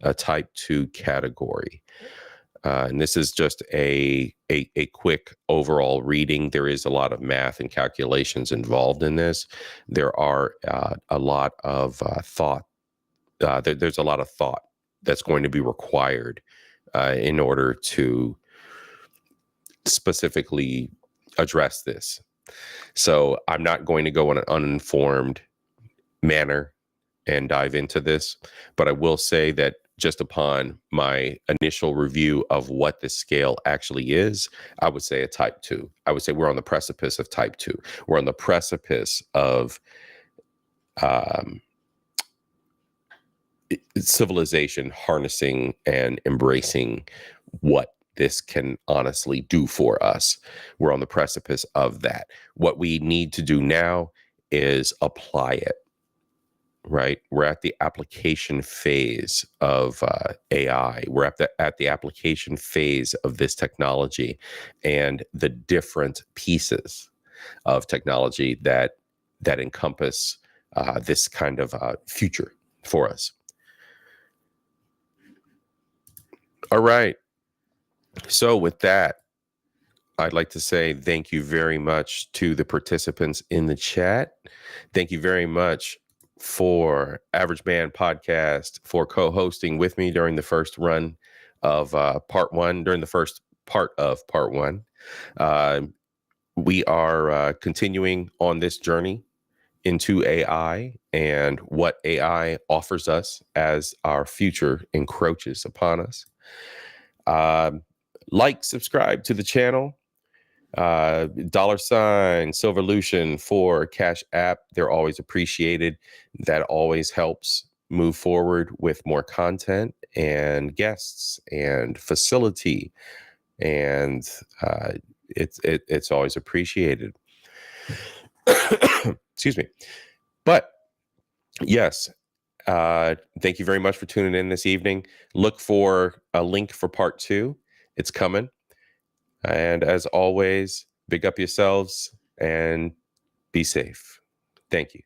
a type 2 category. And this is just a quick overall reading. There is a lot of math and calculations involved in this. There are a lot of thought. There's a lot of thought that's going to be required in order to specifically address this. So I'm not going to go in an uninformed manner and dive into this, but I will say that just upon my initial review of what the scale actually is, I would say a type 2. I would say we're on the precipice of type 2. We're on the precipice of civilization harnessing and embracing what this can honestly do for us. We're on the precipice of that. What we need to do now is apply it, right? We're at the application phase of AI. We're at the application phase of this technology and the different pieces of technology that encompass this kind of future for us. All right. So with that, I'd like to say thank you very much to the participants in the chat. Thank you very much for Average Man Podcast for co-hosting with me during the first run of part one, during the first part of part one. We are continuing on this journey into AI and what AI offers us as our future encroaches upon us. Like, subscribe to the channel. $, Silverlution for Cash App. They're always appreciated. That always helps move forward with more content and guests and facility. And it's always appreciated. Excuse me. But yes, thank you very much for tuning in this evening. Look for a link for part 2. It's coming. And as always, big up yourselves and be safe. Thank you.